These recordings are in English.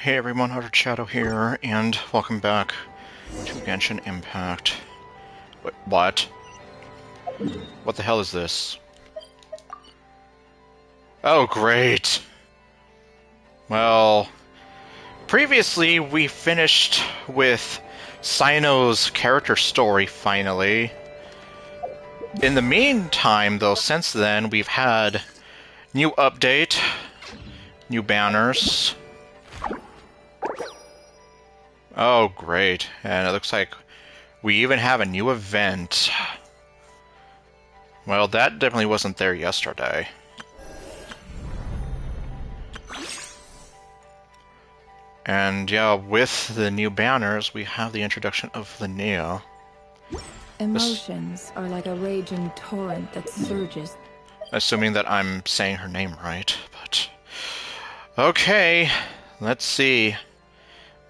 Hey everyone, Hunter Shadow here, and welcome back to Genshin Impact. Wait, what? What the hell is this? Oh, great! Well, previously we finished with Cyno's character story, finally. In the meantime, though, since then, we've had new update, new banners. Oh, great. And it looks like we even have a new event. Well, that definitely wasn't there yesterday. And yeah, with the new banners, we have the introduction of Linnea. Emotions are like a raging torrent that surges. Assuming that I'm saying her name right, but... Okay, let's see.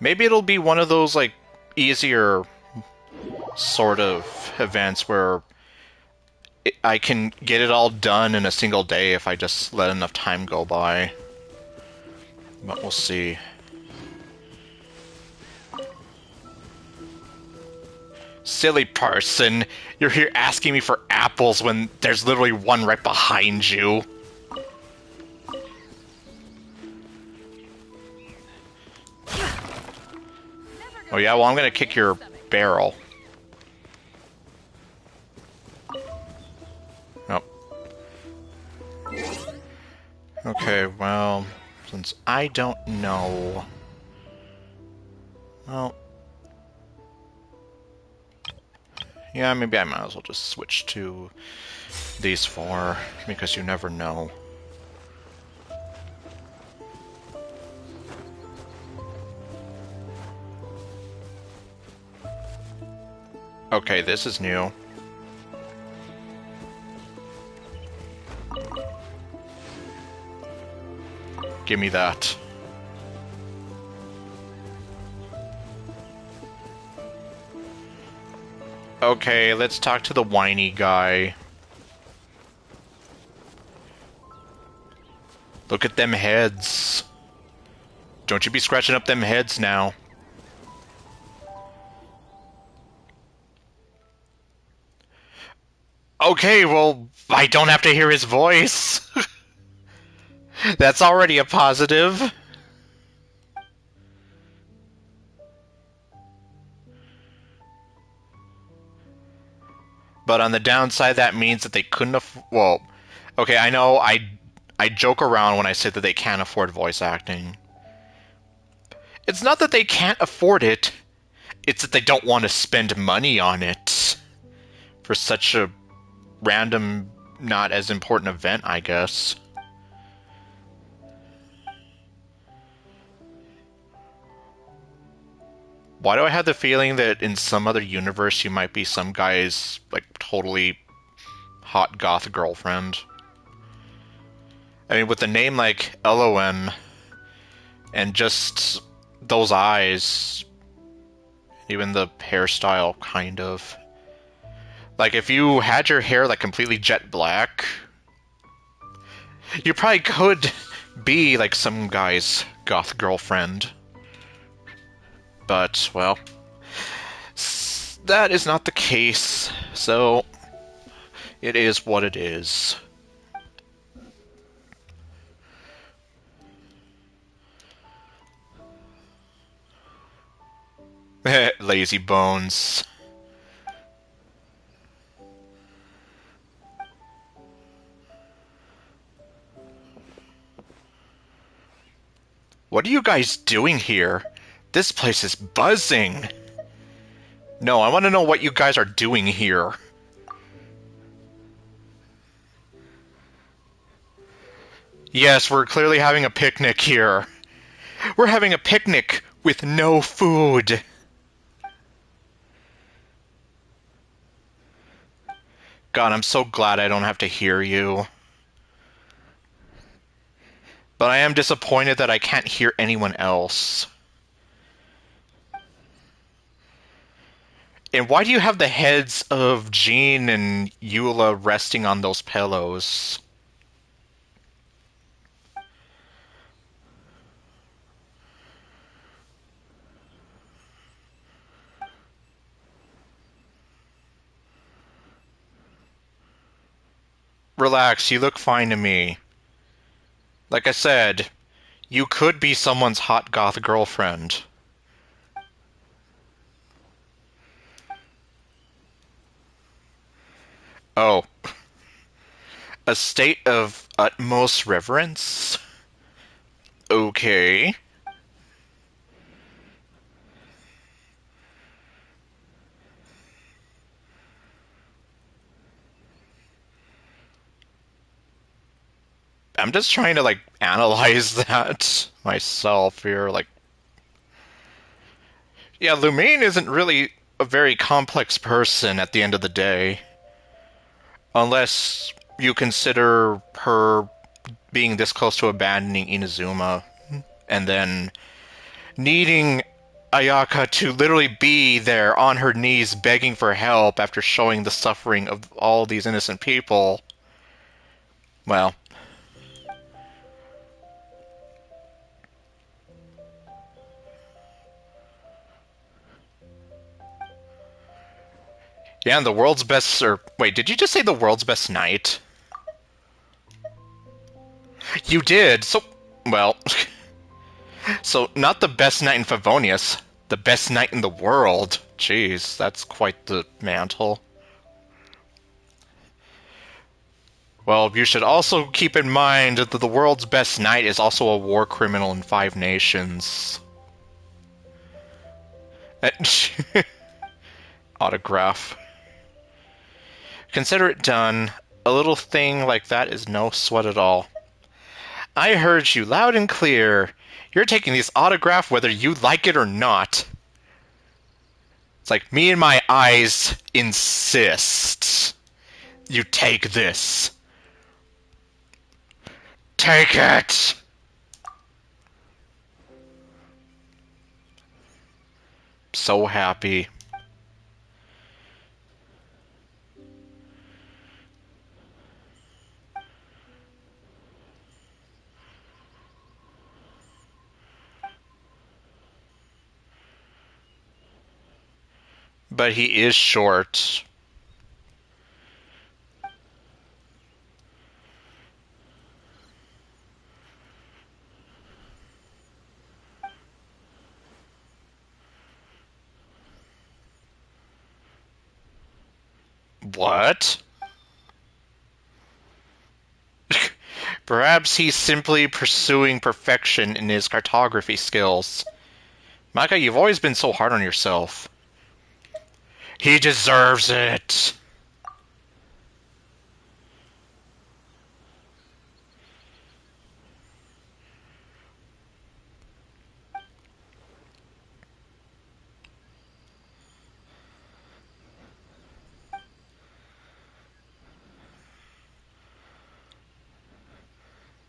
Maybe it'll be one of those, like, easier sort of events where I can get it all done in a single day if I just let enough time go by. But we'll see. Silly person, you're here asking me for apples when there's literally one right behind you. Oh yeah, well I'm gonna kick your barrel. Nope. Okay, well, since I don't know... Well... Yeah, maybe I might as well just switch to these four, because you never know. Okay, this is new. Give me that. Okay, let's talk to the whiny guy. Look at them heads. Don't you be scratching up them heads now. Okay, well, I don't have to hear his voice. That's already a positive. But on the downside, that means that they couldn't well, okay, I know I joke around when I say that they can't afford voice acting. It's not that they can't afford it, it's that they don't want to spend money on it for such a random, not as important event, I guess. Why do I have the feeling that in some other universe you might be some guy's, like, totally hot goth girlfriend? I mean, with a name like LON and just those eyes, even the hairstyle, kind of. Like, if you had your hair, like, completely jet black, you probably could be, like, some guy's goth girlfriend. But, well, that is not the case, so it is what it is. Lazy bones. What are you guys doing here? This place is buzzing. No, I want to know what you guys are doing here. Yes, we're clearly having a picnic here. We're having a picnic with no food. God, I'm so glad I don't have to hear you. But I am disappointed that I can't hear anyone else. And why do you have the heads of Jean and Eula resting on those pillows? Relax, you look fine to me. Like I said, you could be someone's hot goth girlfriend. Oh, a state of utmost reverence? Okay. I'm just trying to, like, analyze that myself here. Like, yeah, Lumine isn't really a very complex person at the end of the day. Unless you consider her being this close to abandoning Inazuma, and then needing Ayaka to literally be there on her knees begging for help after showing the suffering of all these innocent people. Well, yeah, and the world's best. Or wait, did you just say the world's best knight? You did. So, well, so not the best knight in Favonius, the best knight in the world. Jeez, that's quite the mantle. Well, you should also keep in mind that the world's best knight is also a war criminal in 5 nations. Autograph. Consider it done. A little thing like that is no sweat at all. I heard you loud and clear. You're taking this autograph whether you like it or not. It's like, me and my eyes insist. You take this. Take it! So happy. But he is short. What? Perhaps he's simply pursuing perfection in his cartography skills. Micah, you've always been so hard on yourself. He deserves it.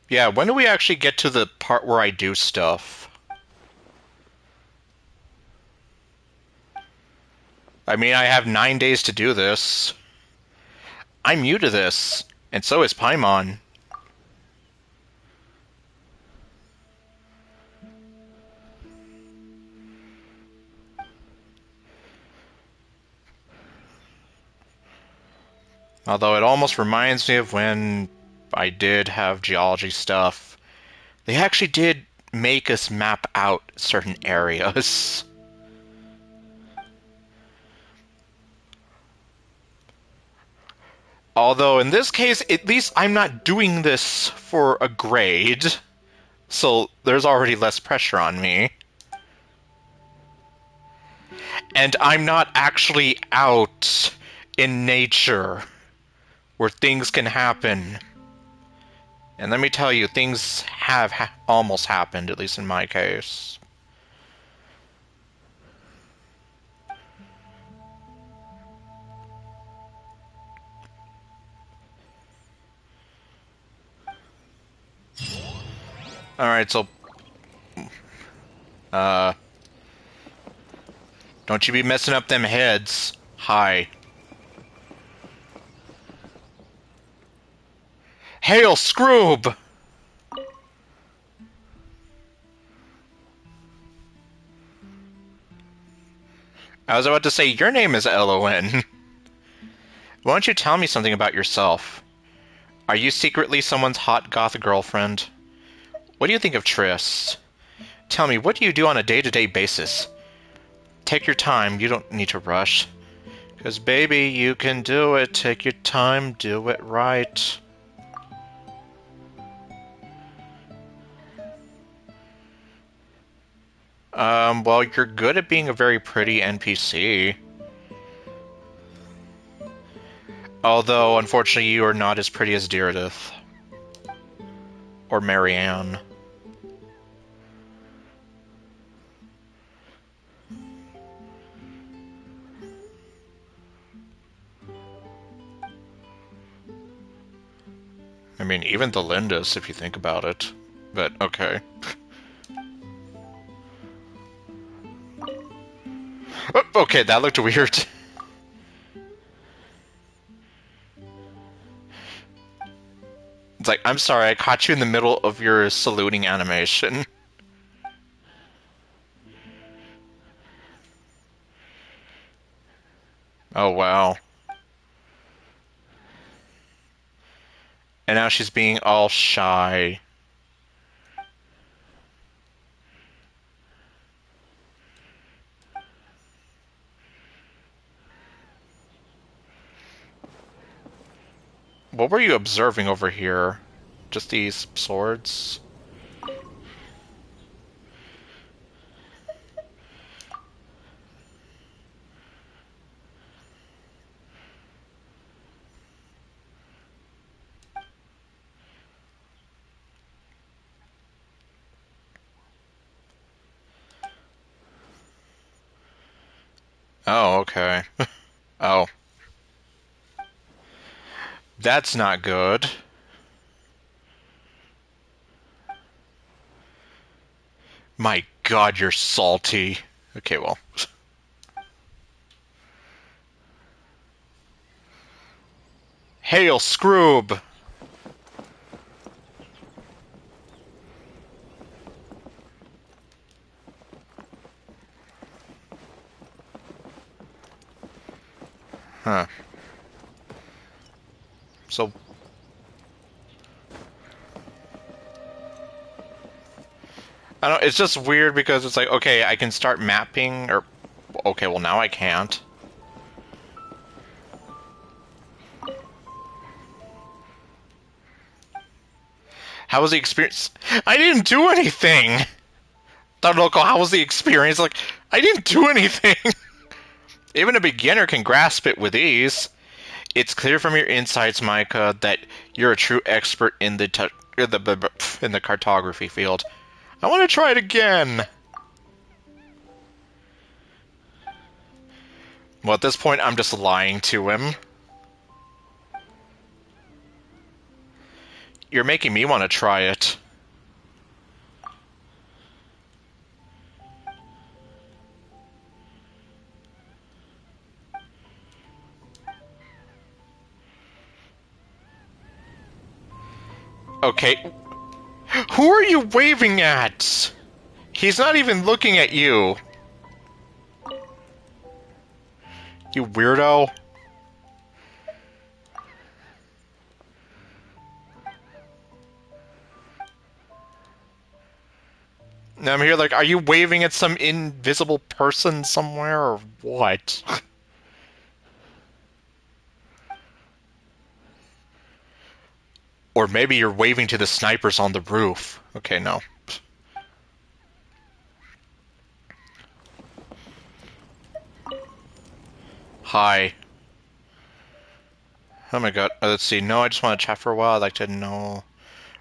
Yeah, when do we actually get to the part where I do stuff? I mean, I have 9 days to do this. I'm new to this, and so is Paimon. Although it almost reminds me of when I did have geology stuff. They actually did make us map out certain areas. Although in this case, at least I'm not doing this for a grade, so there's already less pressure on me. And I'm not actually out in nature where things can happen. And let me tell you, things have almost happened, at least in my case. Alright, so... don't you be messing up them heads. Hi. Hail, Scroob! I was about to say, your name is LON. Why don't you tell me something about yourself? Are you secretly someone's hot goth girlfriend? What do you think of Triss? Tell me, what do you do on a day-to-day basis? Take your time, you don't need to rush. 'Cause baby, you can do it. Take your time, do it right. Well, you're good at being a very pretty NPC. Although, unfortunately, you are not as pretty as Deirdith. Or Marianne. I mean, even the Lindis, if you think about it. But, okay. Oh, okay, that looked weird. It's like, I'm sorry, I caught you in the middle of your saluting animation. Oh, wow. And now she's being all shy. What were you observing over here? Just these swords? Oh, okay. Oh, that's not good. My god, you're salty. Okay, well. Hail, Scroob! Huh. So, I don't, it's just weird because it's like, okay, I can start mapping, or, okay, well now I can't. How was the experience? I didn't do anything! Local, how was the experience? Like, I didn't do anything! Even a beginner can grasp it with ease. It's clear from your insights, Micah, that you're a true expert in the cartography field. I want to try it again. Well, at this point, I'm just lying to him. You're making me want to try it. Okay. Who are you waving at? He's not even looking at you. You weirdo. And I'm here like, are you waving at some invisible person somewhere or what? Or maybe you're waving to the snipers on the roof. Okay, no. Hi. Oh my god. Let's see. No, I just want to chat for a while. I'd like to know...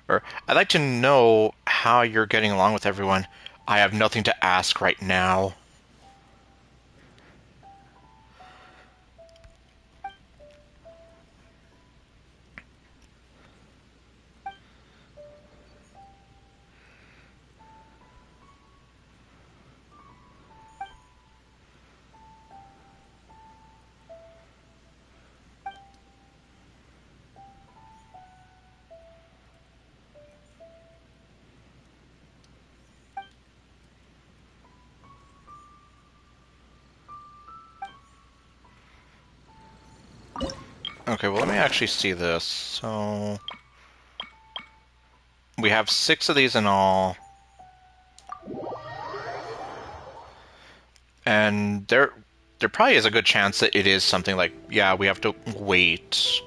Or, I'd like to know how you're getting along with everyone. I have nothing to ask right now. Okay, well, let me actually see this. So... we have 6 of these in all. And there probably is a good chance that it is something like, yeah, we have to wait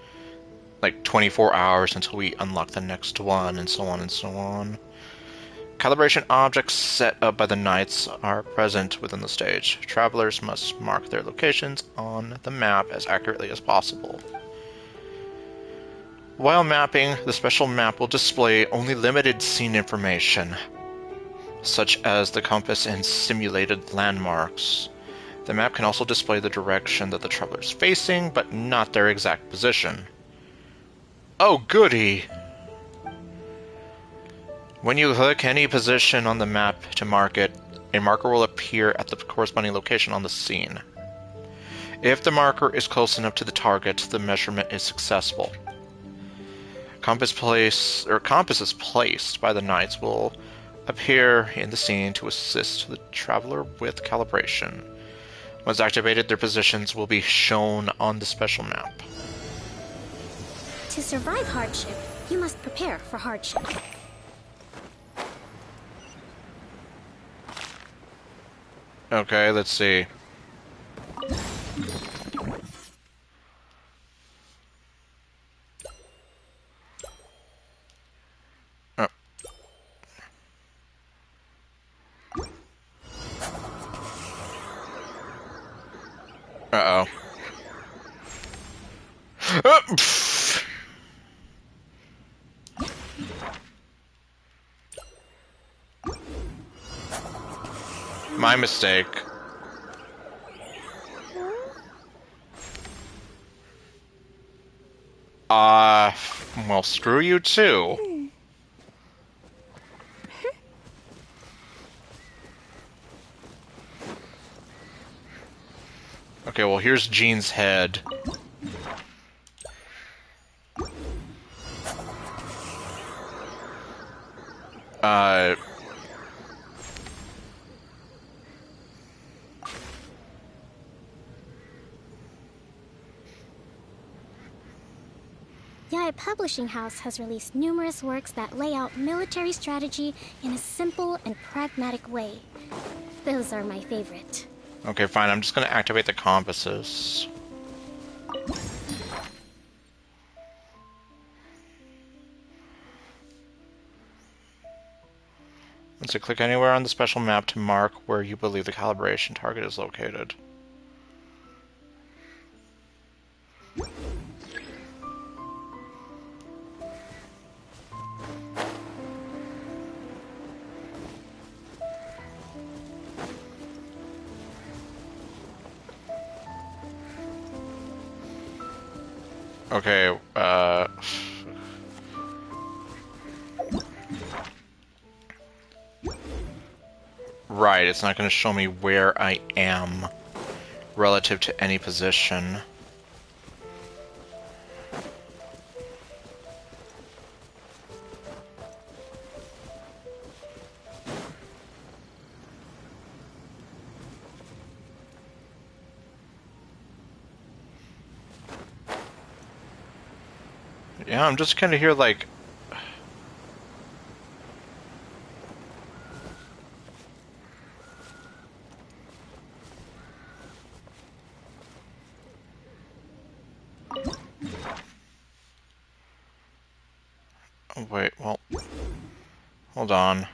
like 24 hours until we unlock the next one, and so on and so on. Calibration objects set up by the knights are present within the stage. Travelers must mark their locations on the map as accurately as possible. While mapping, the special map will display only limited scene information, such as the compass and simulated landmarks. The map can also display the direction that the traveler is facing, but not their exact position. Oh, goody! When you click any position on the map to mark it, a marker will appear at the corresponding location on the scene. If the marker is close enough to the target, the measurement is successful. Compasses placed by the knights will appear in the scene to assist the traveler with calibration. Once activated, their positions will be shown on the special map. To survive hardship, you must prepare for hardship. Okay, let's see. Oh. Uh-oh. My mistake. Well, screw you too. Okay, well, here's Jean's head. Uh... Yaya Publishing House has released numerous works that lay out military strategy in a simple and pragmatic way. Those are my favorite. Okay, fine. I'm just gonna activate the compasses. So click anywhere on the special map to mark where you believe the calibration target is located. Okay, right, it's not going to show me where I am relative to any position. Yeah, I'm just kind of here like... Oh, wait, well... Hold on.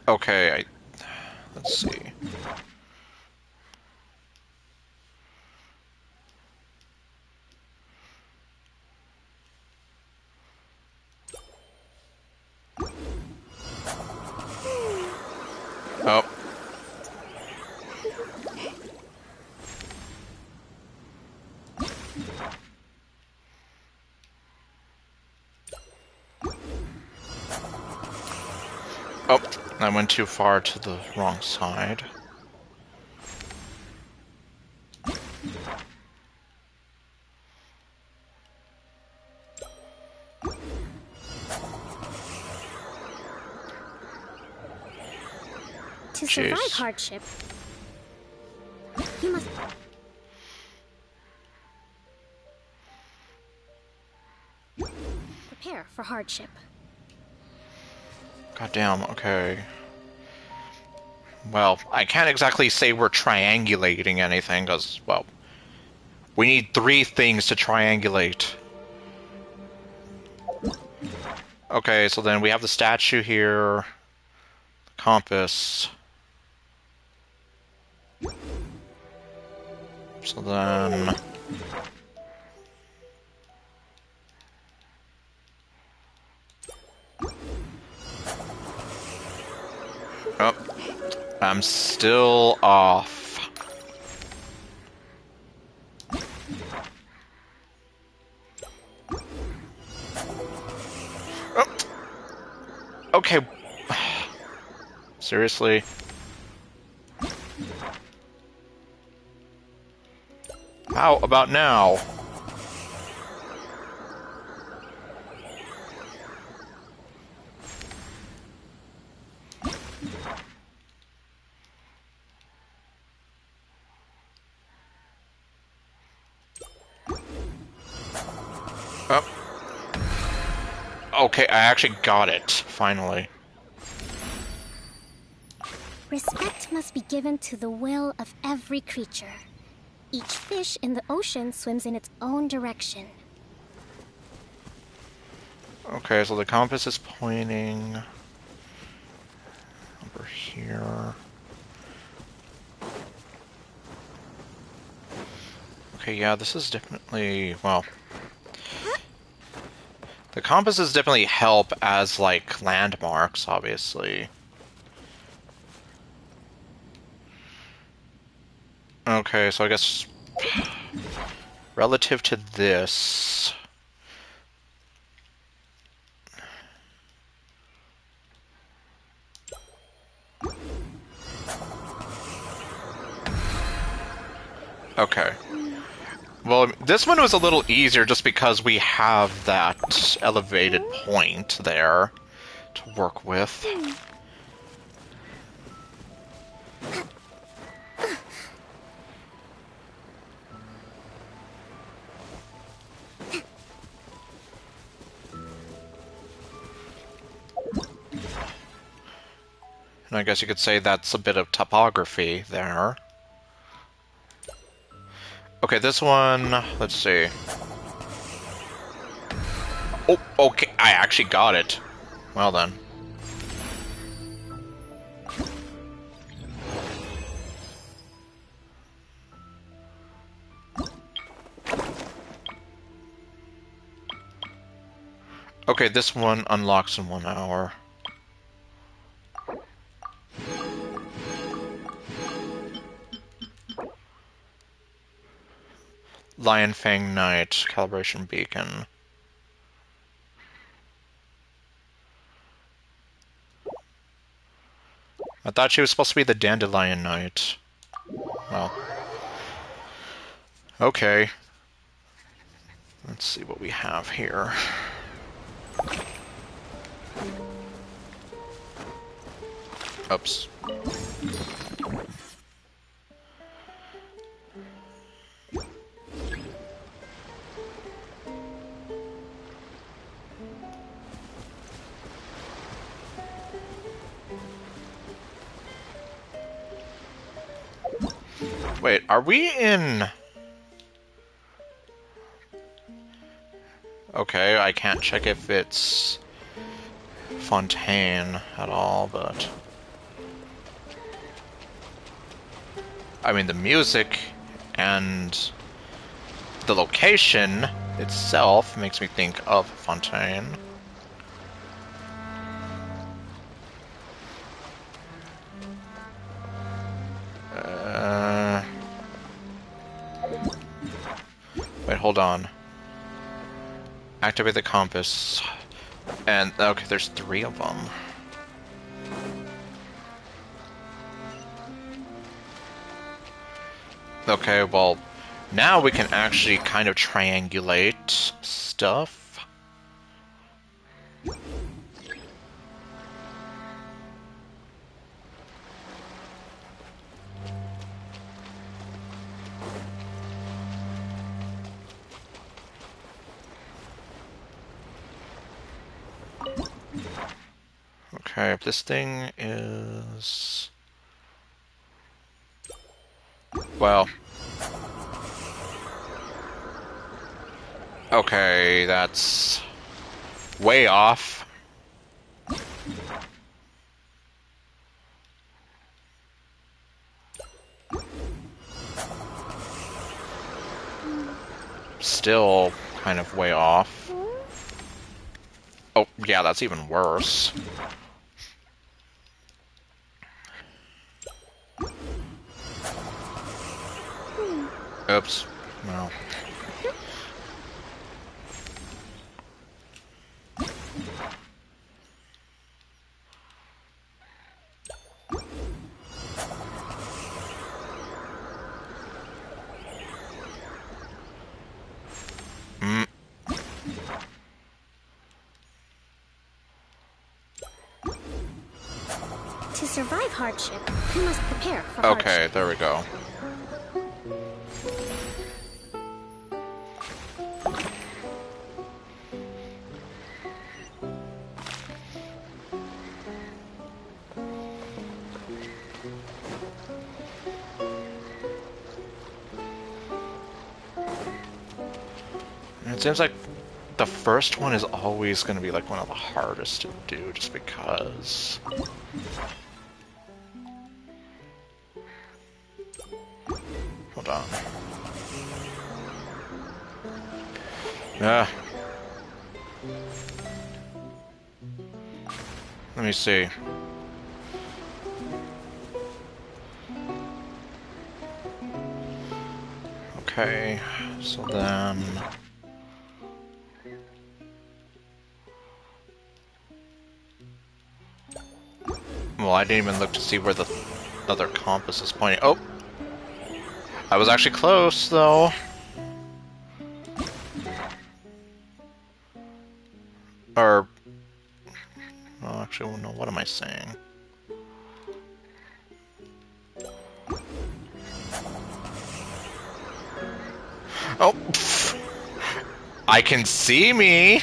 Okay, let's see. Oh. Oh, I went too far to the wrong side. To Jeez. survive hardship, you must... prepare for hardship. Goddamn, okay. Well, I can't exactly say we're triangulating anything, because, well, we need 3 things to triangulate. Okay, so then we have the statue here, compass. So then... Oh, I'm still off. Oh. Okay. Seriously? How about now? Oh. Okay, I actually got it, finally. Respect must be given to the will of every creature. Each fish in the ocean swims in its own direction. Okay, so the compass is pointing over here. Okay, yeah, this is definitely, well, the compasses definitely help as, like, landmarks, obviously. Okay, so I guess relative to this... Okay. Well, this one was a little easier just because we have that elevated point there to work with. And I guess you could say that's a bit of topography there. Okay, this one, let's see. Oh, okay, I actually got it. Well then. Okay, this one unlocks in 1 hour. Lion Fang Knight, calibration beacon. I thought she was supposed to be the Dandelion Knight. Well. Okay. Let's see what we have here. Oops. Wait, are we in... Okay, I can't check if it's Fontaine at all, but... I mean, the music and the location itself makes me think of Fontaine. Wait, hold on. Activate the compass. And, okay, there's 3 of them. Okay, well, now we can actually kind of triangulate stuff. Okay, this thing is... Well... Okay, that's... way off. Still kind of way off. Oh, yeah, that's even worse. Oops. No. Mm. To survive hardship, you must prepare for Okay, hardship. there we go. It seems like the first one is always going to be like one of the hardest to do, just because. Hold on. Yeah. Let me see. Okay, so then... Well, I didn't even look to see where the other compass is pointing. Oh! I was actually close, though. Or... Oh, actually, no, what am I saying? Oh! Pfft. I can see me!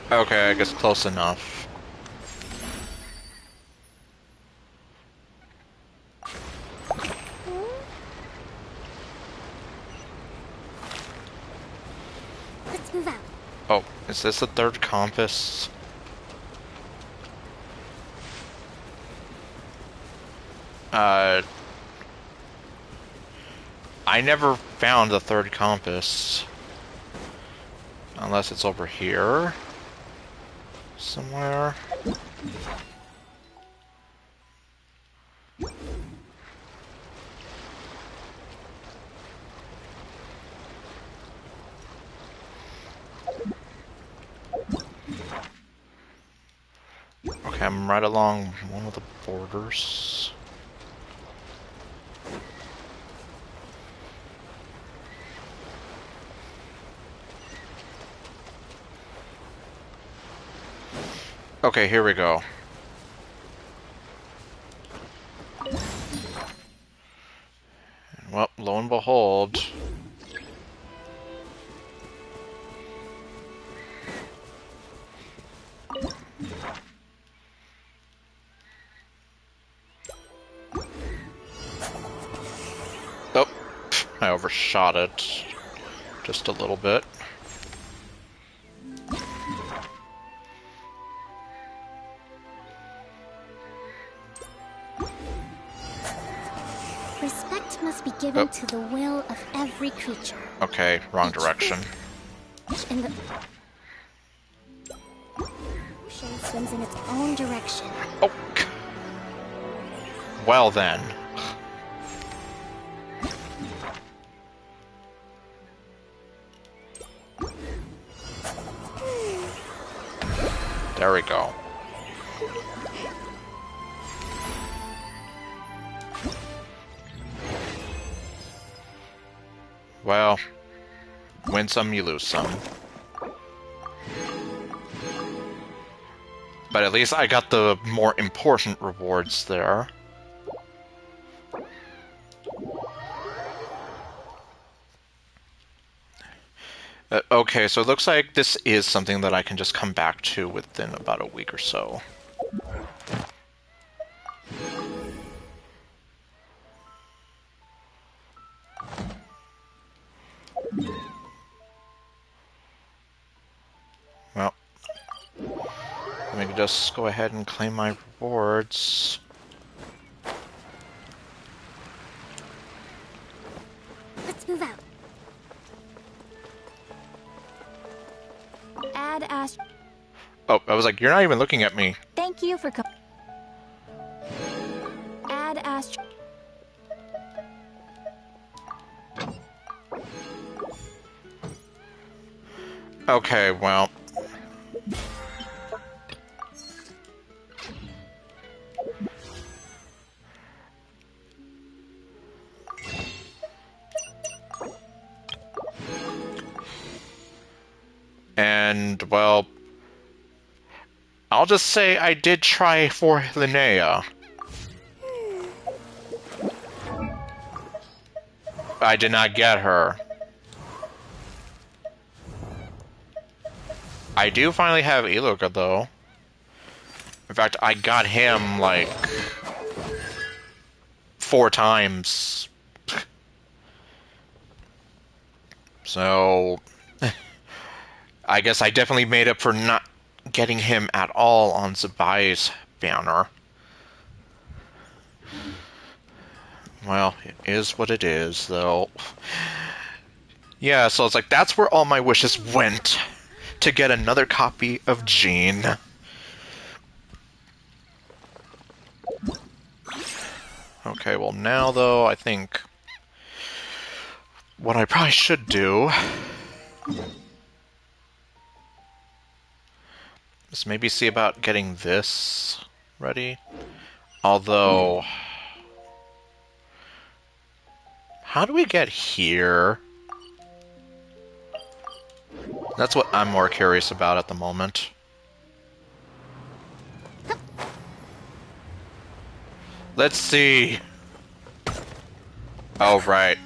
Okay, I guess close enough. Let's move out. Oh, is this the third compass? Uh... I never found the third compass. Unless it's over here. Somewhere. Okay, I'm right along one of the borders. Okay, here we go. Well, lo and behold. Oh, I overshot it just a little bit. Respect must be given Oh. to the will of every creature. Okay, wrong direction. In the ocean swims in its own direction. Oh. Well then. There we go. Well, win some, you lose some. But at least I got the more important rewards there. Okay, so it looks like this is something that I can just come back to within about a week or so. Well, let me just go ahead and claim my rewards. Let's move out. Add Ash. Oh, I was like, you're not even looking at me. Thank you for coming. Add Ash. Okay, well. And, well, I'll just say I did try for Linnea. I did not get her. I do finally have Iluka, though. In fact, I got him, like, 4 times. So, I guess I definitely made up for not getting him at all on Zabai's banner. Well, it is what it is, though. Yeah, so it's like, that's where all my wishes went. To get another copy of Jean. Okay, well now, though, I think what I probably should do is maybe see about getting this ready. Although, how do we get here? That's what I'm more curious about at the moment. Let's see. Oh, right.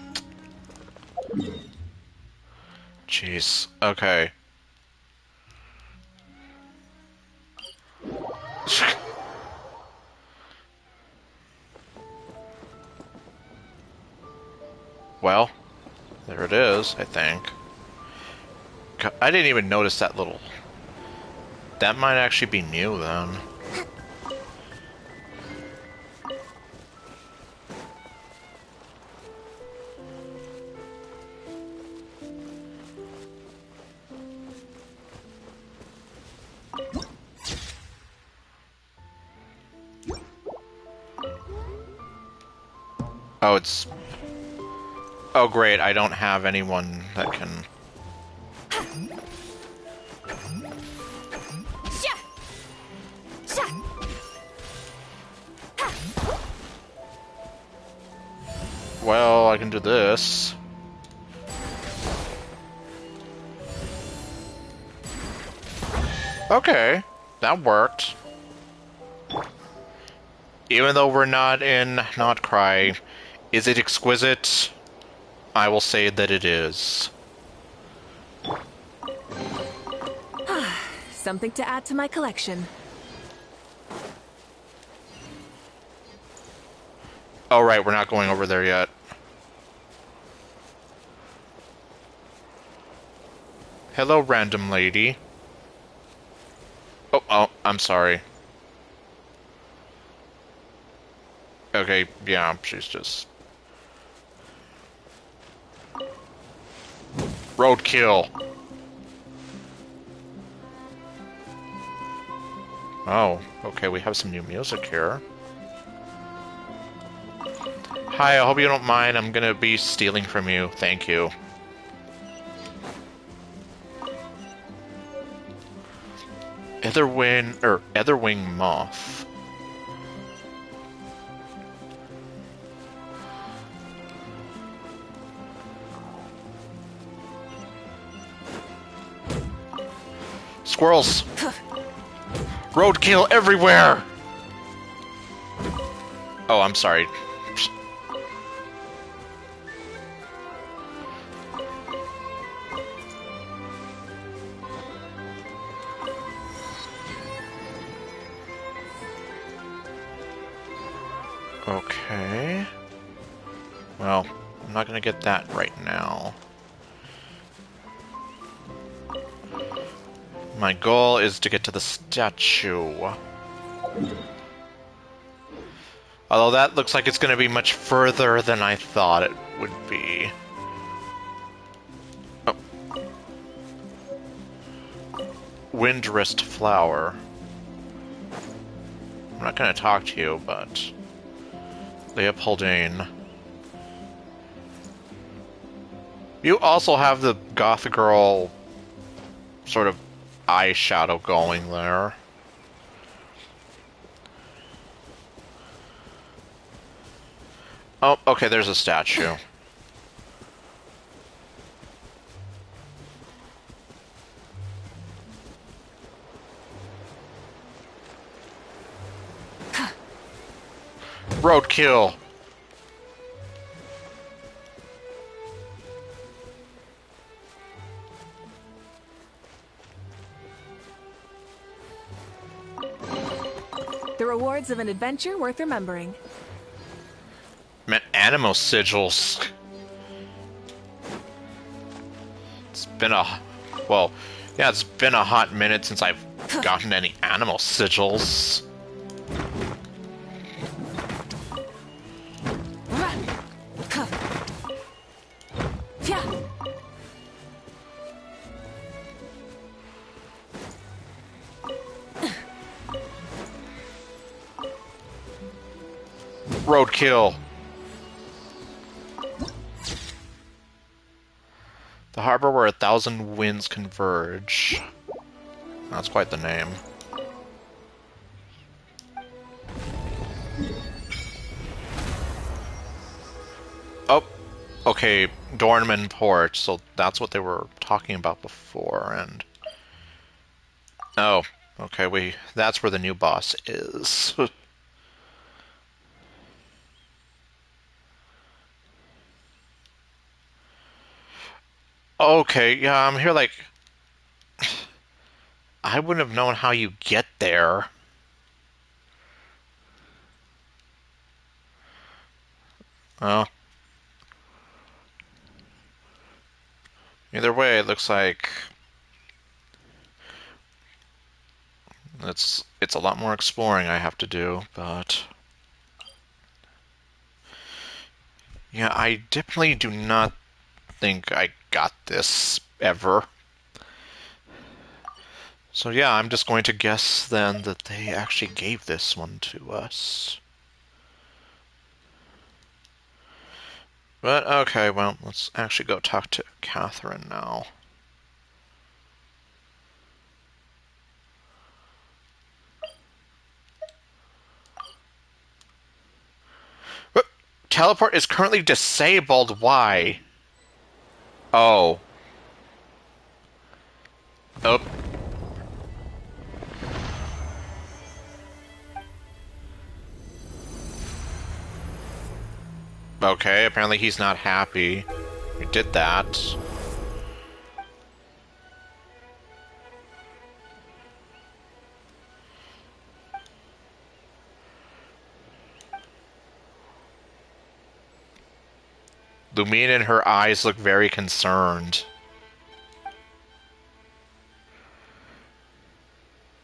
Jeez. Okay. Well, there it is, I think. I didn't even notice that little... That might actually be new, then. Oh, it's... Oh, great, I don't have anyone that can... Well, I can do this. Okay, that worked. Even though we're not in Not Cry, is it exquisite? I will say that it is. Something to add to my collection. Oh, right, we're not going over there yet. Hello, random lady. Oh, I'm sorry. Okay, yeah, she's just... Roadkill! Oh, okay, we have some new music here. Hi, I hope you don't mind. I'm gonna be stealing from you. Thank you. Etherwing Moth. Squirrels! Roadkill everywhere! Oh, I'm sorry. Okay. Well, I'm not gonna get that right now. My goal is to get to the statue. Although that looks like it's gonna be much further than I thought it would be. Oh. Windwrist flower. I'm not gonna talk to you, but... Leopoldine. You also have the goth girl sort of eyeshadow going there. Oh, okay, there's a statue. Roadkill! The rewards of an adventure worth remembering. Man, animal sigils. It's been a... Well, yeah, it's been a hot minute since I've gotten any animal sigils. Roadkill. The harbor where 1,000 winds converge. That's quite the name. Oh, okay, Dornman Port, so that's what they were talking about before, and... Oh, okay, that's where the new boss is. Okay, yeah, I'm here like... I wouldn't have known how you get there. Oh. Either way, it looks like... It's a lot more exploring I have to do, but... Yeah, I definitely do not think I got this ever. So yeah, I'm just going to guess then that they actually gave this one to us. But okay, well, let's actually go talk to Catherine now. But teleport is currently disabled. Why? Oh. Oh. Okay, apparently he's not happy. You did that. Lumine and her eyes look very concerned.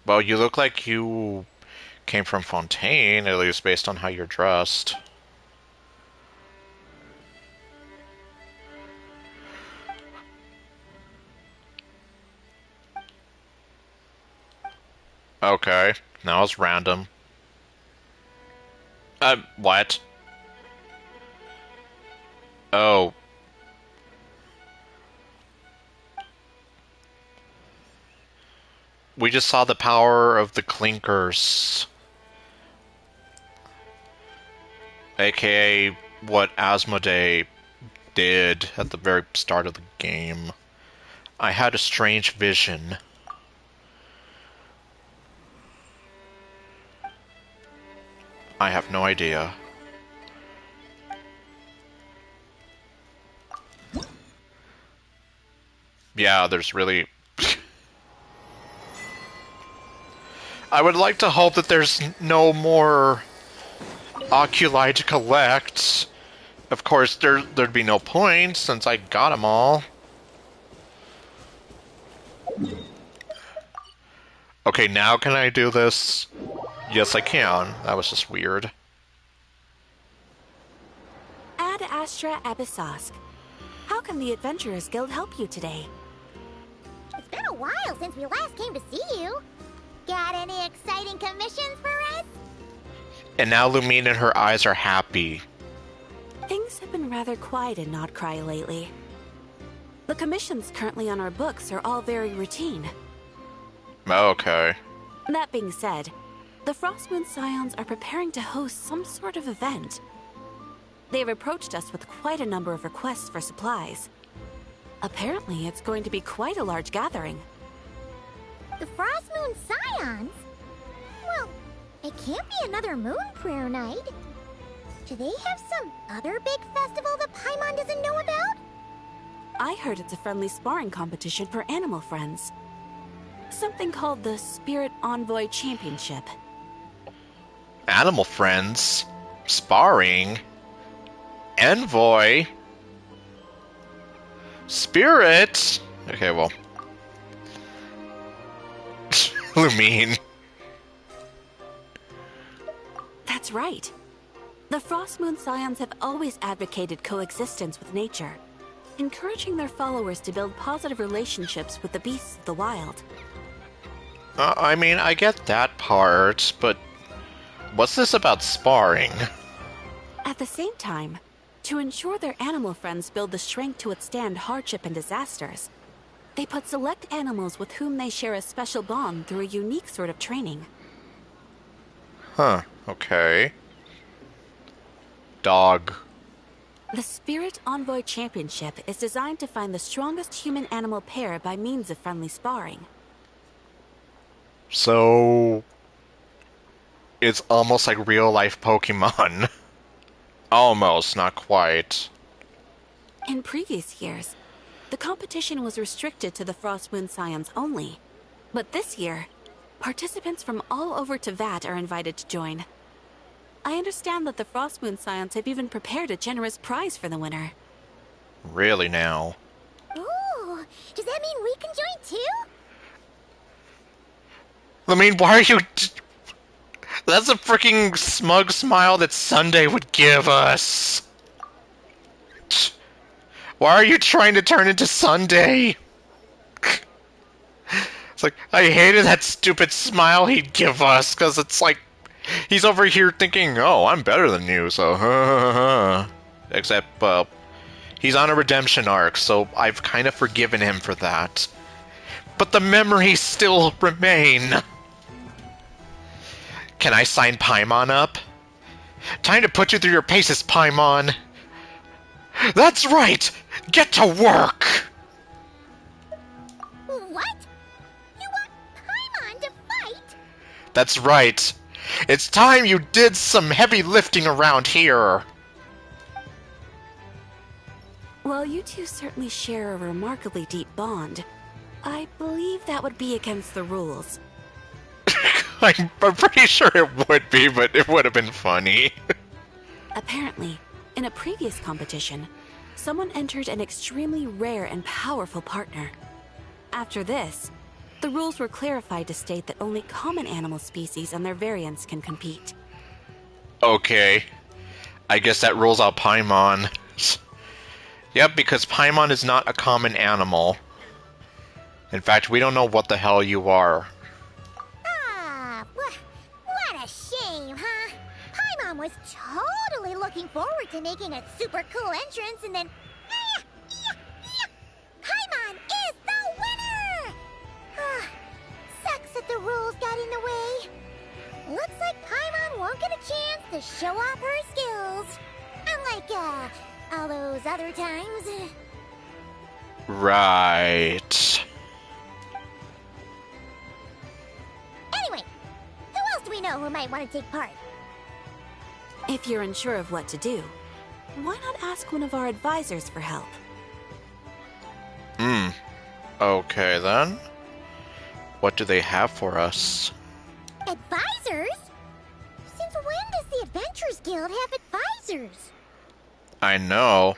Well, you look like you came from Fontaine, at least based on how you're dressed. Okay, now it's random. What? Oh. We just saw the power of the Clinkers. AKA what Asmodee did at the very start of the game. I had a strange vision. I have no idea. Yeah, there's really... I would like to hope that there's no more oculi to collect. Of course, there'd be no point since I got them all. Okay, now can I do this? Yes, I can. That was just weird. Ad Astra Abyssosk. How can the Adventurers Guild help you today? It's been a while since we last came to see you. Got any exciting commissions for us? And now Lumine and her eyes are happy. Things have been rather quiet in Nodcry lately. The commissions currently on our books are all very routine. Okay. That being said, the Frostmoon Scions are preparing to host some sort of event. They've approached us with quite a number of requests for supplies. Apparently, it's going to be quite a large gathering. The Frostmoon Scions? Well, it can't be another Moon Prayer Night. Do they have some other big festival that Paimon doesn't know about? I heard it's a friendly sparring competition for animal friends. Something called the Spirit Envoy Championship. Animal friends? Sparring? Envoy? Spirit? Okay, well. Lumine. That's right. The Frostmoon Scions have always advocated coexistence with nature, encouraging their followers to build positive relationships with the beasts of the wild. I mean, I get that part, but what's this about sparring? At the same time, to ensure their animal friends build the strength to withstand hardship and disasters, they put select animals with whom they share a special bond through a unique sort of training. Huh, okay. Dog. The Spirit Envoy Championship is designed to find the strongest human-animal pair by means of friendly sparring. So... it's almost like real-life Pokemon. Almost, not quite. In previous years, the competition was restricted to the Frostmoon Scions only. But this year, participants from all over Teyvat are invited to join. I understand that the Frostmoon Scions have even prepared a generous prize for the winner. Really now. Ooh, does that mean we can join too? I mean, why are you... That's a freaking smug smile that Sunday would give us. Why are you trying to turn into Sunday? It's like, I hated that stupid smile he'd give us, because it's like, he's over here thinking, oh, I'm better than you, so Except, he's on a redemption arc, so I've kind of forgiven him for that. But the memories still remain. Can I sign Paimon up? Time to put you through your paces, Paimon. That's right! Get to work! What? You want Paimon to fight? That's right. It's time you did some heavy lifting around here. While you two certainly share a remarkably deep bond, I believe that would be against the rules. I'm pretty sure it would be, but it would have been funny. Apparently, in a previous competition, someone entered an extremely rare and powerful partner. After this, the rules were clarified to state that only common animal species and their variants can compete. Okay. I guess that rules out Paimon. Yep, because Paimon is not a common animal. In fact, we don't know what the hell you are. Ah, what a shame, huh? Paimon was totally looking forward to making a super cool entrance, and then... Paimon is the winner! Sucks that the rules got in the way. Looks like Paimon won't get a chance to show off her skills. Unlike, all those other times. Right. Anyway, who else do we know who might want to take part? If you're unsure of what to do, why not ask one of our advisors for help? Okay then. What do they have for us? Advisors? Since when does the Adventures guild have advisors? I know.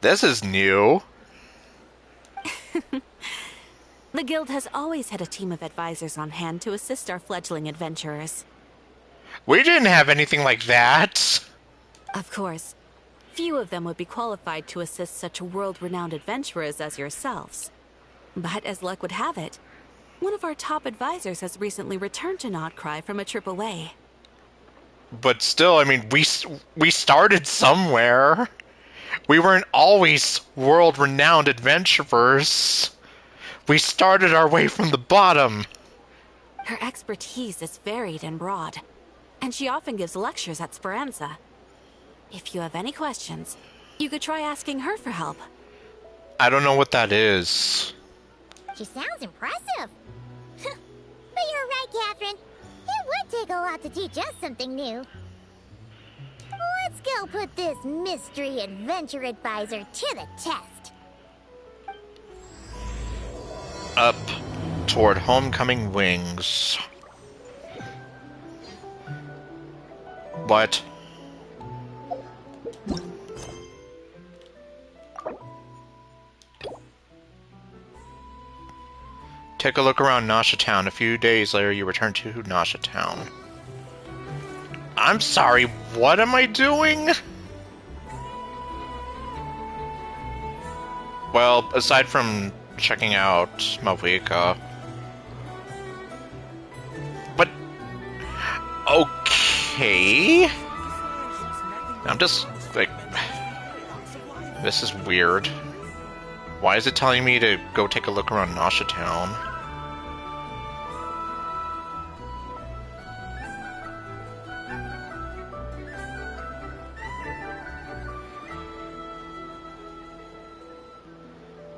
This is new. The guild has always had a team of advisors on hand to assist our fledgling adventurers. We didn't have anything like that. Of course, few of them would be qualified to assist such world-renowned adventurers as yourselves. But as luck would have it, one of our top advisors has recently returned to Notcry from a trip away. But still, I mean, we started somewhere. We weren't always world-renowned adventurers. We started our way from the bottom. Her expertise is varied and broad, and she often gives lectures at Speranza. If you have any questions, you could try asking her for help. I don't know what that is. She sounds impressive. But you're right, Catherine. It would take a lot to teach us something new. Let's go put this mystery adventure advisor to the test. Up toward homecoming wings. What? Take a look around Nasha Town. A few days later, you return to Nasha Town. I'm sorry, what am I doing? Well, aside from checking out Malvika. But... okay... I'm just, like... This is weird. Why is it telling me to go take a look around Nasha Town?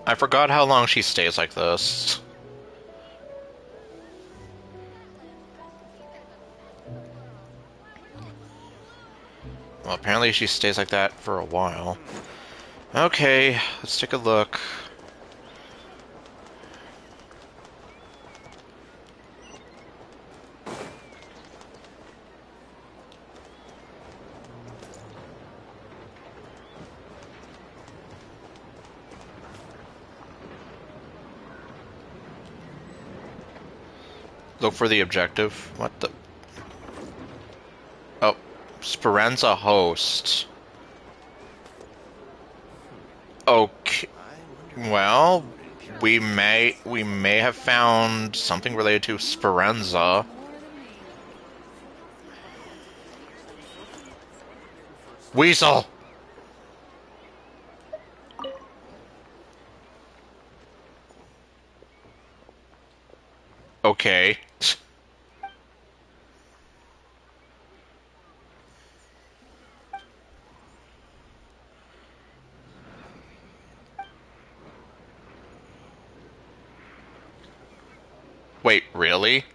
I forgot how long she stays like this. Well, apparently she stays like that for a while. Okay, let's take a look. Look for the objective. What the? Oh, Speranza host. Okay. Well, we may have found something related to Speranza. Weasel. Okay. Wait, really?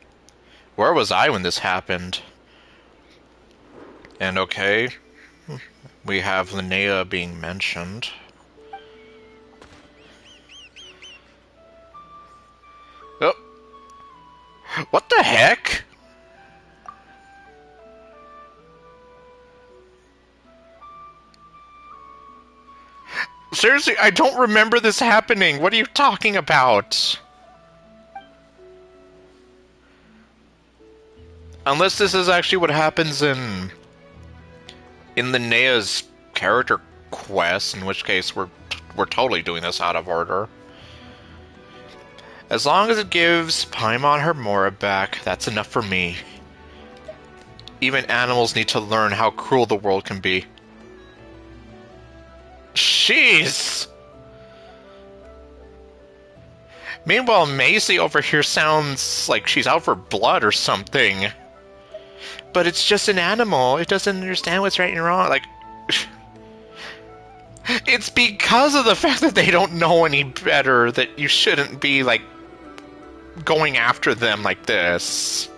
Where was I when this happened? And okay, we have Linnea being mentioned. Oh. What the heck? Seriously, I don't remember this happening. What are you talking about? Unless this is actually what happens in Linnea's character quest, in which case we're totally doing this out of order. As long as it gives Paimon her Mora back, that's enough for me. Even animals need to learn how cruel the world can be. Jeez! Meanwhile, Maisie over here sounds like she's out for blood or something. But it's just an animal. It doesn't understand what's right and wrong. Like... It's because of the fact that they don't know any better that you shouldn't be, like, going after them like this.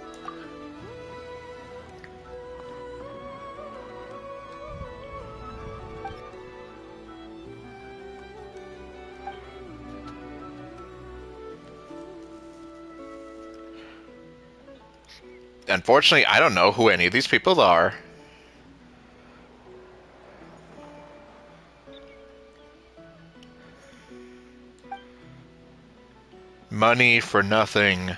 Unfortunately, I don't know who any of these people are. money for nothing.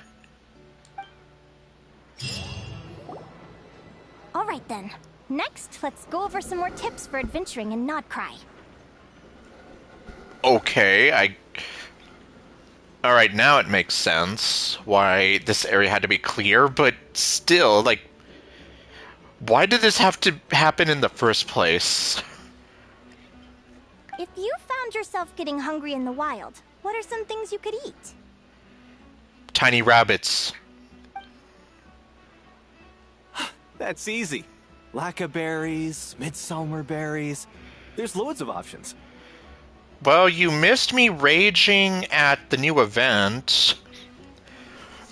Alright then. Next, let's go over some more tips for adventuring in Nodcry. Okay, Alright, now it makes sense why this area had to be clear, but still, like, why did this have to happen in the first place? If you found yourself getting hungry in the wild, what are some things you could eat? Tiny rabbits. That's easy. Lacca berries, midsummer berries. There's loads of options. Well, you missed me raging at the new event,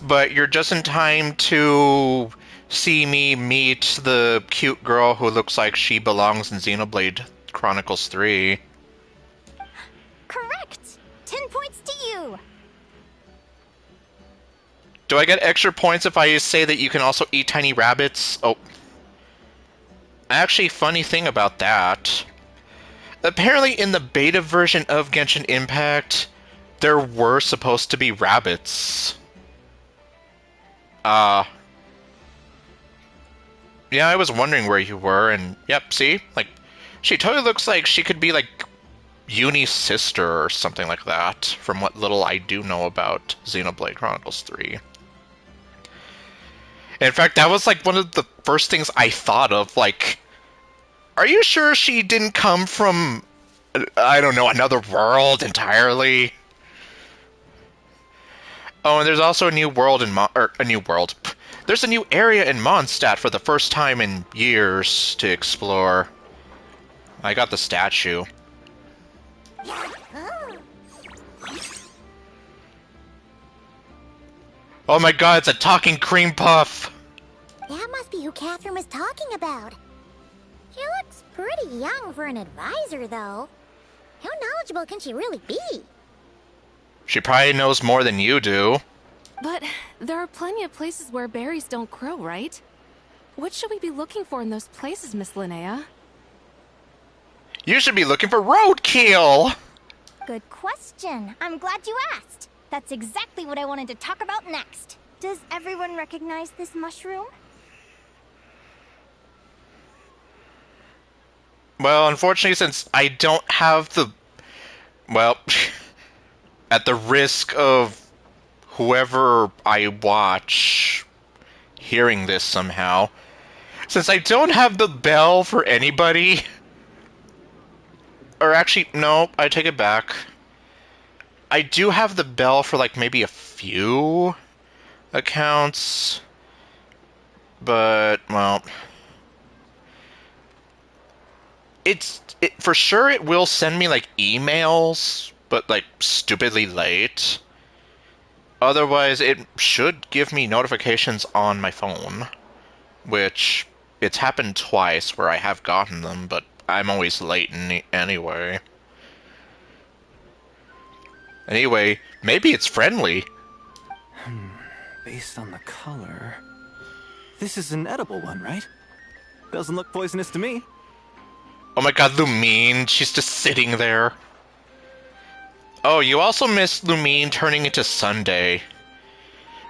but you're just in time to see me meet the cute girl who looks like she belongs in Xenoblade Chronicles 3. Correct! 10 points to you! Do I get extra points if I say that you can also eat tiny rabbits? Oh. Actually, funny thing about that. Apparently in the beta version of Genshin Impact, there were supposed to be rabbits. Yeah, I was wondering where you were, and yep, see? Like, she totally looks like she could be, like, Uni's sister or something like that, from what little I do know about Xenoblade Chronicles 3. In fact, that was, like, one of the first things I thought of, like, are you sure she didn't come from, I don't know, another world entirely? Oh, and there's also a new world in a new world. There's a new area in Mondstadt for the first time in years to explore. I got the statue. Oh my god, it's a talking cream puff! That must be who Catherine was talking about. She looks pretty young for an advisor, though. How knowledgeable can she really be? She probably knows more than you do. But there are plenty of places where berries don't grow, right? What should we be looking for in those places, Miss Linnea? You should be looking for roadkill! Good question. I'm glad you asked. That's exactly what I wanted to talk about next. Does everyone recognize this mushroom? Well, unfortunately, since I don't have the... Well, at the risk of whoever I watch hearing this somehow, since I don't have the bell for anybody... Or actually, no, I take it back. I do have the bell for, like, maybe a few accounts. But, well... For sure it will send me, like, emails, but, like, stupidly late. Otherwise, it should give me notifications on my phone. Which, it's happened twice where I have gotten them, but I'm always late anyway. Anyway, maybe it's friendly. Based on the color... This is an edible one, right? Doesn't look poisonous to me. Oh my god, Lumine, she's just sitting there. Oh, you also missed Lumine turning into Sunday.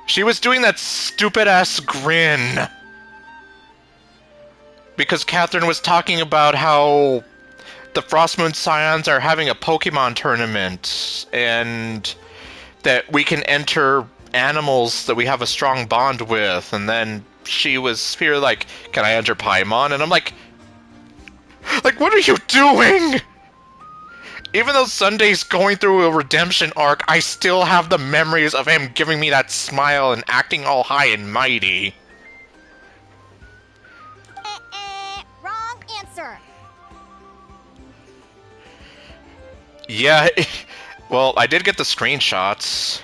She was doing that stupid-ass grin. Because Catherine was talking about how the Frostmoon Scions are having a Pokemon tournament, and that we can enter animals that we have a strong bond with, and then she was here like, can I enter Paimon? And I'm like, what are you doing? Even though Sunday's going through a redemption arc, I still have the memories of him giving me that smile and acting all high and mighty. Wrong answer. Yeah, well, I did get the screenshots.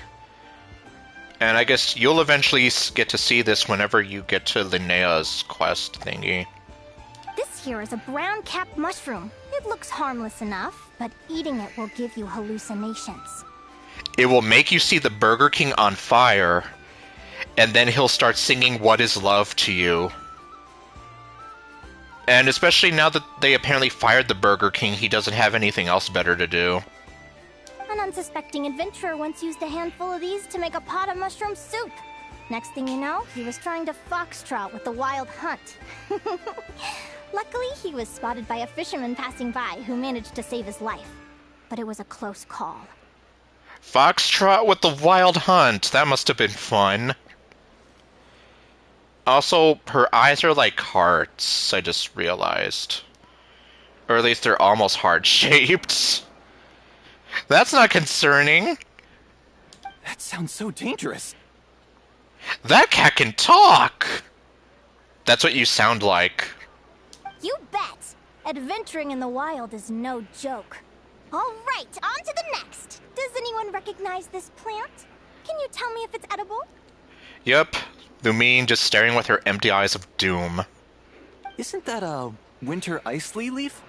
And I guess you'll eventually get to see this whenever you get to Linnea's quest thingy. This here is a brown-capped mushroom. It looks harmless enough, but eating it will give you hallucinations. It will make you see the Burger King on fire, and then he'll start singing What Is Love to you. And especially now that they apparently fired the Burger King, he doesn't have anything else better to do. An unsuspecting adventurer once used a handful of these to make a pot of mushroom soup. Next thing you know, he was trying to foxtrot with the wild hunt. Luckily, he was spotted by a fisherman passing by who managed to save his life. But it was a close call. Foxtrot with the wild hunt. That must have been fun. Also, her eyes are like hearts, I just realized. Or at least they're almost heart-shaped. That's not concerning. That sounds so dangerous. That cat can talk! That's what you sound like. You bet! Adventuring in the wild is no joke. Alright, on to the next! Does anyone recognize this plant? Can you tell me if it's edible? Yep, Lumine just staring with her empty eyes of doom. Isn't that a winter ice leaf?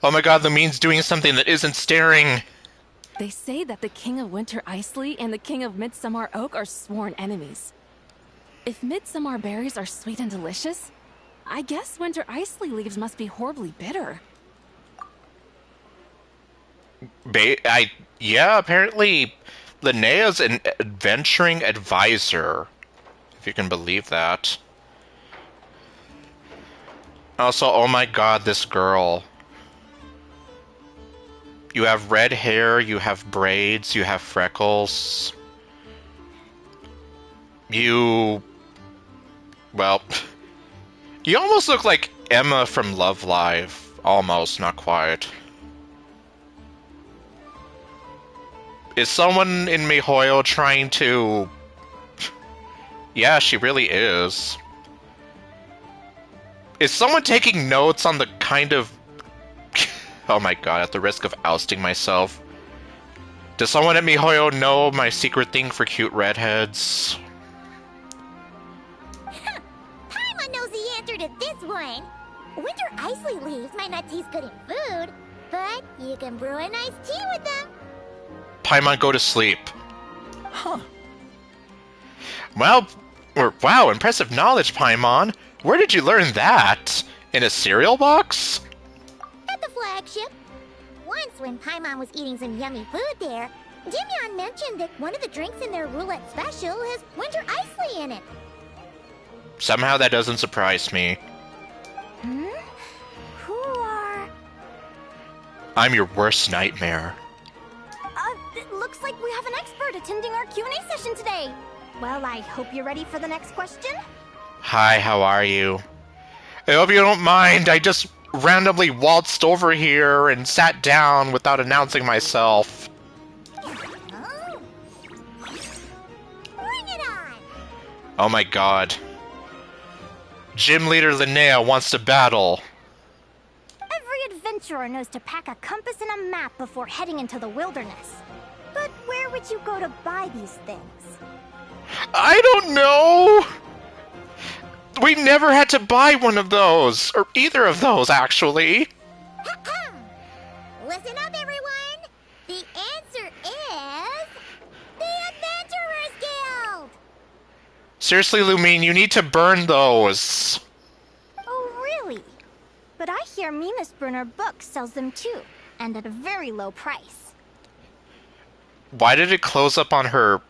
Oh my god, Lumine's doing something that isn't staring! They say that the King of Winter Icely and the King of Midsummer Oak are sworn enemies. If Midsummer berries are sweet and delicious, I guess Winter Icely leaves must be horribly bitter. Yeah, apparently Linnea's an adventuring advisor, if you can believe that. Also, oh my god, this girl. You have red hair, you have braids, you have freckles. Well, you almost look like Emma from Love Live. Almost, not quite. Is someone in MiHoYo trying to... Yeah, she really is. Is someone taking notes on the kind of... Oh my god, at the risk of ousting myself. Does someone at MiHoYo know my secret thing for cute redheads? Paimon knows the answer to this one. Winter ice leaves might not taste good in food, but you can brew a nice tea with them. Paimon, go to sleep. Huh. Well, wow, impressive knowledge, Paimon. Where did you learn that? In a cereal box? At the flagship. Once when Paimon was eating some yummy food there, Dimyon mentioned that one of the drinks in their roulette special has winter ice in it. Somehow that doesn't surprise me. Hmm? Who are... I'm your worst nightmare. It looks like we have an expert attending our Q&A session today. Well, I hope you're ready for the next question. Hi, how are you? I hope you don't mind, I just randomly waltzed over here and sat down without announcing myself. Oh. Bring it on! Oh my god. Gym leader Linnea wants to battle. Every adventurer knows to pack a compass and a map before heading into the wilderness. But where would you go to buy these things? I don't know! We never had to buy one of those, or either of those, actually. Listen up, everyone! The answer is... the Adventurers Guild! Seriously, Lumine, you need to burn those. Oh, really? But I hear Mimas Burner Books sells them too, and at a very low price. Why did it close up on her?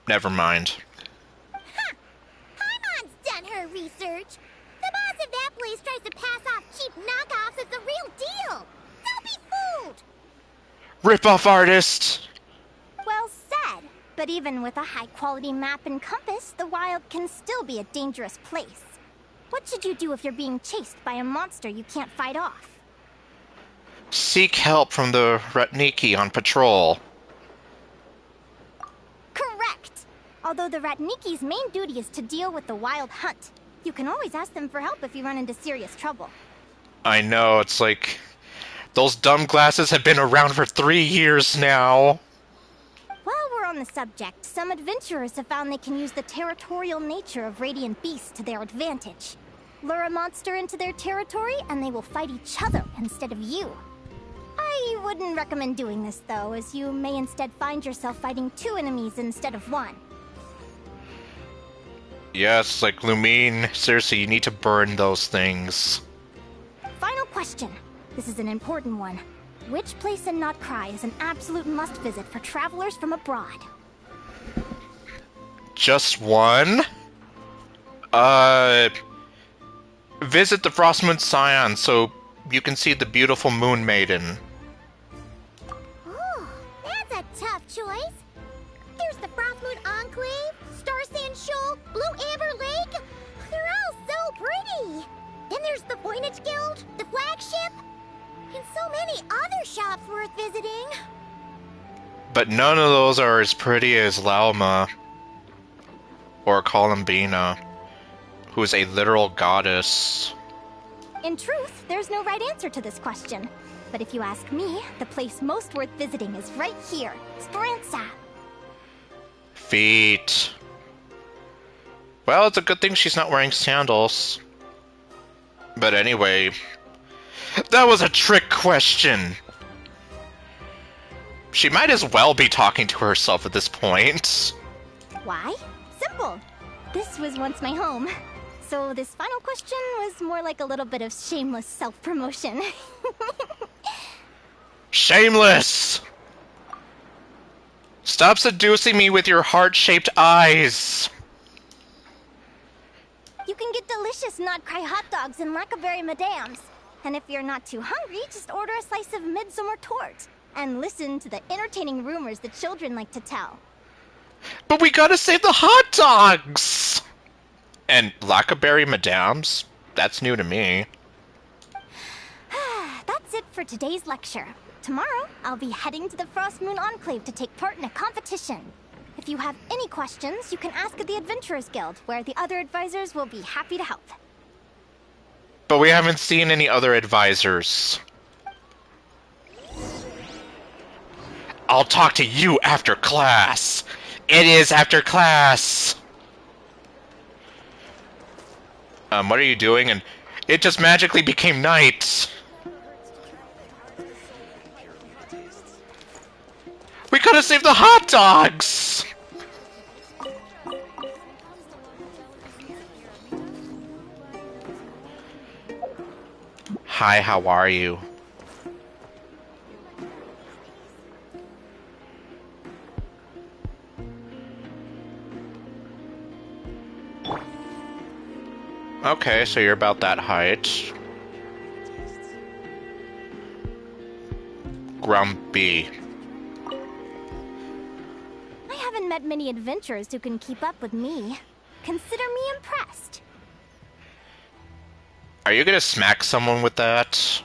Never mind. Ha! Paimon's done her research. The boss of that place tries to pass off cheap knockoffs as the real deal. Don't be fooled! Rip-off artist! Well said. But even with a high-quality map and compass, the wild can still be a dangerous place. What should you do if you're being chased by a monster you can't fight off? Seek help from the Ratniki on patrol. Correct! Although the Ratniki's main duty is to deal with the wild hunt. You can always ask them for help if you run into serious trouble. I know, it's like... Those dumb glasses have been around for 3 years now. While we're on the subject, some adventurers have found they can use the territorial nature of radiant beasts to their advantage. Lure a monster into their territory, and they will fight each other instead of you. I wouldn't recommend doing this, though, as you may instead find yourself fighting 2 enemies instead of 1. Yes, like Lumine, seriously, you need to burn those things. Final question. This is an important one. Which place in Not Cry is an absolute must visit for travelers from abroad? Just one? Visit the Frostmoon Scion so you can see the beautiful Moon Maiden. Oh, that's a tough choice. There's the Frostmoon Enclave, Star Sand Shoal, Blue Amber Lake. They're all so pretty. Then there's the Voynich Guild, the flagship, and so many other shops worth visiting. But none of those are as pretty as Lauma or Columbina, who is a literal goddess. In truth, there's no right answer to this question. But if you ask me, the place most worth visiting is right here, Speranza. Feet. Well, it's a good thing she's not wearing sandals. But anyway, that was a trick question. She might as well be talking to herself at this point. Why? Simple. This was once my home. So this final question was more like a little bit of shameless self-promotion. Shameless! Stop seducing me with your heart-shaped eyes! You can get delicious Not Cry hot dogs and Lackberry Madams. And if you're not too hungry, just order a slice of midsummer tort. And listen to the entertaining rumors the children like to tell. But we gotta save the hot dogs! And Lackberry Madams? That's new to me. That's it for today's lecture. Tomorrow, I'll be heading to the Frostmoon Enclave to take part in a competition. If you have any questions, you can ask at the Adventurers Guild, where the other advisors will be happy to help. But we haven't seen any other advisors. I'll talk to you after class. It is after class. What are you doing? And it just magically became night. We could have saved the hot dogs! Hi, how are you? Okay, so you're about that height. Grumpy. I haven't met many adventurers who can keep up with me. Consider me impressed. Are you gonna smack someone with that?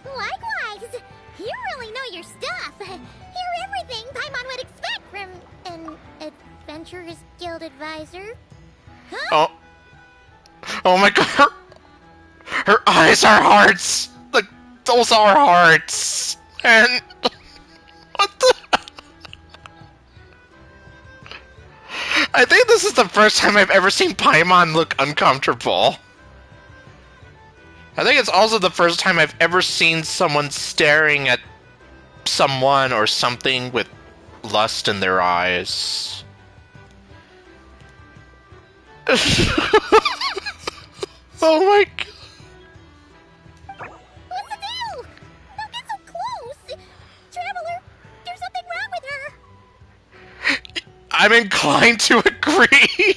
Likewise! You really know your stuff. You're everything Paimon would expect from an Adventurers Guild advisor. Huh? Oh. Oh my god! Her eyes are hearts! Like, those are hearts! And... what the... I think this is the first time I've ever seen Paimon look uncomfortable. I think it's also the first time I've ever seen someone staring at someone or something with lust in their eyes. Oh my god. What's the deal? Don't get so close! Traveler, there's something wrong with her! I'm inclined to agree.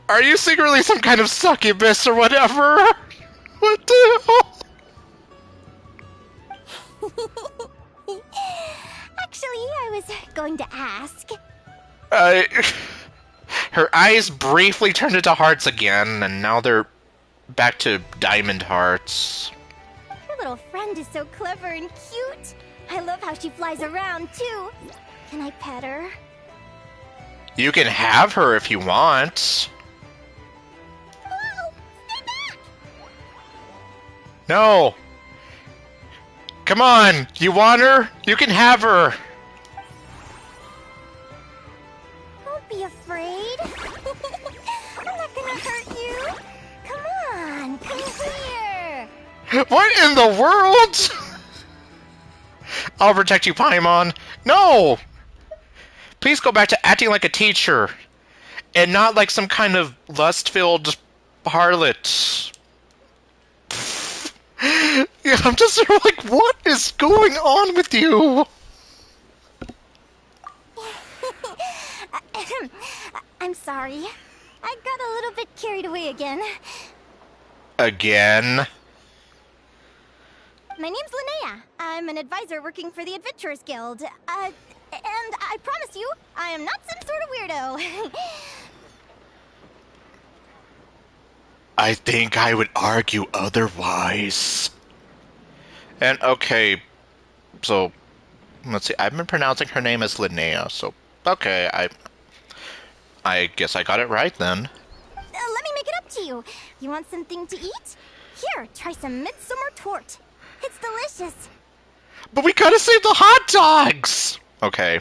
Are you secretly some kind of succubus or whatever? What the hell? Actually, I was going to ask. Her eyes briefly turned into hearts again, and now they're back to diamond hearts. Your little friend is so clever and cute. I love how she flies around, too. Can I pet her? You can have her if you want. Whoa! Stay back! No! Come on! You want her? You can have her! Don't be afraid. I'm not gonna hurt you. Come on, come here. What in the world? I'll protect you, Paimon. No! Please go back to acting like a teacher. And not like some kind of lust-filled harlot. Yeah, I'm just sort of like, what is going on with you? I'm sorry. I got a little bit carried away again. Again? My name's Linnea. I'm an advisor working for the Adventurers Guild. And I promise you, I am not some sort of weirdo. I think I would argue otherwise. And okay, so let's see. I've been pronouncing her name as Linnea, so okay, I guess I got it right then. Let me make it up to you. You want something to eat? Here, try some midsummer tort. It's delicious. But we gotta save the hot dogs! Okay.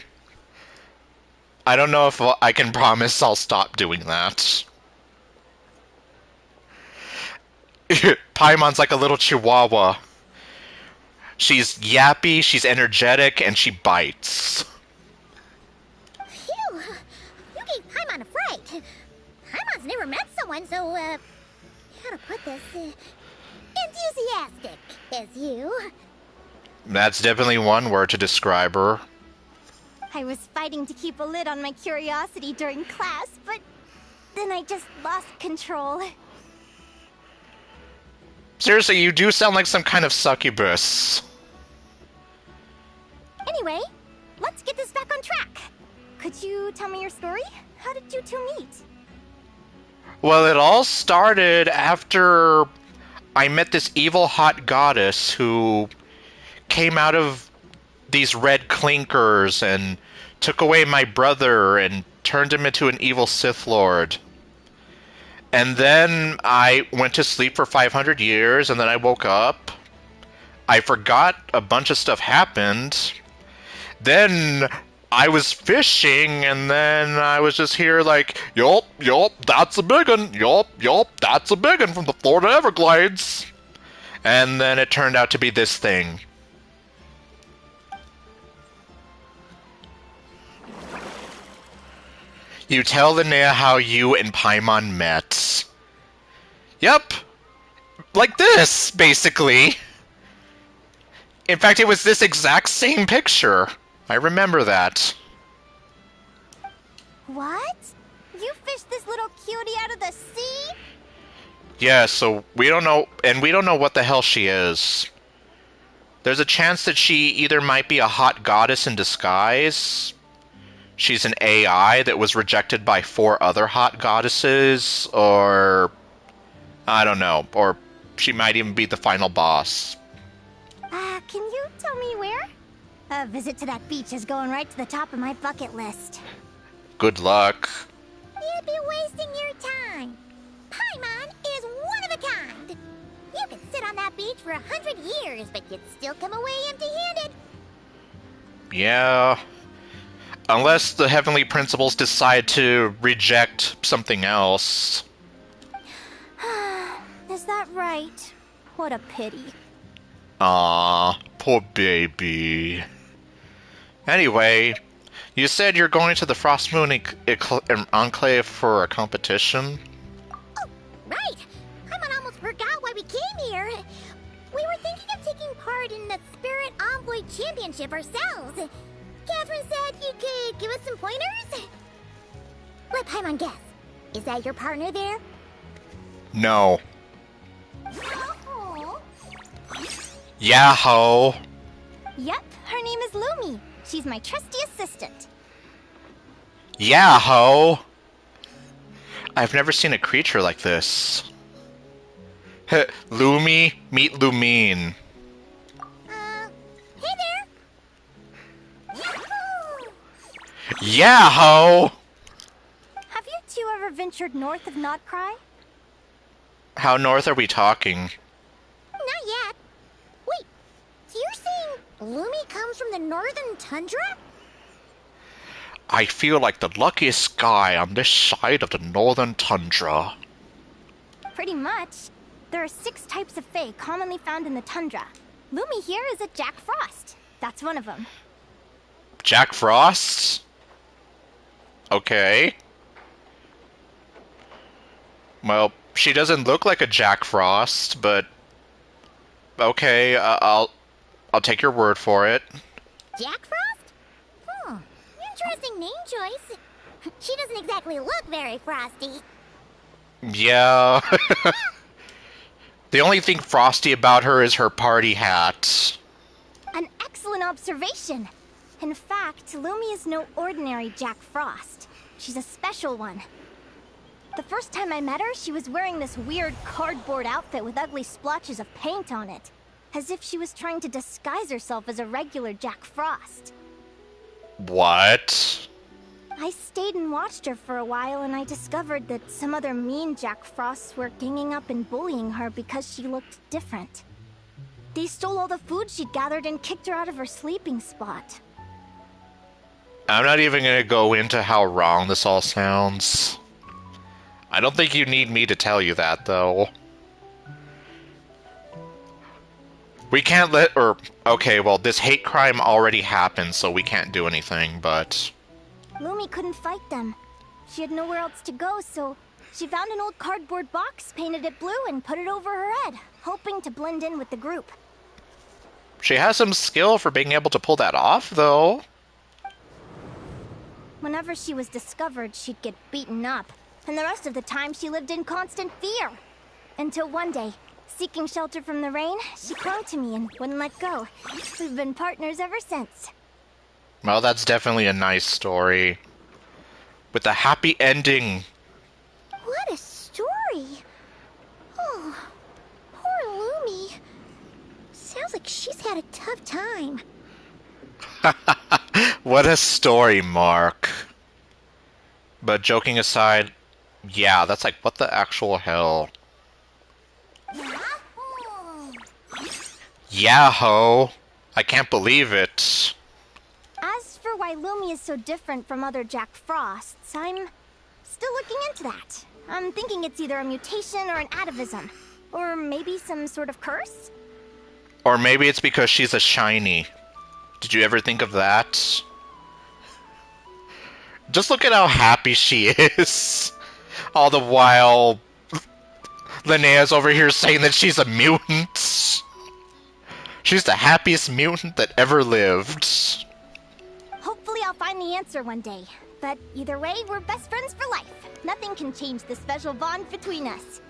I don't know if I can promise I'll stop doing that. Paimon's like a little chihuahua. She's yappy, she's energetic, and she bites. Phew! You gave Paimon a fright. Paimon's never met someone so, how to put this, enthusiastic as you. That's definitely one word to describe her. I was fighting to keep a lid on my curiosity during class, but then I just lost control. Seriously, you do sound like some kind of succubus. Anyway, let's get this back on track. Could you tell me your story? How did you two meet? Well, it all started after I met this evil hot goddess who came out of these red clinkers and took away my brother and turned him into an evil Sith Lord. And then I went to sleep for 500 years, and then I woke up. I forgot a bunch of stuff happened. Then I was fishing, and then I was just here like, yup, that's a big one. Yup, that's a big one from the Florida Everglades. And then it turned out to be this thing. You tell Linnea how you and Paimon met. Yep. Like this, basically. In fact, it was this exact same picture. I remember that. What? You fished this little cutie out of the sea? Yeah, so we don't know, and we don't know what the hell she is. There's a chance that she either might be a hot goddess in disguise. She's an AI that was rejected by 4 other hot goddesses, or I don't know, or she might even be the final boss. Can you tell me where? A visit to that beach is going right to the top of my bucket list. Good luck. You'd be wasting your time. Paimon is one of a kind. You could sit on that beach for 100 years, but you'd still come away empty-handed. Yeah. Unless the Heavenly Principles decide to reject something else. Is that right? What a pity. Aww, poor baby. Anyway, you said you're going to the Frost Moon Enclave for a competition? Oh, right! Paimon almost forgot why we came here. We were thinking of taking part in the Spirit Envoy Championship ourselves. Catherine said you could give us some pointers? Let Paimon guess. Is that your partner there? No. Oh. Yahoo! Yep, her name is Lumi. She's my trusty assistant. Yahoo! I've never seen a creature like this. Lumi, meet Lumine. Hey there! Yahoo! Yahoo! Have you two ever ventured north of Notcry? How north are we talking? Not yet. Wait, so you're saying Lumi comes from the northern tundra? I feel like the luckiest guy on this side of the northern tundra. Pretty much. There are 6 types of fae commonly found in the tundra. Lumi here is a Jack Frost. That's one of them. Jack Frost? Okay. Well, she doesn't look like a Jack Frost, but okay, I'll take your word for it. Jack Frost? Hmm, interesting name choice. She doesn't exactly look very frosty. Yeah. The only thing frosty about her is her party hat. An excellent observation. In fact, Lumi is no ordinary Jack Frost. She's a special one. The first time I met her, she was wearing this weird cardboard outfit with ugly splotches of paint on it. As if she was trying to disguise herself as a regular Jack Frost. What? I stayed and watched her for a while, and I discovered that some other mean Jack Frosts were ganging up and bullying her because she looked different. They stole all the food she'd gathered and kicked her out of her sleeping spot. I'm not even gonna go into how wrong this all sounds. I don't think you need me to tell you that, though. We can't okay, well, this hate crime already happened, so we can't do anything, but... Lumi couldn't fight them. She had nowhere else to go, so she found an old cardboard box, painted it blue, and put it over her head, hoping to blend in with the group. She has some skill for being able to pull that off, though. Whenever she was discovered, she'd get beaten up, and the rest of the time she lived in constant fear. Until one day, seeking shelter from the rain, she clung to me and wouldn't let go. We've been partners ever since. Well, that's definitely a nice story. With a happy ending. What a story! Oh, poor Lumi. Sounds like she's had a tough time. What a story, Mark. But joking aside, yeah, that's like, what the actual hell? Yahoo! I can't believe it. As for why Lumi is so different from other Jack Frosts, I'm still looking into that. I'm thinking it's either a mutation or an atavism. Or maybe some sort of curse? Or maybe it's because she's a shiny. Did you ever think of that? Just look at how happy she is. All the while, Linnea's over here saying that she's a mutant. She's the happiest mutant that ever lived. Hopefully I'll find the answer one day. But either way, we're best friends for life. Nothing can change the special bond between us.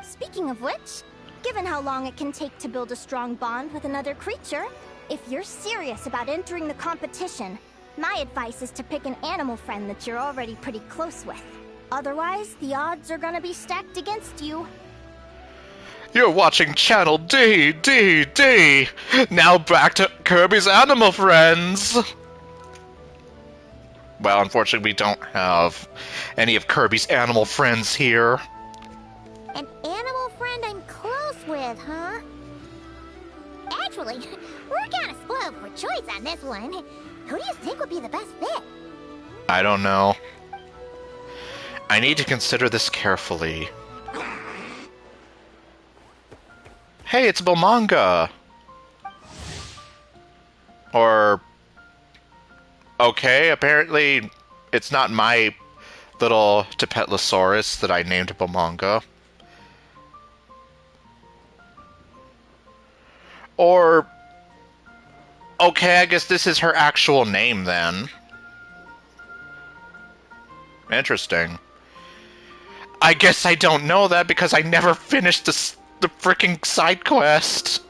Speaking of which, given how long it can take to build a strong bond with another creature, if you're serious about entering the competition, my advice is to pick an animal friend that you're already pretty close with. Otherwise, the odds are gonna be stacked against you. You're watching Channel D, D, D. Now back to Kirby's Animal Friends. Well, unfortunately, we don't have any of Kirby's animal friends here. An animal friend I'm close with, huh? Actually, we're kind of spoiled for choice on this one. Who do you think would be the best fit? I don't know. I need to consider this carefully. Hey, it's Bomanga! Or... okay, apparently it's not my little Tepetlosaurus that I named Bomanga. Or... okay, I guess this is her actual name then. Interesting. I guess I don't know that because I never finished the freaking side quest.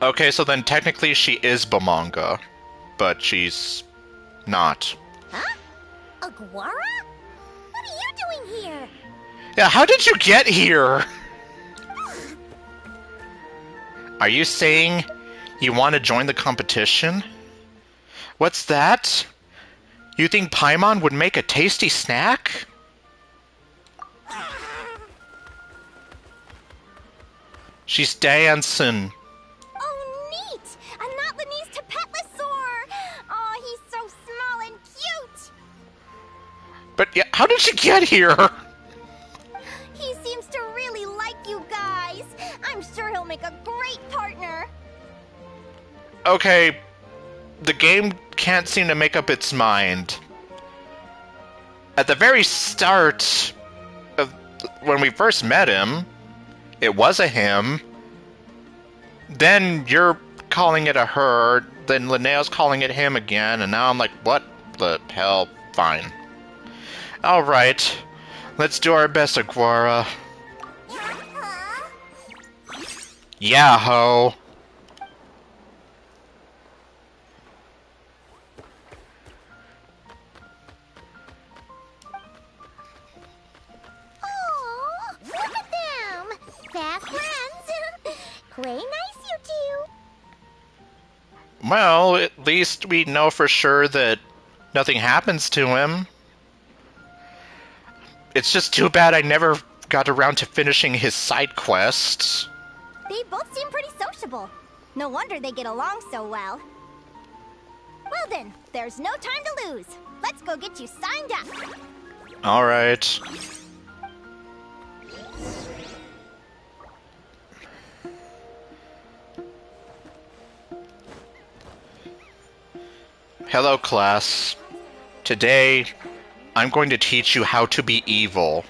Okay, so then technically she is Bomanga, but she's not. Huh? Aguara? What are you doing here? Yeah, how did you get here? Are you saying you want to join the competition? What's that? You think Paimon would make a tasty snack? She's dancing. Oh, neat! I'm not Lani's Tepetlosaur! Oh, he's so small and cute! But yeah, how did she get here? He seems to really like you guys. I'm sure he'll make a great partner. Okay, the game can't seem to make up its mind. at the very start of when we first met him, it was a him. Then you're calling it a her. Then Linnea's calling it him again, and now I'm like, what the hell? Fine. All right, let's do our best, Aguara. Yeah, ho. Oh, look at them! Fast friends! Play nice, you two! Well, at least we know for sure that nothing happens to him. It's just too bad I never got around to finishing his side quests. They both seem pretty sociable. No wonder they get along so well. Well then, there's no time to lose. Let's go get you signed up. Alright. Hello, class. Today, I'm going to teach you how to be evil.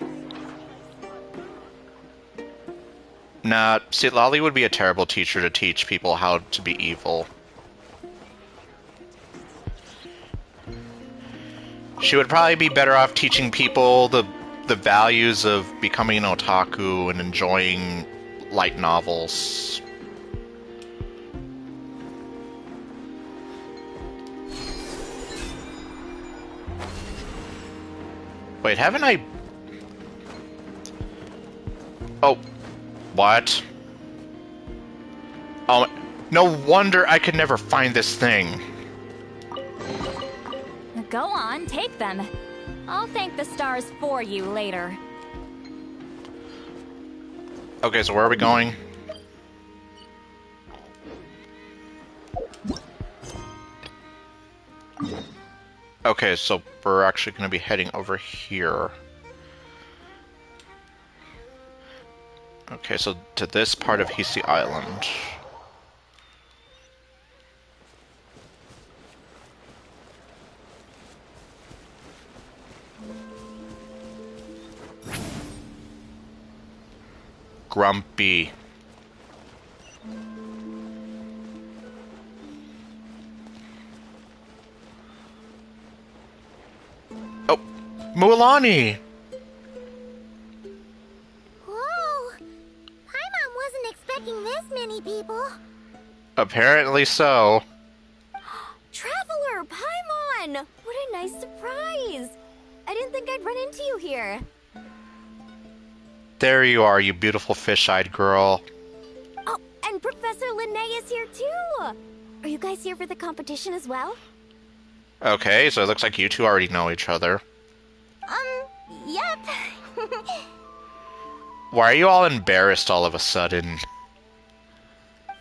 Nah, see, Lolly would be a terrible teacher to teach people how to be evil. She would probably be better off teaching people the values of becoming an otaku and enjoying light novels. Wait, haven't I... Oh, what? Oh, no wonder I could never find this thing. Go on, take them. I'll thank the stars for you later. Okay, so where are we going? Okay, so we're actually going to be heading over here. Okay, so to this part of Hisi Island. Grumpy. Oh, Mualani! Whoa! Paimon wasn't expecting this many people. Apparently so. Traveler, Paimon! What a nice surprise! I didn't think I'd run into you here. There you are, you beautiful fish-eyed girl. Oh, and Professor Linnea is here too! Are you guys here for the competition as well? Okay, so it looks like you two already know each other. Yep. Why are you all embarrassed all of a sudden?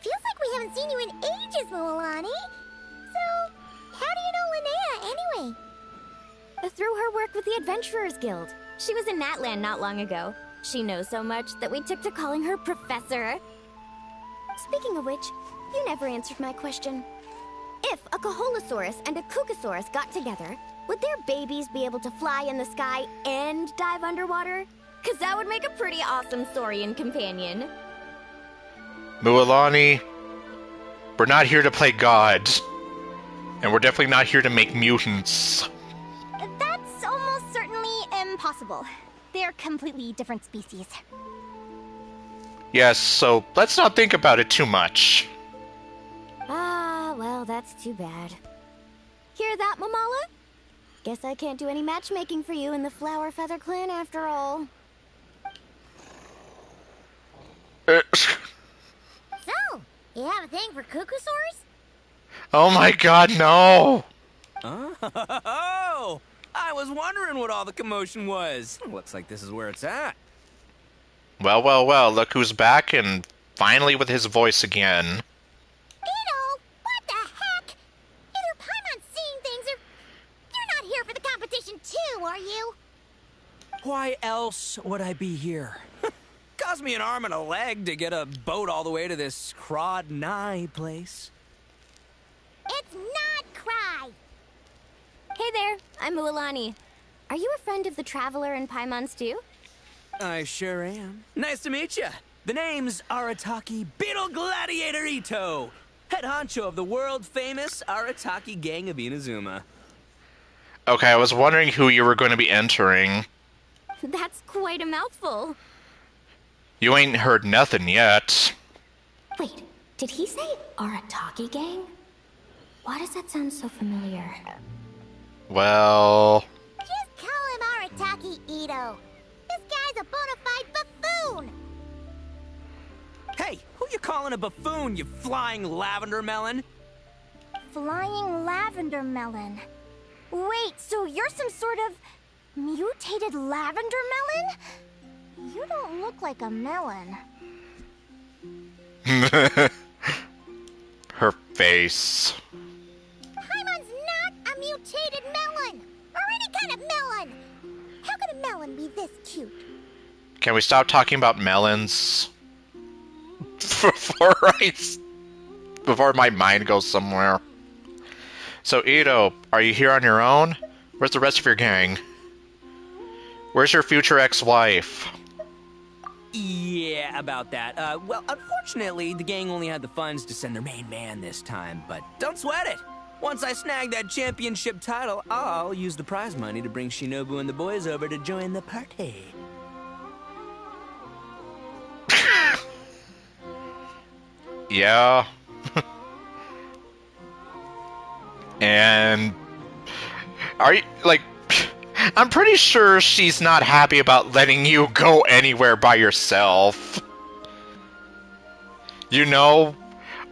Feels like we haven't seen you in ages, Mualani. So, how do you know Linnea anyway? Through her work with the Adventurers Guild. She was in Natland not long ago. She knows so much that we took to calling her Professor. Speaking of which, you never answered my question. If a Caholosaurus and a Kukasaurus got together, would their babies be able to fly in the sky and dive underwater? Cause that would make a pretty awesome Saurian companion. Mualani, we're not here to play gods. And we're definitely not here to make mutants. That's almost certainly impossible. They're completely different species. Yes, so let's not think about it too much. Ah, well, that's too bad. Hear that, Mamala? Guess I can't do any matchmaking for you in the Flower Feather Clan after all. So, you have a thing for Kukusaurs? Oh my god, no! Oh! I was wondering what all the commotion was. Looks like this is where it's at. Well, well, well, look who's back and finally with his voice again. Beetle, what the heck? Either Paimon's seeing things or... You're not here for the competition too, are you? Why else would I be here? Cost me an arm and a leg to get a boat all the way to this Crod Nye place. It's not Cry. Hey there, I'm Mualani. Are you a friend of the Traveler and Paimon Stew? I sure am. Nice to meet you. The name's Arataki Beetle Gladiator Ito, head honcho of the world-famous Arataki Gang of Inazuma. Okay, I was wondering who you were going to be entering. That's quite a mouthful. You ain't heard nothing yet. Wait, did he say Arataki Gang? Why does that sound so familiar? Well... Just call him Arataki Ito. This guy's a bona fide buffoon. Hey, who you calling a buffoon, you flying lavender melon? Flying lavender melon. Wait, so you're some sort of mutated lavender melon? You don't look like a melon. Her face. Paimon's not a mutated melon, or any kind of melon. How could a melon be this cute? Can we stop talking about melons? Before my mind goes somewhere. So, Ito, are you here on your own? Where's the rest of your gang? Where's your future ex-wife? Yeah, about that. Well, unfortunately, the gang only had the funds to send their main man this time, but don't sweat it. Once I snag that championship title, I'll use the prize money to bring Shinobu and the boys over to join the party. Yeah. And... are you, like... I'm pretty sure she's not happy about letting you go anywhere by yourself. You know,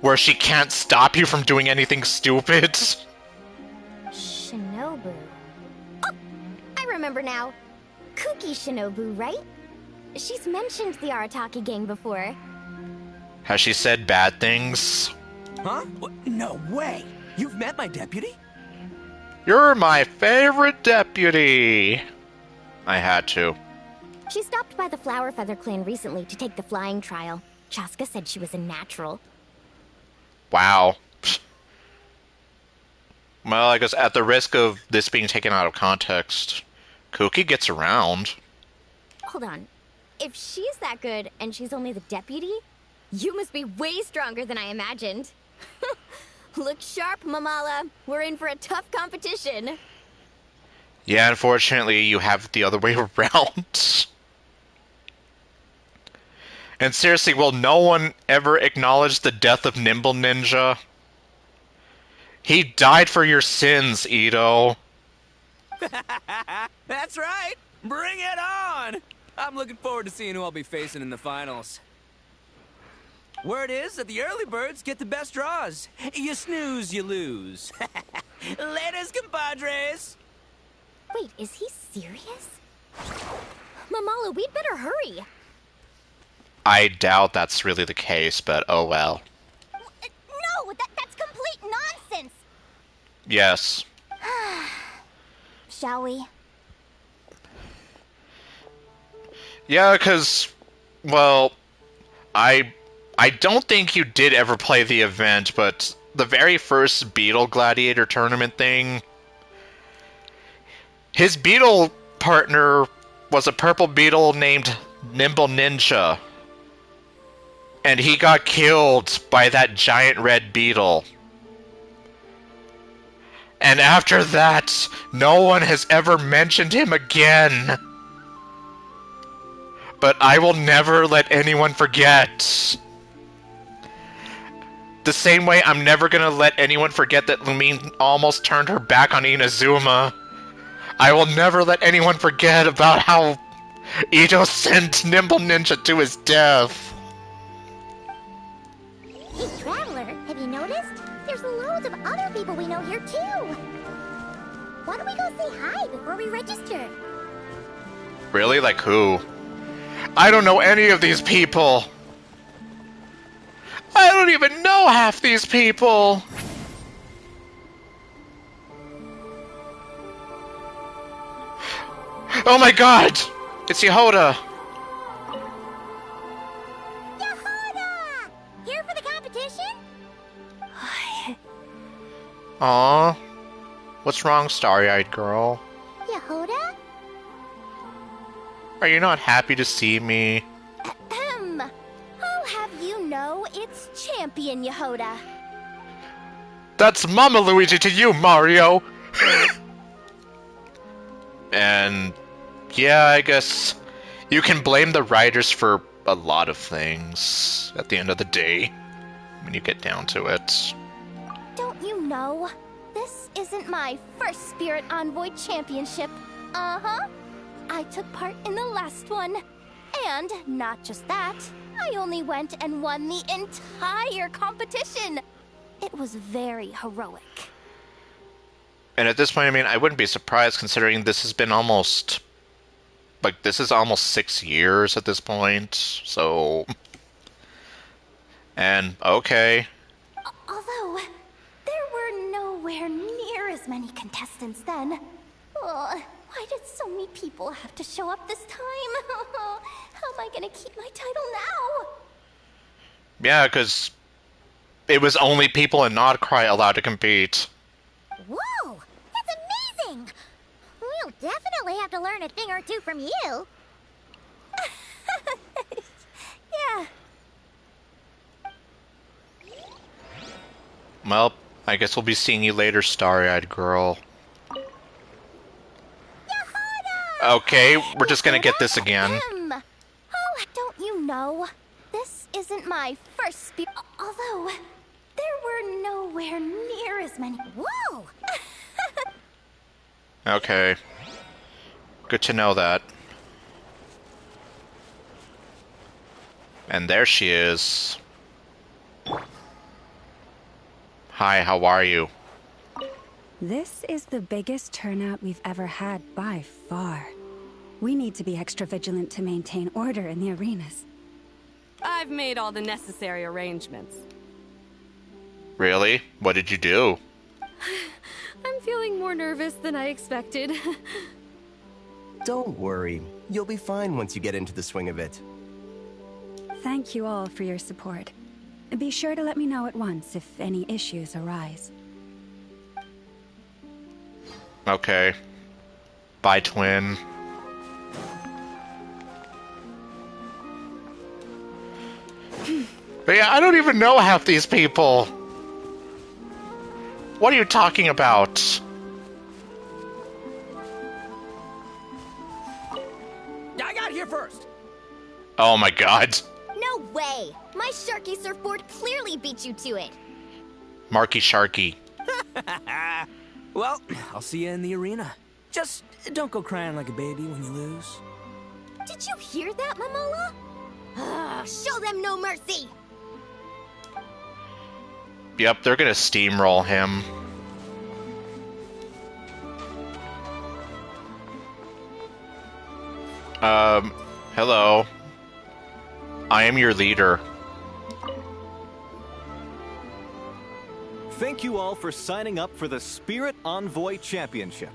where she can't stop you from doing anything stupid. Shinobu. Oh, I remember now. Kuki Shinobu, right? She's mentioned the Arataki Gang before. Has she said bad things? Huh? No way! You've met my deputy? You're my favorite deputy! I had to. She stopped by the Flower Feather clan recently to take the flying trial. Chaska said she was a natural. Wow. Well, I guess at the risk of this being taken out of context, Cookie gets around. Hold on. If she's that good and she's only the deputy, you must be way stronger than I imagined. Look sharp, Mamala. We're in for a tough competition. Yeah, unfortunately, you have it the other way around. And seriously, will no one ever acknowledge the death of Nimble Ninja? He died for your sins, Ito. That's right! Bring it on! I'm looking forward to seeing who I'll be facing in the finals. Word is that the early birds get the best draws. You snooze, you lose. Laters, compadres! Wait, is he serious? Mamala, we'd better hurry. I doubt that's really the case, but oh well. No, that's complete nonsense. Yes. Shall we? Yeah, because, well, I don't think you did ever play the event, but the very first Beetle Gladiator tournament thing, his beetle partner was a purple beetle named Nimble Ninja. And he got killed by that giant red beetle. And after that, no one has ever mentioned him again. But I will never let anyone forget. The same way I'm never gonna let anyone forget that Lumine almost turned her back on Inazuma. I will never let anyone forget about how Ito sent Nimble Ninja to his death. Hey, Traveler, have you noticed? There's loads of other people we know here, too. Why don't we go say hi before we register? Really? Like who? I don't know any of these people. I don't even know half these people. Oh my god! It's Yehoda! Yehoda! Here for the competition? Aw. What's wrong, starry-eyed girl? Yehoda? Are you not happy to see me? Ahem. I'll have you know it's Champion Yehoda. That's Mama Luigi to you, Mario! And yeah, I guess you can blame the writers for a lot of things at the end of the day, when you get down to it. Don't you know? This isn't my first Spirit Envoy Championship. Uh-huh. I took part in the last one. And not just that, I only went and won the entire competition. It was very heroic. And at this point, I mean, I wouldn't be surprised considering this has been almost... Like, this is almost 6 years at this point, so... And, okay. Although, there were nowhere near as many contestants then. Ugh, why did so many people have to show up this time? How am I gonna keep my title now? Yeah, because it was only people in Nodcry allowed to compete. Whoa! That's amazing! We'll definitely have to learn a thing or two from you. Yeah. Well, I guess we'll be seeing you later, starry-eyed girl. Okay, we're just gonna get this again. Oh, don't you know? This isn't my first although, there were nowhere near as many. Whoa! Okay. Good to know that. And there she is. Hi, how are you? This is the biggest turnout we've ever had by far. We need to be extra vigilant to maintain order in the arenas. I've made all the necessary arrangements. Really? What did you do? I'm feeling more nervous than I expected. Don't worry. You'll be fine once you get into the swing of it. Thank you all for your support. Be sure to let me know at once if any issues arise. Okay. Bye, twin. But yeah, I don't even know half these people. What are you talking about? I got here first. Oh my god. No way! My Sharky surfboard clearly beat you to it. Marky Sharky. Well, I'll see you in the arena. Just don't go crying like a baby when you lose. Did you hear that, Momola? Show them no mercy! Yep, they're gonna steamroll him. Hello. I am your leader. Thank you all for signing up for the Spirit Envoy Championship.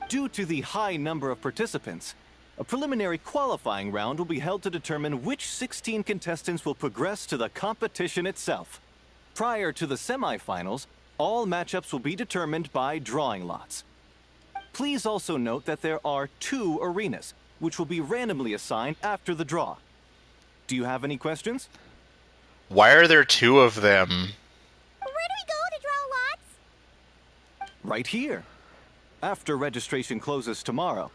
Due to the high number of participants, a preliminary qualifying round will be held to determine which 16 contestants will progress to the competition itself. Prior to the semifinals, all matchups will be determined by drawing lots. Please also note that there are 2 arenas, which will be randomly assigned after the draw. Do you have any questions? Why are there 2 of them? Where do we go to draw lots? Right here. After registration closes tomorrow,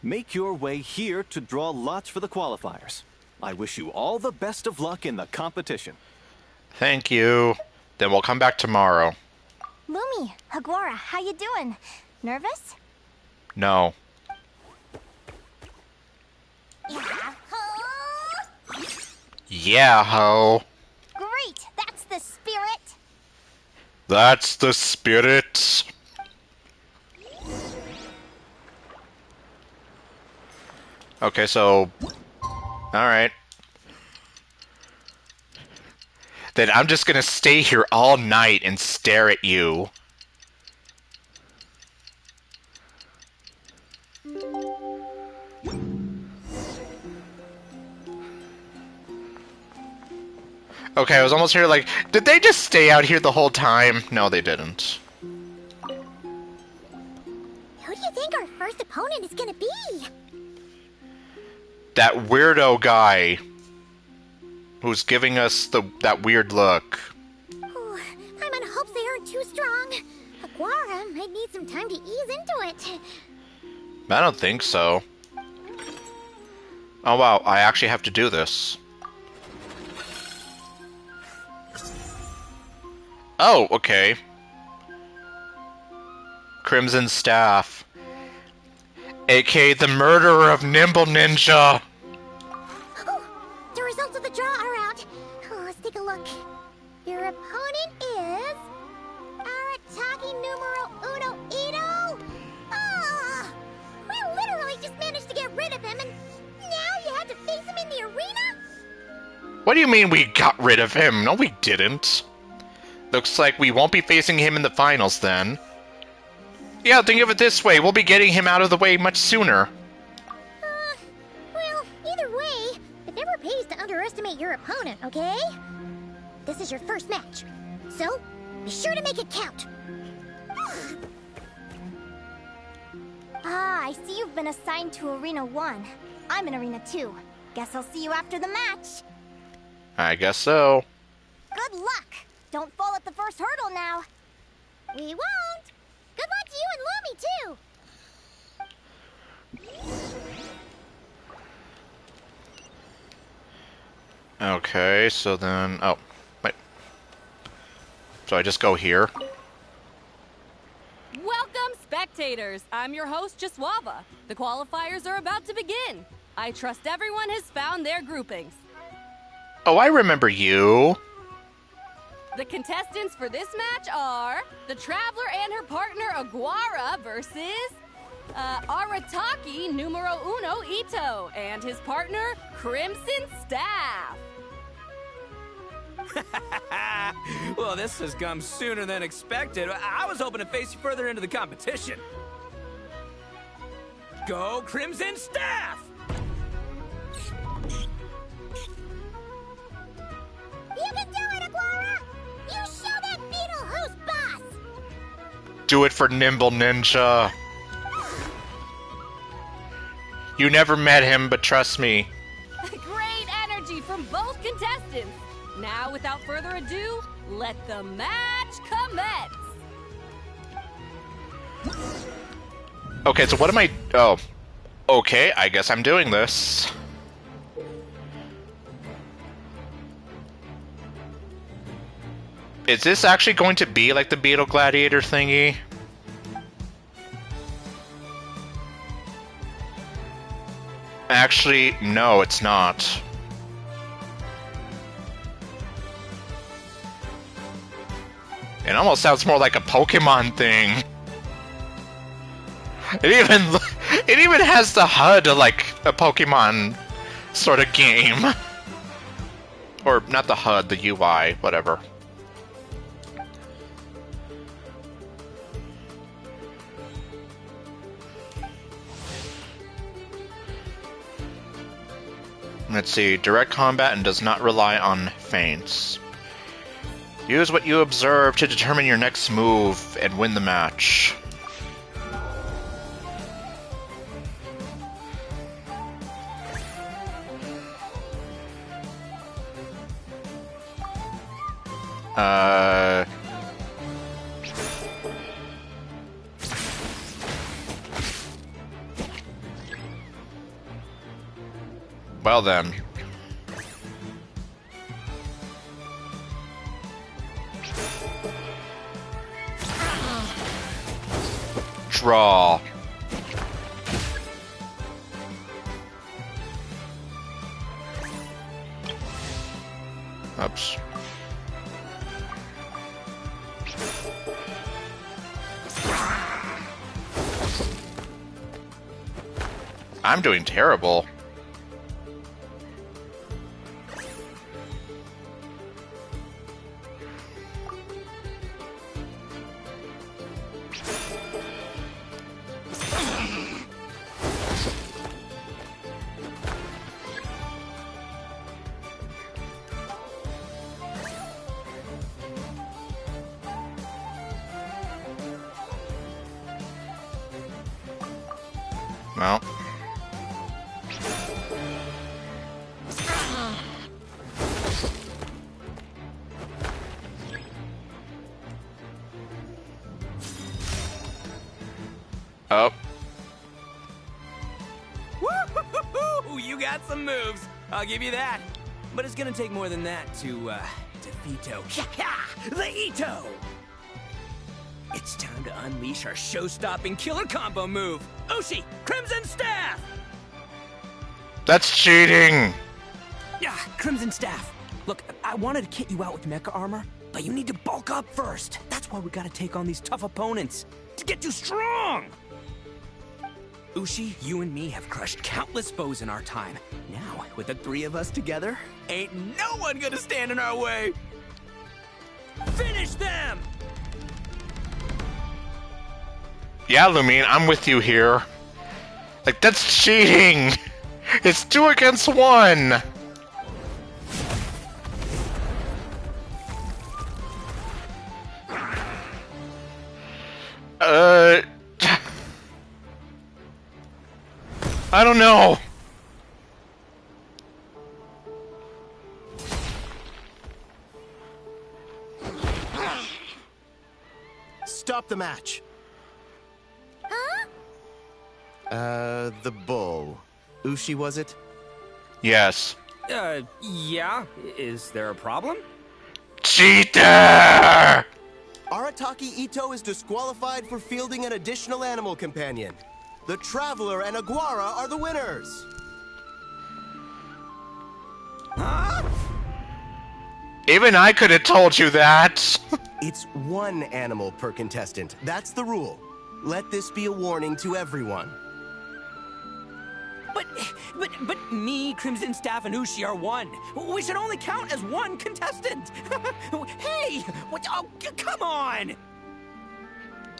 make your way here to draw lots for the qualifiers. I wish you all the best of luck in the competition. Thank you. Then we'll come back tomorrow. Lumi, Hagwara, how you doing? Nervous? No. Yeah. Yeah, ho. Great, that's the spirit. That's the spirit. Okay, so... Alright. Then I'm just gonna stay here all night and stare at you. Okay, I was almost here like, did they just stay out here the whole time? No, they didn't. Who do you think our first opponent is gonna be? That weirdo guy who's giving us that weird look. Oh, Paimon hopes they aren't too strong. Aguara might need some time to ease into it. I don't think so. Oh wow, I actually have to do this. Oh, okay. Crimson Staff. aka the murderer of Nimble Ninja. Oh, the results of the draw are out. Oh, let's take a look. Your opponent is... Arataki numero uno Ito? Ah, we literally just managed to get rid of him, and now you had to face him in the arena? What do you mean we got rid of him? No, we didn't. Looks like we won't be facing him in the finals then. Yeah, think of it this way, we'll be getting him out of the way much sooner. Well, either way, it never pays to underestimate your opponent, okay? This is your first match, so be sure to make it count. Ah, I see you've been assigned to Arena 1. I'm in Arena 2. Guess I'll see you after the match. I guess so. Good luck! Don't fall at the first hurdle now. We won't! Good luck to you and Lumi, too! Okay, so then... Oh, wait. So I just go here? Welcome, spectators! I'm your host, Jaswava. The qualifiers are about to begin. I trust everyone has found their groupings. Oh, I remember you. The contestants for this match are the Traveler and her partner Aguara versus Arataki numero uno Ito and his partner Crimson Staff. Well, this has come sooner than expected. I was hoping to face you further into the competition. Go Crimson Staff! You can do it, Aguara! You show that beetle who's boss! Do it for Nimble Ninja. You never met him, but trust me. Great energy from both contestants. Now, without further ado, let the match commence. Okay, so what am I... Oh. Okay, I guess I'm doing this. Is this actually going to be like the Beetle Gladiator thingy? Actually, no, it's not. It almost sounds more like a Pokemon thing. It even has the HUD of like a Pokemon sort of game. Or not the HUD, the UI, whatever. Let's see, direct combat and does not rely on feints. Use what you observe to determine your next move and win the match. Well then. Draw. Oops. I'm doing terrible. Well. Oh. Woo-hoo-hoo-hoo! You got some moves. I'll give you that. But it's gonna take more than that to defeat the Ito. It's time to unleash our show-stopping killer combo move. Ushi, Crimson Staff! That's cheating! Yeah, Crimson Staff. Look, I wanted to kit you out with mecha armor, but you need to bulk up first. That's why we gotta take on these tough opponents. To get you strong! Ushi, you and me have crushed countless foes in our time. Now, with the three of us together, ain't no one gonna stand in our way! Finish them! Yeah, Lumine, I'm with you here. Like, that's cheating! It's 2 against 1! I don't know! Stop the match. Huh? The bull. Ushi, was it? Yes. Yeah? Is there a problem? Cheater! Arataki Ito is disqualified for fielding an additional animal companion. The Traveler and Aguara are the winners. Huh? Even I could have told you that! It's 1 animal per contestant. That's the rule. Let this be a warning to everyone. But me, Crimson Staff, and Ushi are 1. We should only count as 1 contestant. Hey! What? Oh, come on!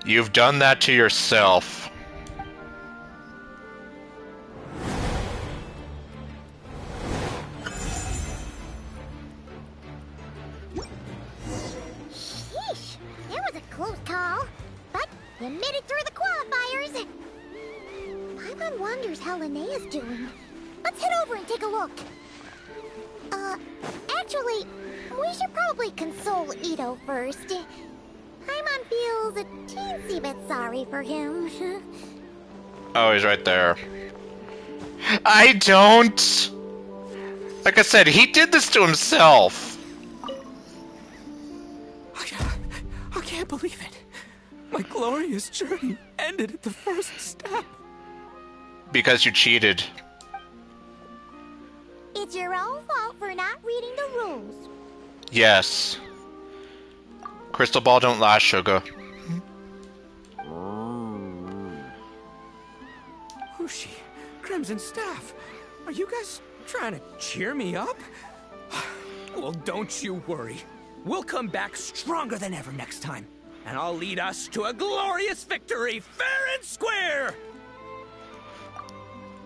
You've done that to yourself. Sheesh, that was a close call. But you made it through the qualifiers. Paimon wonders how Linnea's doing. Let's head over and take a look. Actually, we should probably console Ito first. Paimon feels a teensy bit sorry for him. Oh, he's right there. I don't! Like I said, he did this to himself. I can't believe it. My glorious journey ended at the first step. Because you cheated. It's your own fault for not reading the rules. Yes. Crystal ball don't lie, sugar. Ushi, Crimson Staff, are you guys trying to cheer me up? Well, don't you worry. We'll come back stronger than ever next time. And I'll lead us to a glorious victory, fair and square!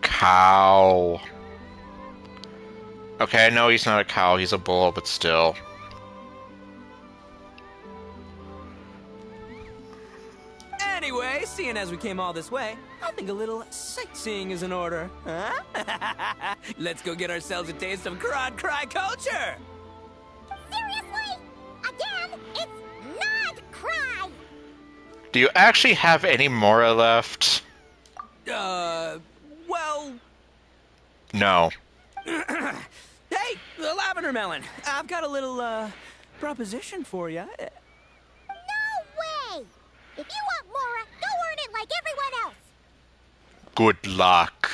Cow. Okay, I know he's not a cow, he's a bull, but still. Anyway, seeing as we came all this way, I think a little sightseeing is in order, huh? Let's go get ourselves a taste of Crod Cry culture! Seriously? Again? It's not cry! Do you actually have any Mora left? Well... No. Hey, the Lavender Melon, I've got a little, proposition for you. No way! If you want Mora, go earn it like everyone else! Good luck.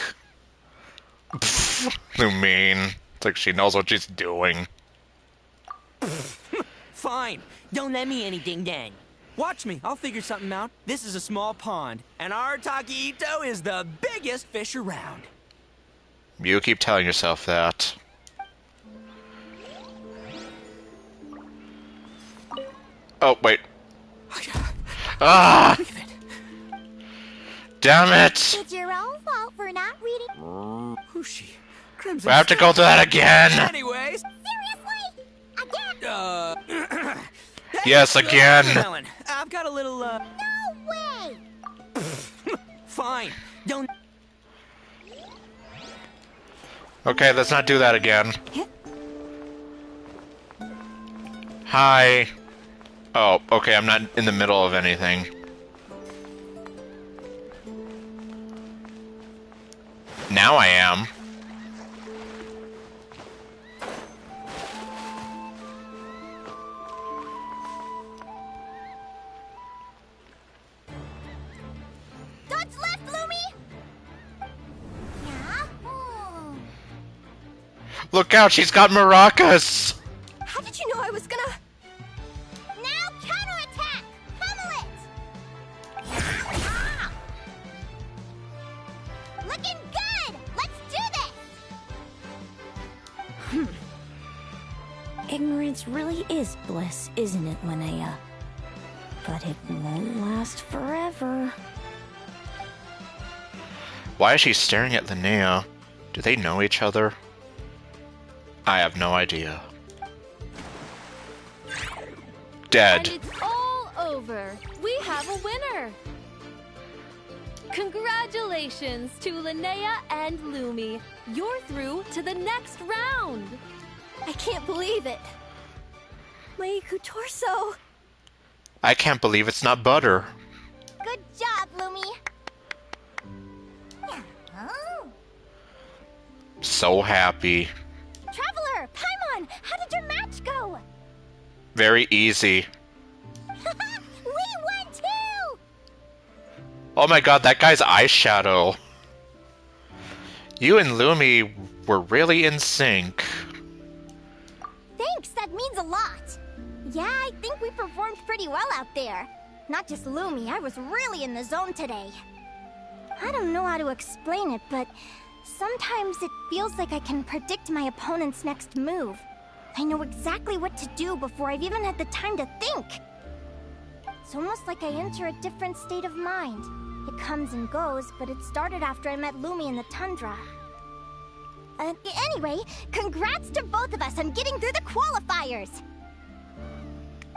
Pfft, you mean? It's like she knows what she's doing. Fine. Don't let me anything then. Watch me. I'll figure something out. This is a small pond, and Arataki Ito is the biggest fish around. You keep telling yourself that. Oh, wait. Ah! Damn it! It's your own fault for not reading... Ushi, Crimson We have to go through that again! Anyways, Seriously? Again? Yes, again! Melon, I've got a little, No way! Fine. Don't... Okay, let's not do that again. Hi. Oh, okay, I'm not in the middle of anything. Now I am. Dodge left, Lumi! Yahoo! Look out, she's got maracas! How did you know I was gonna... Now counterattack! Pummel it! Ah! Looking good! Let's do this! Ignorance really is bliss, isn't it, Linnea? But it won't last forever. Why is she staring at Linnea? Do they know each other? I have no idea. Dead. And it's all over. We have a winner. Congratulations to Linnea and Lumi. You're through to the next round. I can't believe it. My Torso. I can't believe it's not butter. Good job, Lumi! Oh. So happy. Traveler! Paimon! How did your match go? Very easy. We won too! Oh my god, that guy's eyeshadow. You and Lumi were really in sync. Thanks, that means a lot. Yeah, I think we performed pretty well out there. Not just Lumi, I was really in the zone today. I don't know how to explain it, but sometimes it feels like I can predict my opponent's next move. I know exactly what to do before I've even had the time to think. It's almost like I enter a different state of mind. It comes and goes, but it started after I met Lumi in the tundra. Anyway, congrats to both of us on getting through the qualifiers!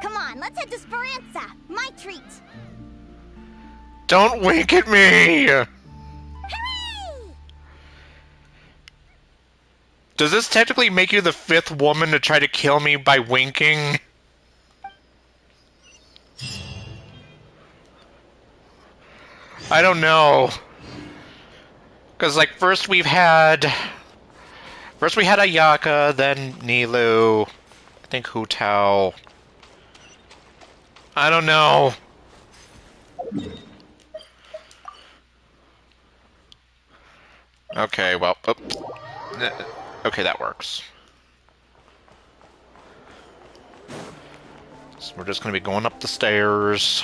Come on, let's head to Speranza, my treat! Don't wink at me! Hooray! Does this technically make you the 5th woman to try to kill me by winking? I don't know. Because, like, first we had Ayaka, then Nilou, I think Hu Tao. I don't know. Okay, well, okay, that works. So we're just gonna be going up the stairs.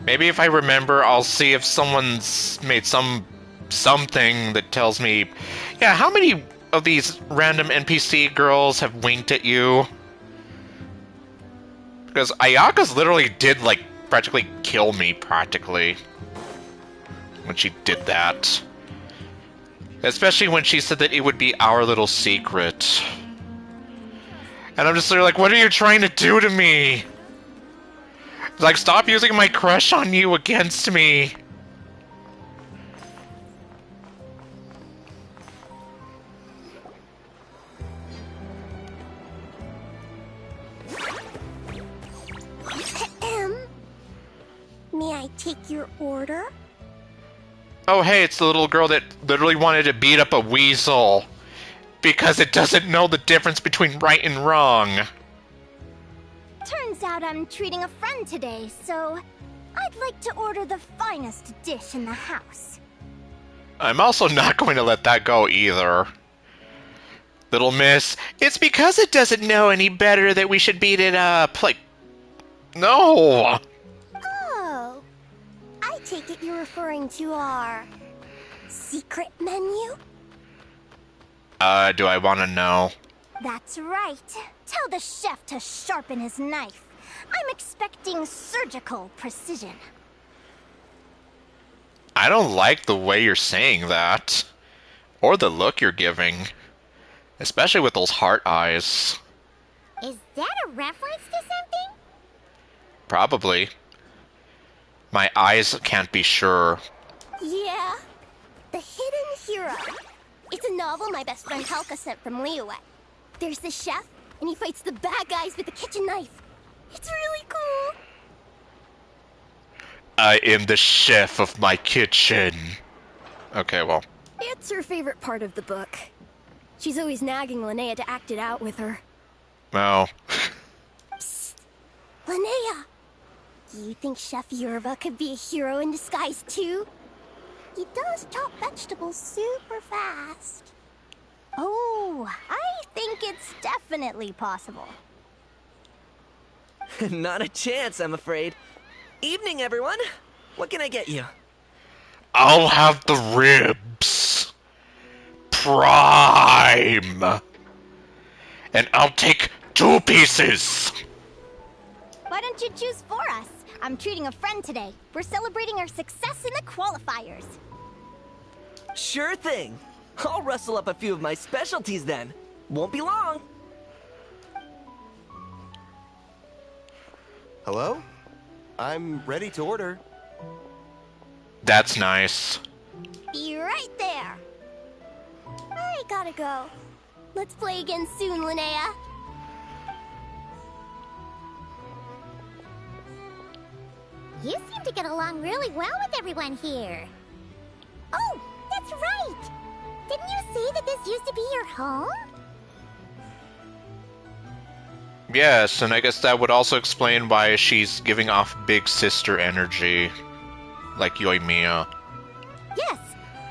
Maybe if I remember, I'll see if someone's made something that tells me, yeah, how many of these random NPC girls have winked at you? Because Ayaka's literally did, like, practically kill me, practically, when she did that. Especially when she said that it would be our little secret. And I'm just like, what are you trying to do to me? Like, stop using my crush on you against me. May I take your order? Oh hey, it's the little girl that literally wanted to beat up a weasel. Because it doesn't know the difference between right and wrong. Turns out I'm treating a friend today, so I'd like to order the finest dish in the house. I'm also not going to let that go either. Little miss, it's because it doesn't know any better that we should beat it up. Like, no! Oh, I take it you're referring to our secret menu? Do I want to know? That's right. Tell the chef to sharpen his knife. I'm expecting surgical precision. I don't like the way you're saying that. Or the look you're giving. Especially with those heart eyes. Is that a reference to something? Probably. My eyes can't be sure. Yeah. The Hidden Hero. It's a novel my best friend Halka sent from Liyue. There's the chef, and he fights the bad guys with the kitchen knife. It's really cool. I am the chef of my kitchen. Okay, well. It's her favorite part of the book. She's always nagging Linnea to act it out with her. No. Psst. Linnea! You think Chef Yerba could be a hero in disguise too? He does chop vegetables super fast. Oh, I think it's definitely possible. Not a chance, I'm afraid. Evening, everyone. What can I get you? I'll have the ribs. Prime. And I'll take 2 pieces. Why don't you choose for us? I'm treating a friend today. We're celebrating our success in the qualifiers. Sure thing. I'll rustle up a few of my specialties then. Won't be long. Hello? I'm ready to order. That's nice. Be right there. I gotta go. Let's play again soon, Linnea. You seem to get along really well with everyone here. Oh, that's right! Didn't you say that this used to be your home? Yes, and I guess that would also explain why she's giving off big sister energy. Like Yoimiya. Yes.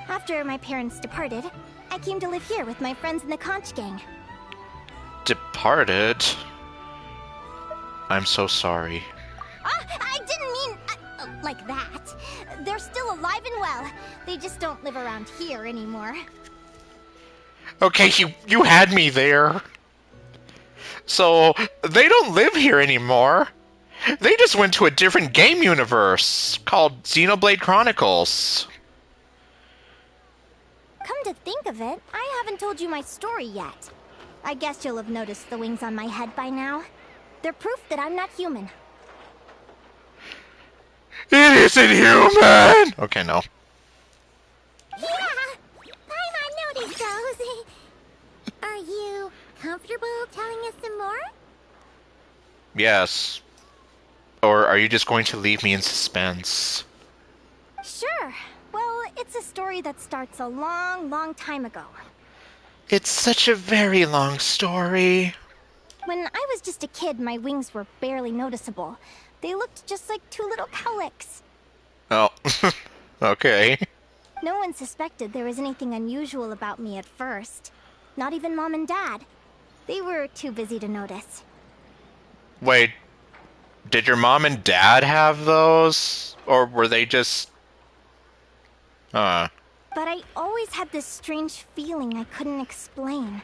After my parents departed, I came to live here with my friends in the conch gang. Departed? I'm so sorry. I didn't mean like that. They're still alive and well. They just don't live around here anymore. Okay, you had me there. So, they don't live here anymore. They just went to a different game universe called Xenoblade Chronicles. Come to think of it, I haven't told you my story yet. I guess you'll have noticed the wings on my head by now. They're proof that I'm not human. It isn't human! Okay, no. Yeah! I noticed those. Are you comfortable telling us some more? Yes. Or are you just going to leave me in suspense? Sure. Well, it's a story that starts a long, long time ago. It's such a very long story. When I was just a kid, my wings were barely noticeable. They looked just like 2 little cowlicks. Oh, okay. No one suspected there was anything unusual about me at first. Not even Mom and Dad. They were too busy to notice. Wait, did your mom and dad have those? Or were they just... But I always had this strange feeling I couldn't explain.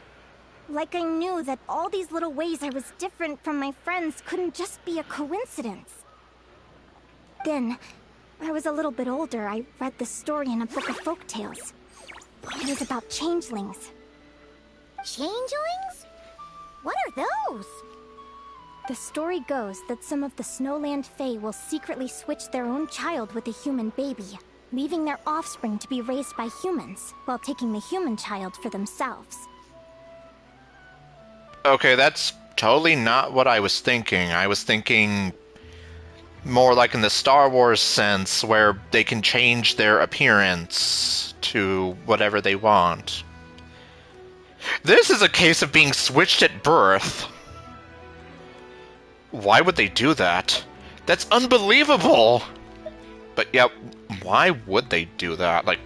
Like I knew that all these little ways I was different from my friends couldn't just be a coincidence. Then, when I was a little bit older, I read this story in a book of folktales. It was about changelings. Changelings? What are those? The story goes that some of the Snowland Fae will secretly switch their own child with a human baby, leaving their offspring to be raised by humans, while taking the human child for themselves. Okay, that's totally not what I was thinking. I was thinking more like in the Star Wars sense, where they can change their appearance to whatever they want. This is a case of being switched at birth. Why would they do that? That's unbelievable! But yeah, why would they do that? Like,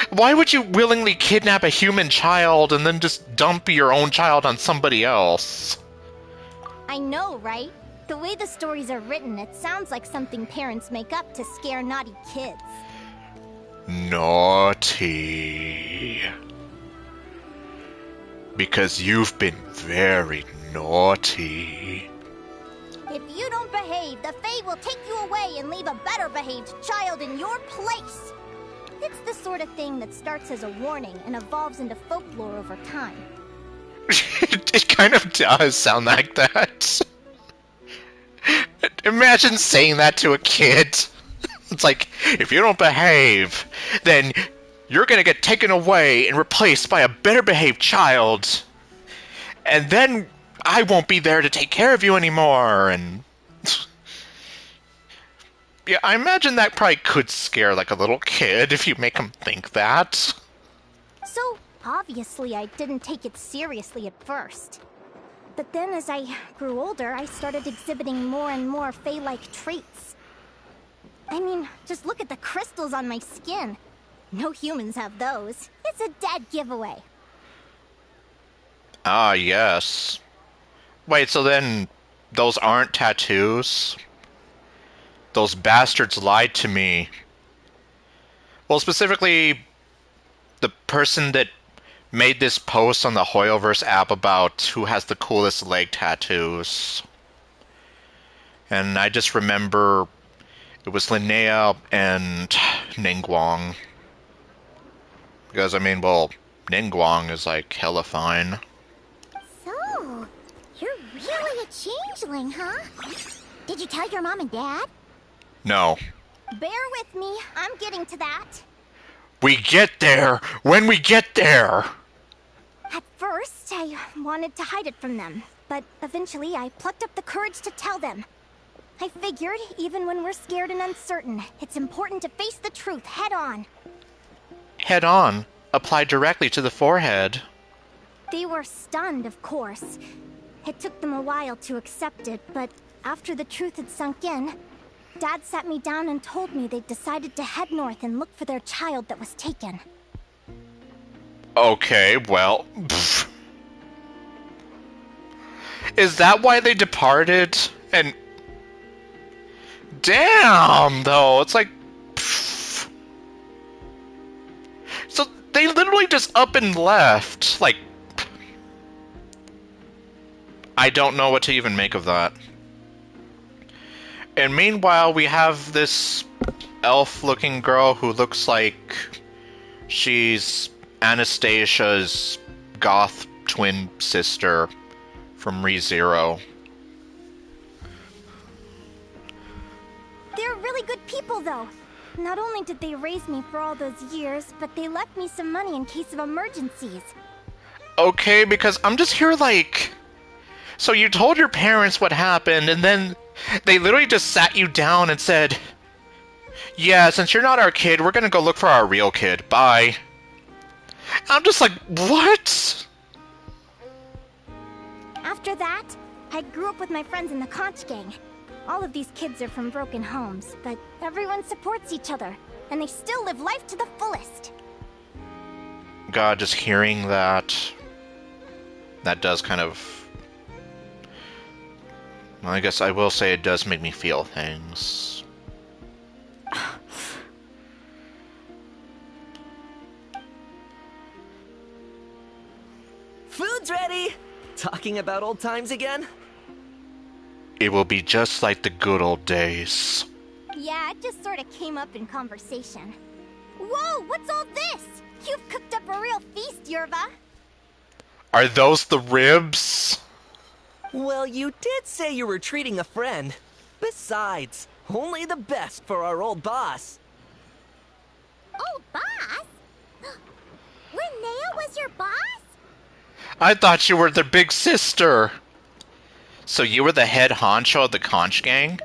why would you willingly kidnap a human child and then just dump your own child on somebody else? I know, right? The way the stories are written, it sounds like something parents make up to scare naughty kids. Naughty. Because you've been very naughty. If you don't behave, the Fae will take you away and leave a better behaved child in your place. It's the sort of thing that starts as a warning and evolves into folklore over time. It kind of does sound like that. Imagine saying that to a kid. It's like, if you don't behave, then you're gonna get taken away and replaced by a better behaved child. And then I won't be there to take care of you anymore, and yeah, I imagine that probably could scare like a little kid if you make him think that. So, obviously I didn't take it seriously at first. But then as I grew older, I started exhibiting more and more Fae-like traits. I mean, just look at the crystals on my skin. No humans have those. It's a dead giveaway. Ah, yes. Wait, so then those aren't tattoos? Those bastards lied to me. Well, specifically, the person that made this post on the Hoyoverse app about who has the coolest leg tattoos. And I just remember it was Linnea and Ningguang. Because, I mean, well, Ningguang is like hella fine. So, you're really a changeling, huh? Did you tell your mom and dad? No. Bear with me, I'm getting to that. We get there when we get there! At first, I wanted to hide it from them, but eventually I plucked up the courage to tell them. I figured, even when we're scared and uncertain, it's important to face the truth head on. Head on. Apply directly to the forehead. They were stunned, of course. It took them a while to accept it, but after the truth had sunk in, Dad sat me down and told me they'd decided to head north and look for their child that was taken. Okay, well... pfft. Is that why they departed? And... damn, though, it's like... pfft. So they literally just up and left. Like... I don't know what to even make of that. And meanwhile, we have this elf-looking girl who looks like she's Anastasia's goth twin sister from ReZero. They're really good people, though. Not only did they raise me for all those years, but they left me some money in case of emergencies. Okay, because I'm just here like... So you told your parents what happened, and then they literally just sat you down and said, yeah, since you're not our kid, we're gonna go look for our real kid. Bye. I'm just like, what? After that, I grew up with my friends in the Conch Gang. All of these kids are from broken homes, but everyone supports each other, and they still live life to the fullest. God, just hearing that... that does kind of... well, I guess I will say it does make me feel things. Food's ready! Talking about old times again? It will be just like the good old days. Yeah, it just sort of came up in conversation. Whoa, what's all this? You've cooked up a real feast, Yerva. Are those the ribs? Well, you did say you were treating a friend. Besides, only the best for our old boss. Old boss? Linnea was your boss? I thought you were the big sister. So you were the head honcho of the Conch Gang?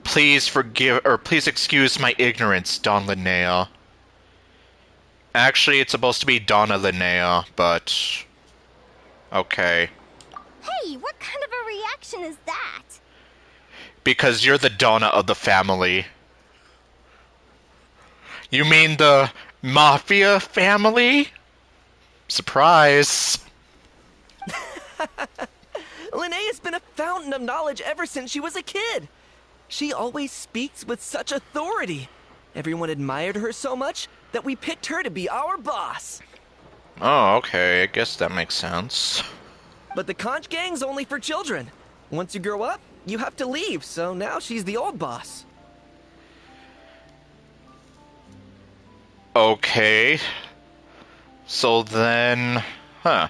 Please forgive, or please excuse my ignorance, Don Linnea. Actually, it's supposed to be Donna Linnea, but... okay. Hey, what kind of a reaction is that? Because you're the Donna of the family. You mean the Mafia family? Surprise. Linnea's been a fountain of knowledge ever since she was a kid. She always speaks with such authority. Everyone admired her so much that we picked her to be our boss. Oh, okay. I guess that makes sense. But the Conch Gang's only for children. Once you grow up, you have to leave, so now she's the old boss. Okay. So then... huh.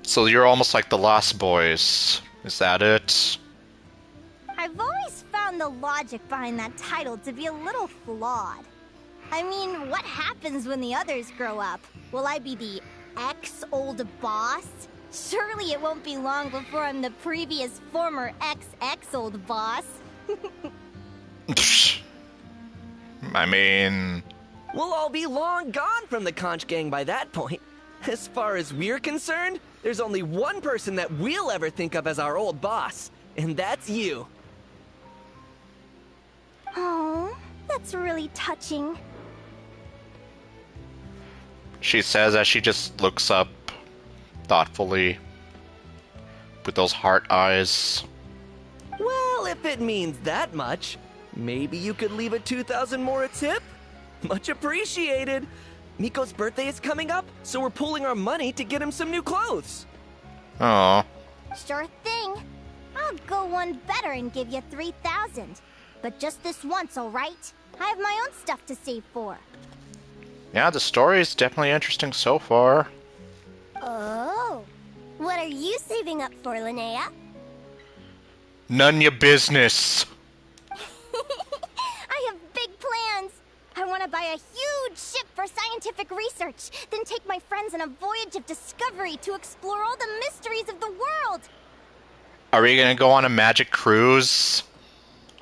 So you're almost like the Lost Boys. Is that it? I've always found the logic behind that title to be a little flawed. I mean, what happens when the others grow up? Will I be the ex-old boss? Surely it won't be long before I'm the previous former ex-old boss. I mean... We'll all be long gone from the Conch Gang by that point. As far as we're concerned, there's only one person that we'll ever think of as our old boss, and that's you. Oh, that's really touching. She says as she just looks up thoughtfully with those heart eyes. Well, if it means that much, maybe you could leave a 2,000 more a tip? Much appreciated. Miko's birthday is coming up, so we're pooling our money to get him some new clothes. Oh. Sure thing. I'll go one better and give you 3,000. But just this once, alright? I have my own stuff to save for. Yeah, the story is definitely interesting so far. Oh. What are you saving up for, Linnea? None your business. I have big plans. I want to buy a huge ship for scientific research, then take my friends on a voyage of discovery to explore all the mysteries of the world. Are we gonna go on a magic cruise?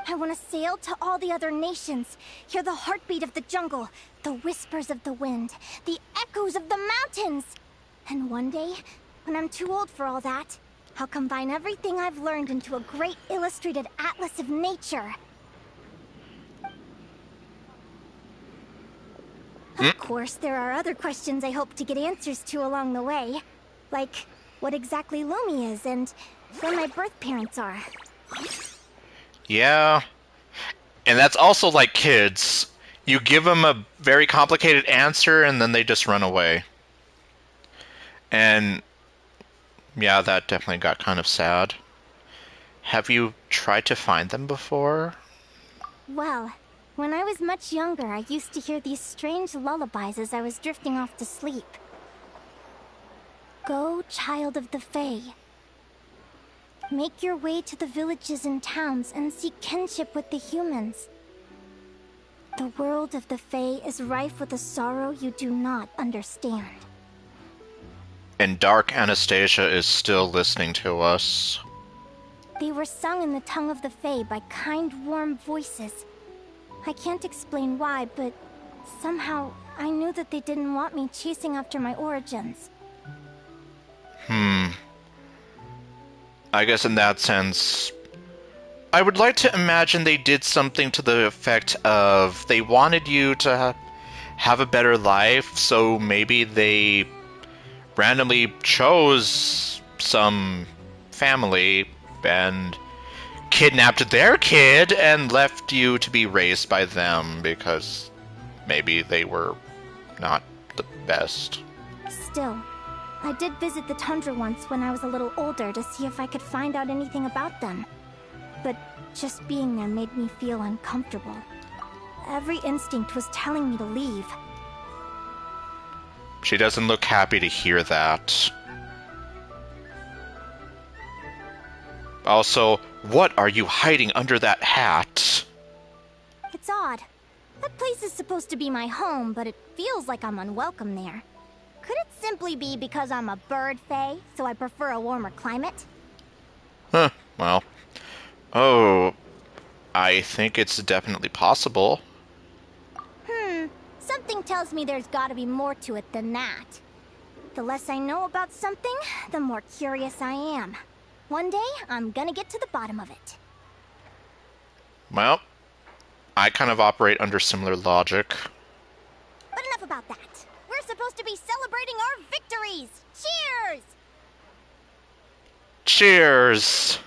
I want to sail to all the other nations, hear the heartbeat of the jungle, the whispers of the wind, the echoes of the mountains. And one day, when I'm too old for all that, I'll combine everything I've learned into a great illustrated atlas of nature. Of course, there are other questions I hope to get answers to along the way. Like, what exactly Lumi is and where my birth parents are. Yeah. And that's also like kids. You give them a very complicated answer and then they just run away. And yeah, that definitely got kind of sad. Have you tried to find them before? Well, when I was much younger, I used to hear these strange lullabies as I was drifting off to sleep. Go, child of the Fae. Make your way to the villages and towns and seek kinship with the humans. The world of the Fae is rife with a sorrow you do not understand. And Dark Anastasia is still listening to us. They were sung in the tongue of the Fae by kind, warm voices. I can't explain why, but somehow I knew that they didn't want me chasing after my origins. I guess in that sense, I would like to imagine they did something to the effect of they wanted you to have a better life, so maybe they randomly chose some family and kidnapped their kid and left you to be raised by them because maybe they were not the best. Still, I did visit the tundra once when I was a little older to see if I could find out anything about them. But just being there made me feel uncomfortable. Every instinct was telling me to leave. She doesn't look happy to hear that. Also, what are you hiding under that hat? It's odd. That place is supposed to be my home, but it feels like I'm unwelcome there. Could it simply be because I'm a bird fae, so I prefer a warmer climate? Huh, well. Oh, I think it's definitely possible. Something tells me there's gotta be more to it than that. The less I know about something, the more curious I am. One day, I'm gonna get to the bottom of it. Well, I kind of operate under similar logic. But enough about that. We're supposed to be celebrating our victories! Cheers! Cheers!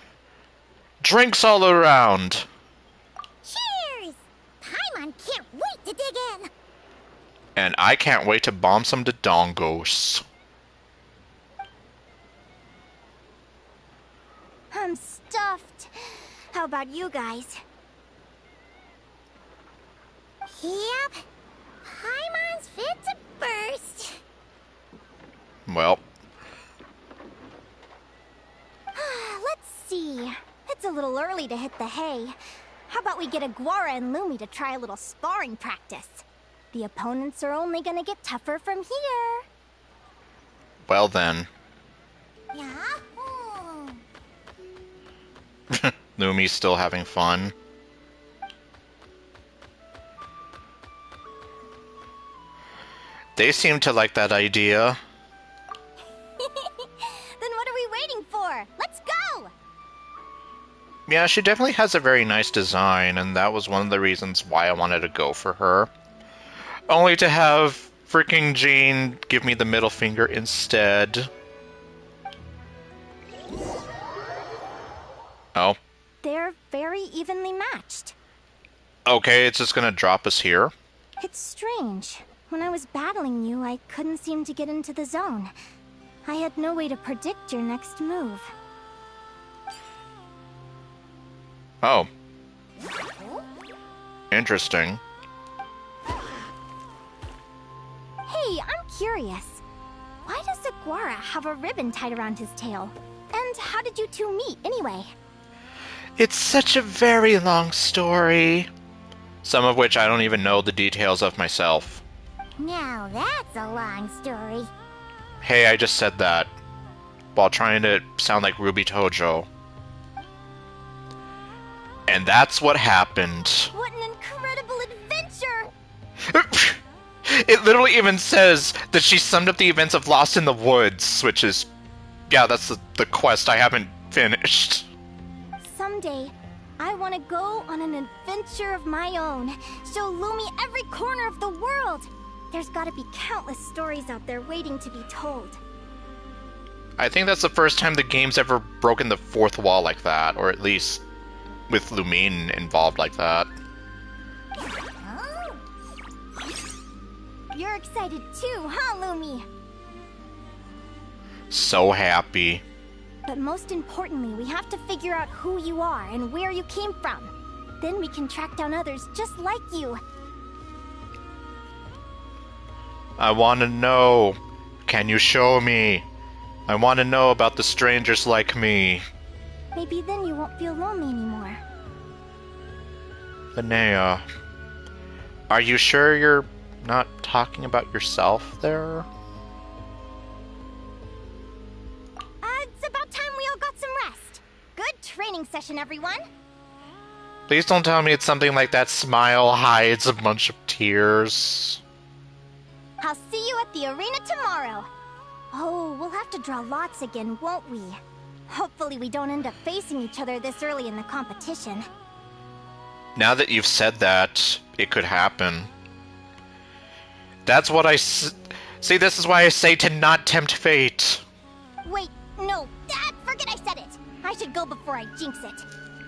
Drinks all around! Cheers! Paimon can't wait to dig in! And I can't wait to bomb some Dodongos. I'm stuffed. How about you guys? Yep. Paimon's fit to burst. Well, Let's see. It's a little early to hit the hay. How about we get Aguara and Lumi to try a little sparring practice? The opponents are only gonna get tougher from here. Well then. Yahoo! Lumi's still having fun. They seem to like that idea. Then what are we waiting for? Let's go! Yeah, she definitely has a very nice design, and that was one of the reasons why I wanted to go for her. Only to have freaking Jean give me the middle finger instead. Oh. They're very evenly matched. Okay, it's just gonna drop us here. It's strange. When I was battling you, I couldn't seem to get into the zone. I had no way to predict your next move. Oh. Interesting. Hey, I'm curious. Why does Aguara have a ribbon tied around his tail? And how did you two meet, anyway? It's such a very long story. Some of which I don't even know the details of myself. Now that's a long story. Hey, I just said that while trying to sound like Ruby Tojo. And that's what happened. What an incredible adventure! It literally even says that she summed up the events of Lost in the Woods, which is... yeah, that's the quest I haven't finished. Someday, I want to go on an adventure of my own. Show Lumi every corner of the world. There's gotta be countless stories out there waiting to be told. I think that's the first time the game's ever broken the fourth wall like that, or at least with Lumine involved like that. Oh. You're excited too, huh, Lumi? So happy. But most importantly, we have to figure out who you are and where you came from. Then we can track down others just like you. I want to know. Can you show me? I want to know about the strangers like me. Maybe then you won't feel lonely anymore. Linnea, are you sure you're not talking about yourself there? It's about time we all got some rest. Good training session, everyone. Please don't tell me it's something like that smile hides a bunch of tears. I'll see you at the arena tomorrow. Oh, we'll have to draw lots again, won't we? Hopefully we don't end up facing each other this early in the competition. Now that you've said that, it could happen. That's what see, this is why I say to not tempt fate. Wait, no, forget I said it. I should go before I jinx it.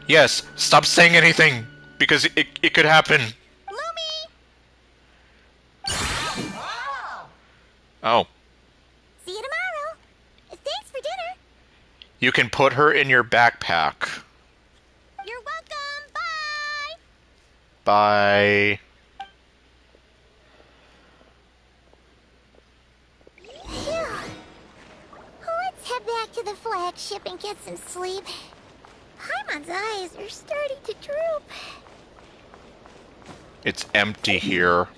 Yes, stop saying anything, because it could happen. Lumi! Oh. See you tomorrow. Thanks for dinner. You can put her in your backpack. You're welcome. Bye. Bye. Phew. Let's head back to the flagship and get some sleep. Paimon's eyes are starting to droop. It's empty here.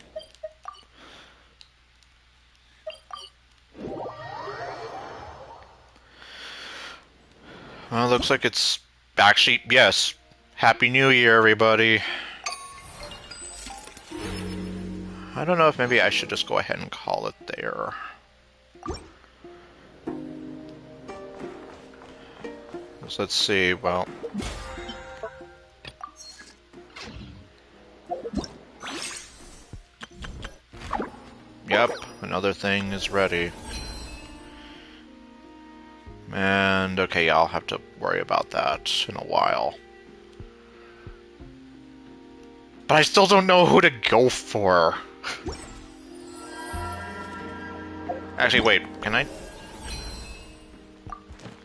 Well, looks like it's actually, yes. Happy New Year, everybody. I don't know if maybe I should just go ahead and call it there. So let's see, well... Yep, another thing is ready. And, okay, I'll have to worry about that in a while. But I still don't know who to go for. Actually, wait, can I?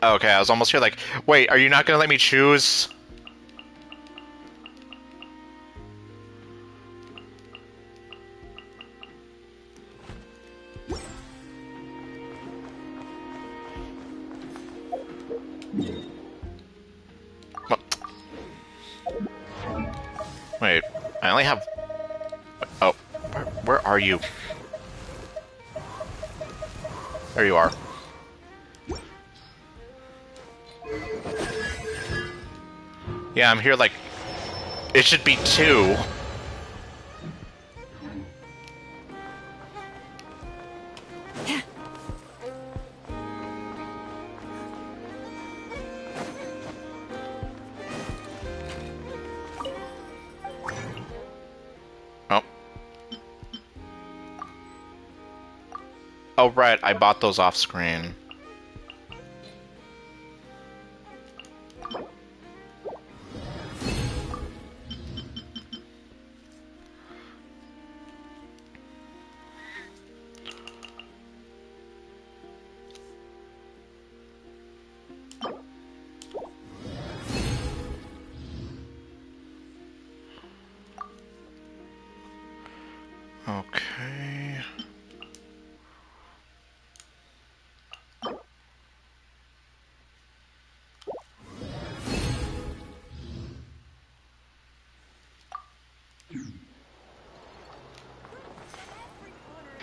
Okay, I was almost here like, wait, are you not gonna let me choose? Wait, I only have... Oh, where are you? There you are. Yeah, I'm here like... It should be 2. Oh. Oh, right, I bought those off screen. Okay.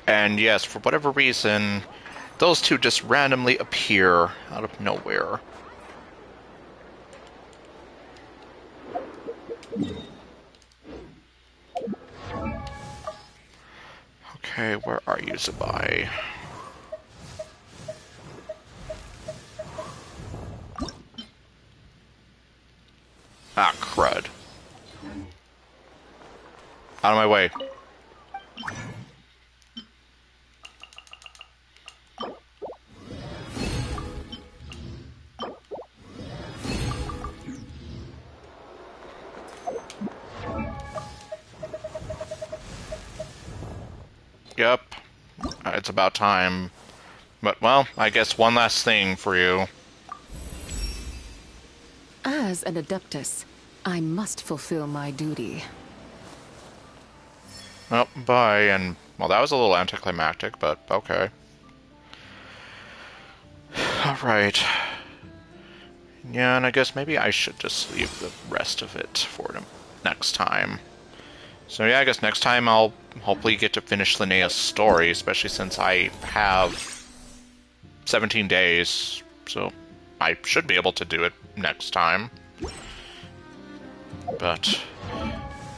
And yes, for whatever reason, those two just randomly appear out of nowhere. Okay, where are you, Zabai? Ah, crud. Out of my way. Yep. It's about time. But, well, I guess one last thing for you. As an Adeptus, I must fulfill my duty. Oh, bye, and, well, that was a little anticlimactic, but okay. Alright. Yeah, and I guess maybe I should just leave the rest of it for the next time. So yeah, I guess next time I'll hopefully get to finish Linnea's story, especially since I have 17 days, so I should be able to do it next time. But,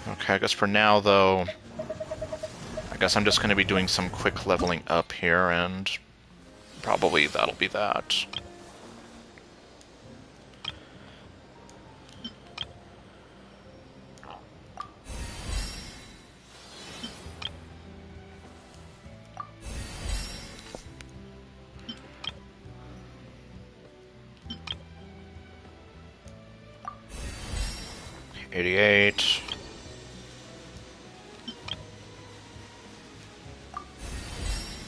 okay, I guess for now, though, I guess I'm just going to be doing some quick leveling up here, and probably that'll be that. $88.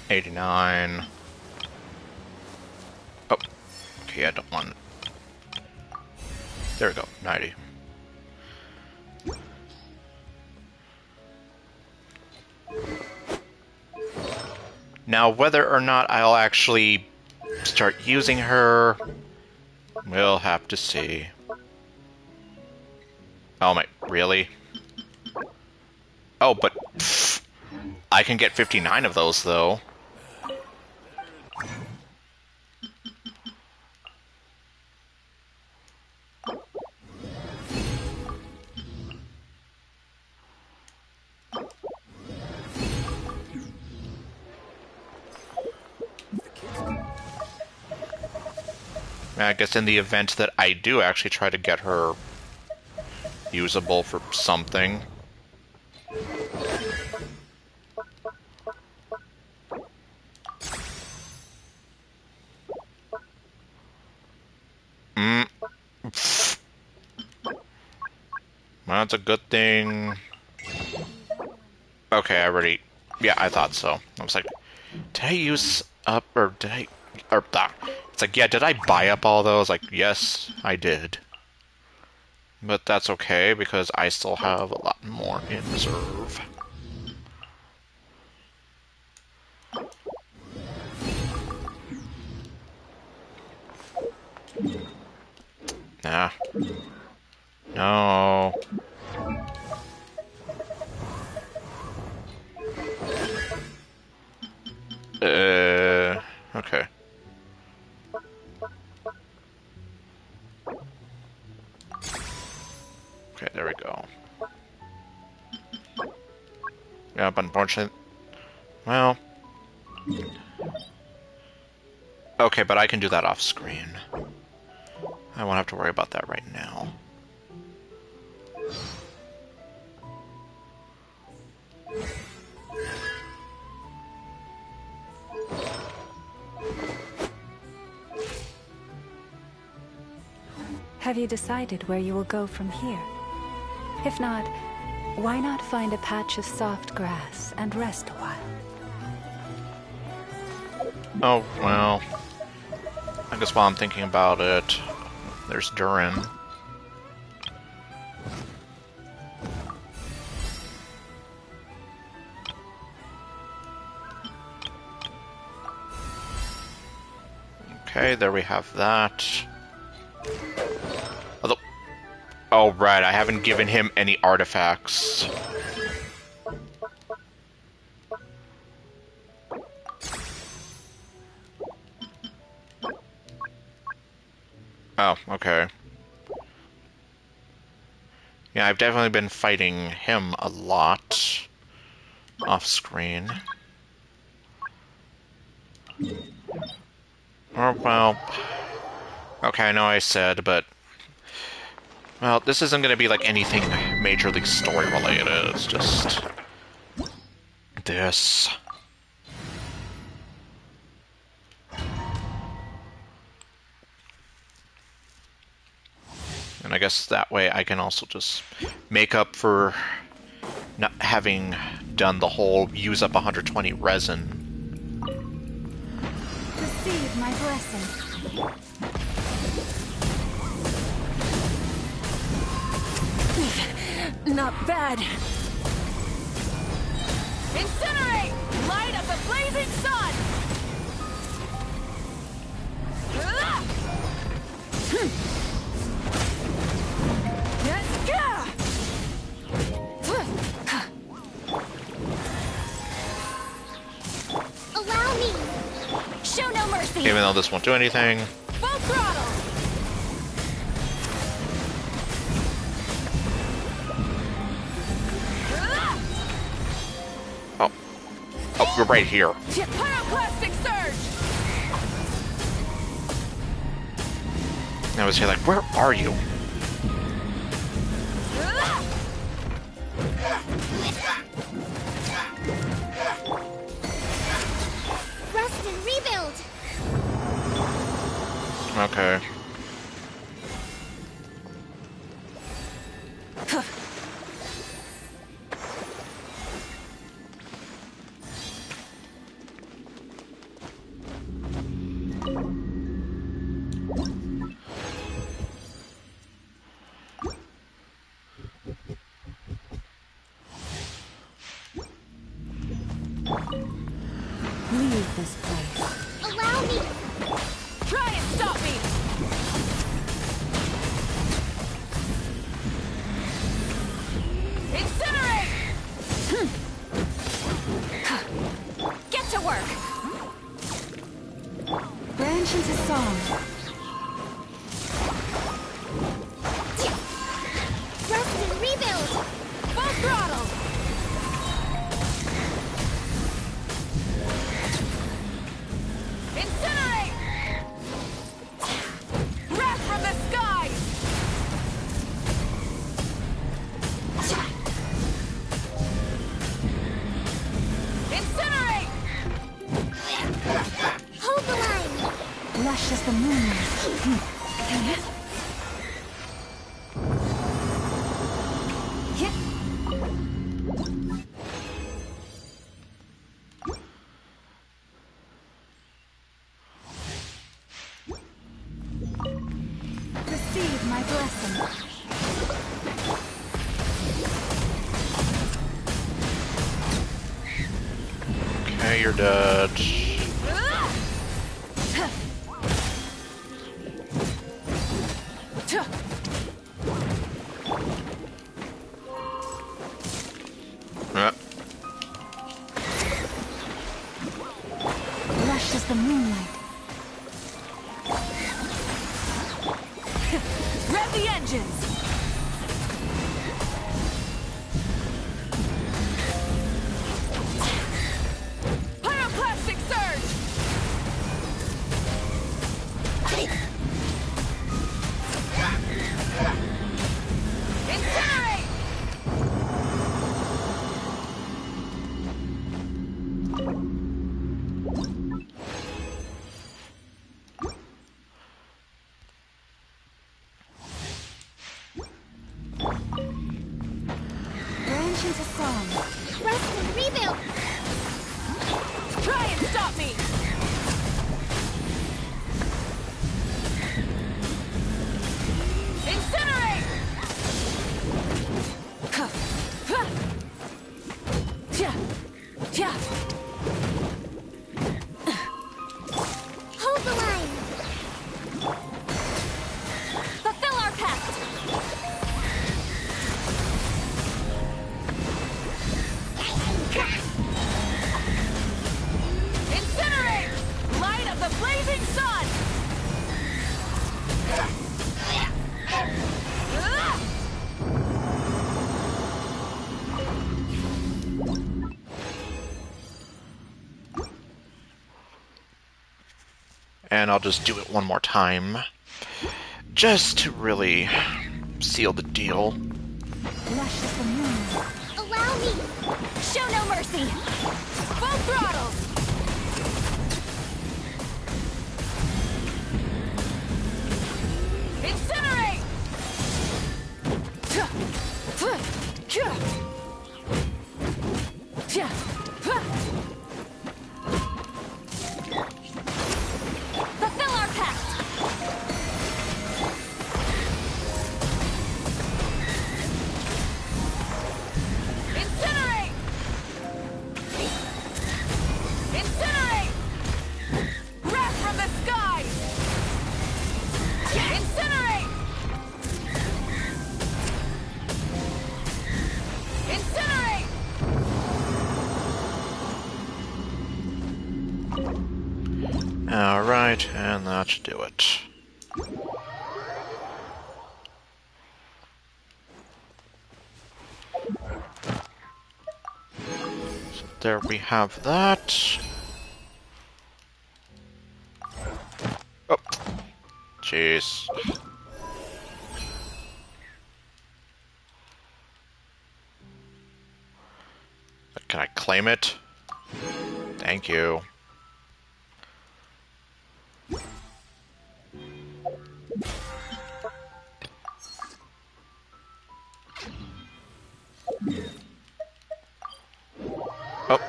$89. Oh, okay, I don't want it. There we go, 90. Now, whether or not I'll actually start using her, we'll have to see. Oh my, really? Oh, but pff, I can get 59 of those, though. I guess in the event that I do actually try to get her usable for something. Pfft. Well, that's a good thing. Okay, I already... Yeah, I thought so. I was like, did I use up, or did I... Or, it's like, yeah, did I buy up all those? Like, yes, I did. But that's okay, because I still have a lot more in reserve. Nah. No. Okay. Yeah, but unfortunately... Well... Okay, but I can do that off screen. I won't have to worry about that right now. Have you decided where you will go from here? If not, why not find a patch of soft grass and rest a while? Oh, well... I guess while I'm thinking about it, there's Durin. Okay, there we have that. Although, oh, right, I haven't given him any artifacts. Oh, okay. Yeah, I've definitely been fighting him a lot off screen. Or, well... Okay, I know I said, but... Well, this isn't going to be like anything majorly story-related, it's just... this. And I guess that way I can also just make up for not having done the whole use up 120 resin. Receive my blessing. Not bad. Incinerate! Light of the blazing sun! Allow me. Show no mercy. Even though this won't do anything. Full throttle! Oh. Oh, you're right here. Pyroclastic surge! I was here like, where are you? Rest and rebuild. Okay. Leave this place. Allow me. Try and stop me! Incinerate! Get to work. Branch into song. Rest and rebuild. Full throttle! Incinerate! Wrath from the skies! Incinerate! Hold the line. Lush as the moonlight. Receive my blessing. Okay, you're dead. Lush as the moonlight. Rev the engines! Try and stop me! Incinerate! Hold the line! Fulfill our pact! Incinerate! Light of the blazing sun! And I'll just do it one more time. Just to really seal the deal. Flesh is the moon. Allow me! Show no mercy! Full throttle! Incinerate! Fulfill our pact! Incinerate! Incinerate! Wrath from the skies! Incinerate! Incinerate! Alright, and that should do it. So there we have that. Oh. Jeez. Can I claim it? Thank you. Oh.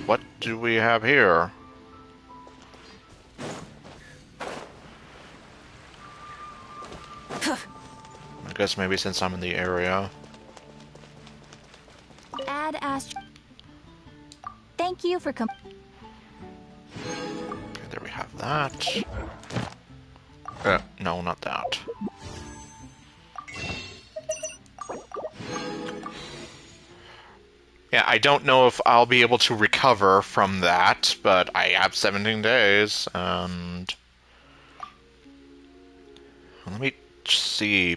What do we have here? I guess maybe since I'm in the area. Add Ast. Thank you for Okay, there we have that. No, not that. Yeah, I don't know if I'll be able to recover from that, but I have 17 days, and... Let me see.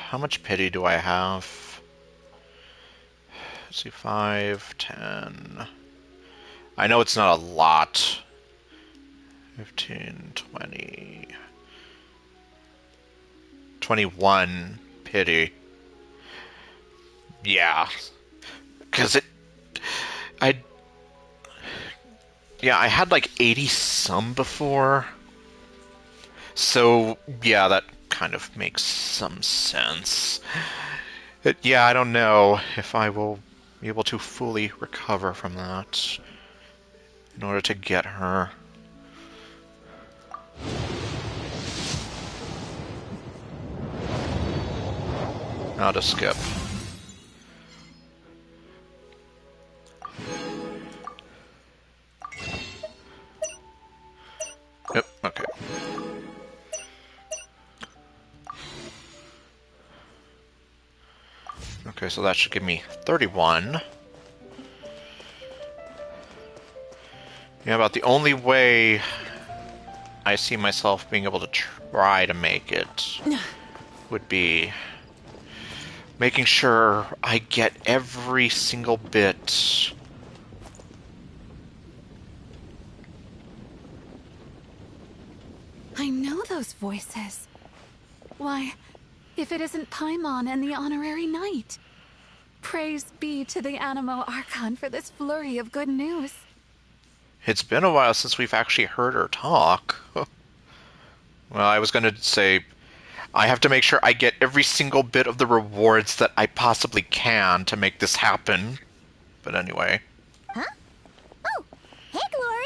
How much pity do I have? Let's see, 5, 10... I know it's not a lot. 15, 20... 21 pity. Yeah. Because I had like 80 some before. So, yeah, that kind of makes some sense. Yeah, I don't know if I will be able to fully recover from that in order to get her. I'll just skip. Yep, okay. Okay, so that should give me 31. Yeah, about the only way I see myself being able to try to make it would be making sure I get every single bit. I know those voices. Why, if it isn't Paimon and the Honorary Knight. Praise be to the Animo Archon for this flurry of good news. It's been a while since we've actually heard her talk. Well, I was going to say, I have to make sure I get every single bit of the rewards that I possibly can to make this happen. But anyway. Huh? Oh, hey, Glory!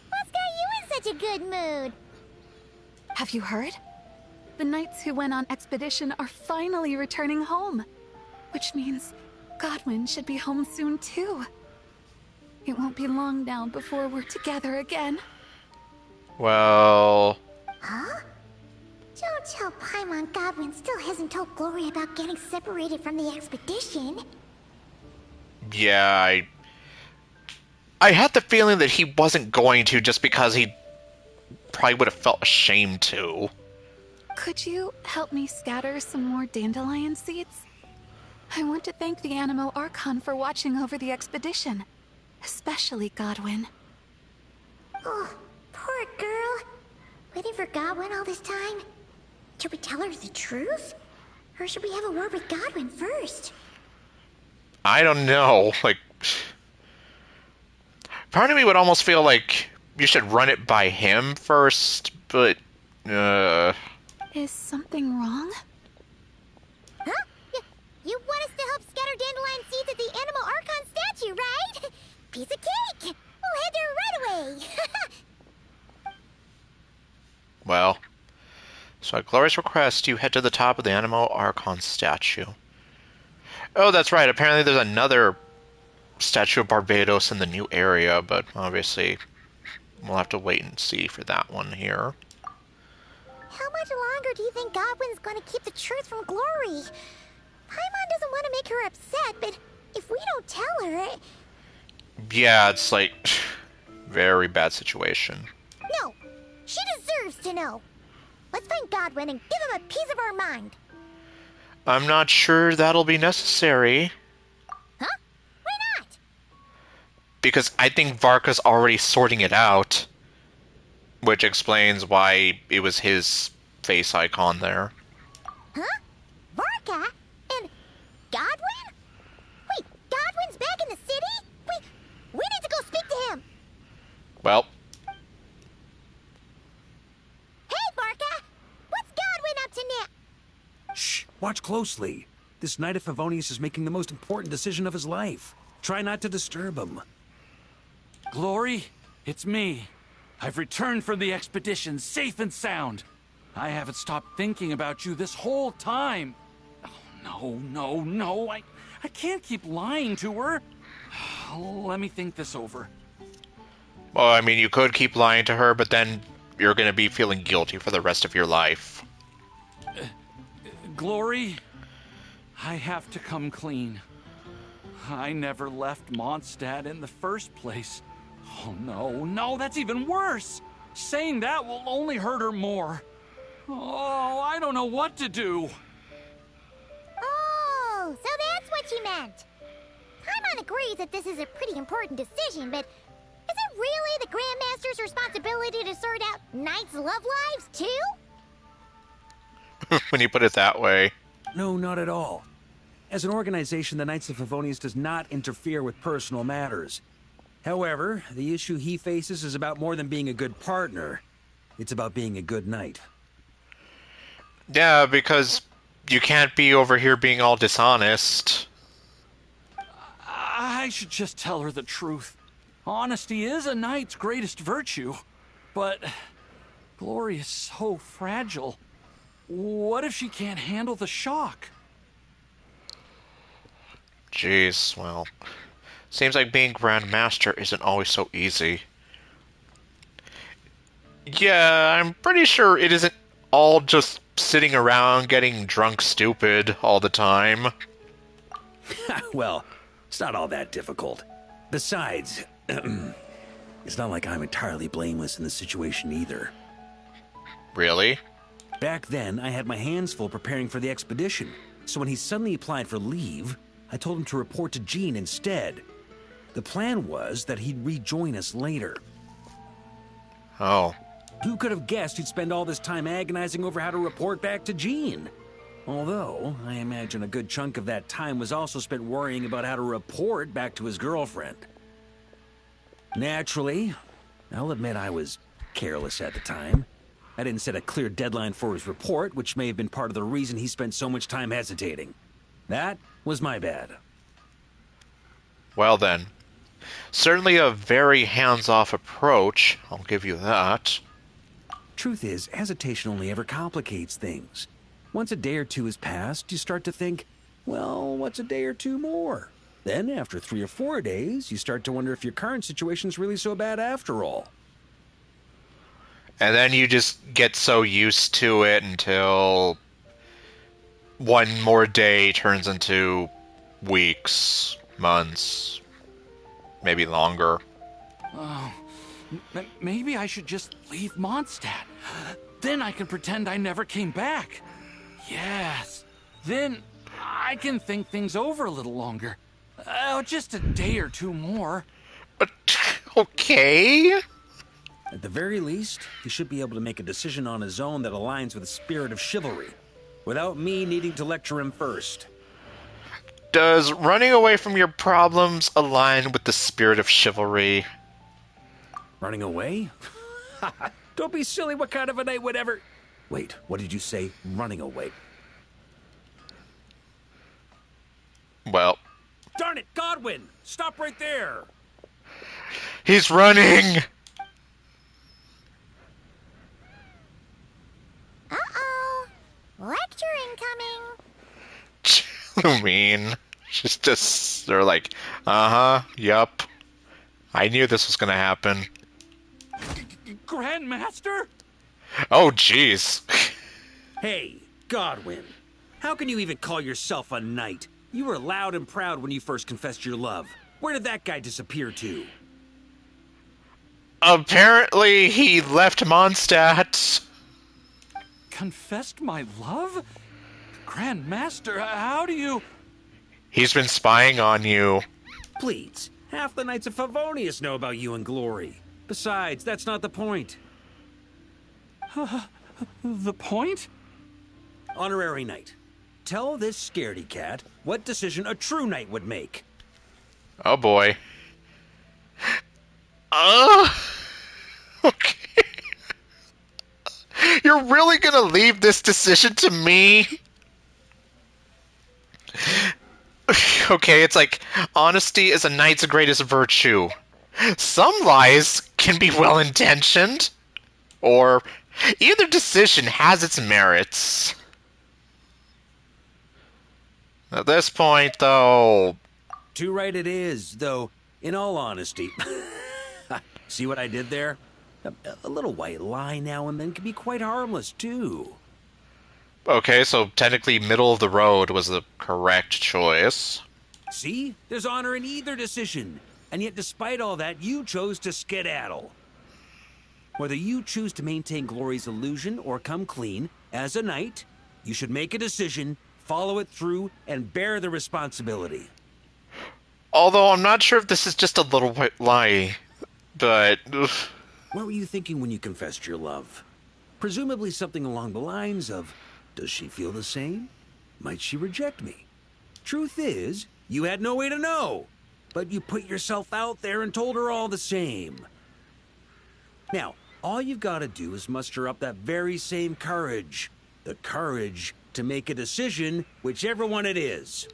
What's got you in such a good mood? Have you heard? The knights who went on expedition are finally returning home. Which means Godwin should be home soon too. It won't be long now before we're together again. Well... Huh? Don't tell Paimon Godwin still hasn't told Glory about getting separated from the expedition. Yeah, I had the feeling that he wasn't going to just because he probably would have felt ashamed to. Could you help me scatter some more dandelion seeds? I want to thank the Animo Archon for watching over the expedition. Especially Godwin. Oh, poor girl. Waiting for Godwin all this time? Should we tell her the truth? Or should we have a word with Godwin first? I don't know, like... Part of me would almost feel like you should run it by him first, but... Is something wrong? Huh? You want us to help scatter dandelion seeds at the Animo Archon statue, right? Piece of cake! We'll head there right away! Well... So at Glory's request, you head to the top of the Animo Archon statue. Oh, that's right, apparently there's another statue of Barbados in the new area, but obviously we'll have to wait and see for that one here. How much longer do you think Godwin's gonna keep the truth from Glory? Paimon doesn't want to make her upset, but if we don't tell her... Yeah, it's like... very bad situation. No! She deserves to know! Let's find Godwin and give him a piece of our mind! I'm not sure that'll be necessary. Huh? Why not? Because I think Varka's already sorting it out. Which explains why it was his face icon there. Huh? Varka? And Godwin? Wait, Godwin's back in the city? We need to go speak to him! Well... Hey, Varka! What's Godwin up to now? Shh! Watch closely. This Knight of Favonius is making the most important decision of his life. Try not to disturb him. Glory, it's me. I've returned from the expedition safe and sound. I haven't stopped thinking about you this whole time. Oh, no. I can't keep lying to her. Let me think this over. Well, I mean, you could keep lying to her, but then you're going to be feeling guilty for the rest of your life. Glory, I have to come clean. I never left Mondstadt in the first place. Oh, no, that's even worse. Saying that will only hurt her more. Oh, I don't know what to do. Oh, so that's what you meant. Paimon agrees that this is a pretty important decision, but is it really the Grandmaster's responsibility to sort out Knights' love lives, too? When you put it that way. No, not at all. As an organization, the Knights of Favonius does not interfere with personal matters. However, the issue he faces is about more than being a good partner. It's about being a good knight. Yeah, because you can't be over here being all dishonest. I should just tell her the truth. Honesty is a knight's greatest virtue. But Glory is so fragile. What if she can't handle the shock? Jeez, well... Seems like being Grand Master isn't always so easy. Yeah, I'm pretty sure it isn't all just sitting around getting drunk stupid all the time. Well, it's not all that difficult. Besides, it's not like I'm entirely blameless in the situation either. Really? Back then, I had my hands full preparing for the expedition, so when he suddenly applied for leave, I told him to report to Jean instead. The plan was that he'd rejoin us later. Oh. Who could have guessed he'd spend all this time agonizing over how to report back to Jean? Although, I imagine a good chunk of that time was also spent worrying about how to report back to his girlfriend. Naturally, I'll admit I was careless at the time. I didn't set a clear deadline for his report, which may have been part of the reason he spent so much time hesitating. That was my bad. Well then. Certainly a very hands-off approach, I'll give you that. Truth is, hesitation only ever complicates things. Once a day or two has passed, you start to think, well, what's a day or two more? Then, after 3 or 4 days, you start to wonder if your current situation's really so bad after all. And then you just get so used to it until one more day turns into weeks, months, maybe longer. Oh, maybe I should just leave Mondstadt. Then I can pretend I never came back. Yes. Then I can think things over a little longer. Just a day or two more. Okay. At the very least, he should be able to make a decision on his own that aligns with the spirit of chivalry, without me needing to lecture him first. Does running away from your problems align with the spirit of chivalry? Running away? Don't be silly, what kind of a night would ever... Wait, what did you say? Running away? Well... Darn it, Godwin! Stop right there! He's running! Uh-oh. Lecture incoming. Mean. Just, they're like, yup. I knew this was gonna happen. Grandmaster? Oh, jeez. Hey, Godwin. How can you even call yourself a knight? You were loud and proud when you first confessed your love. Where did that guy disappear to? Apparently, he left Mondstadt. Confessed my love? Grandmaster, how do you... He's been spying on you. Please, half the Knights of Favonius know about you and Glory. Besides, that's not the point. The point? Honorary Knight, tell this scaredy cat what decision a true knight would make. Oh boy. Okay. You're really gonna leave this decision to me? Okay, it's like, honesty is a knight's greatest virtue. Some lies can be well-intentioned, or either decision has its merits. At this point, though... Too right it is, though, in all honesty. See what I did there? A little white lie now and then can be quite harmless, too. Okay, so technically middle of the road was the correct choice. See? There's honor in either decision. And yet despite all that, you chose to skedaddle. Whether you choose to maintain Glory's illusion or come clean, as a knight, you should make a decision, follow it through, and bear the responsibility. Although I'm not sure if this is just a little white lie, but... What were you thinking when you confessed your love? Presumably something along the lines of, does she feel the same? Might she reject me? Truth is, you had no way to know, but you put yourself out there and told her all the same. Now, all you've got to do is muster up that very same courage. The courage to make a decision, whichever one it is.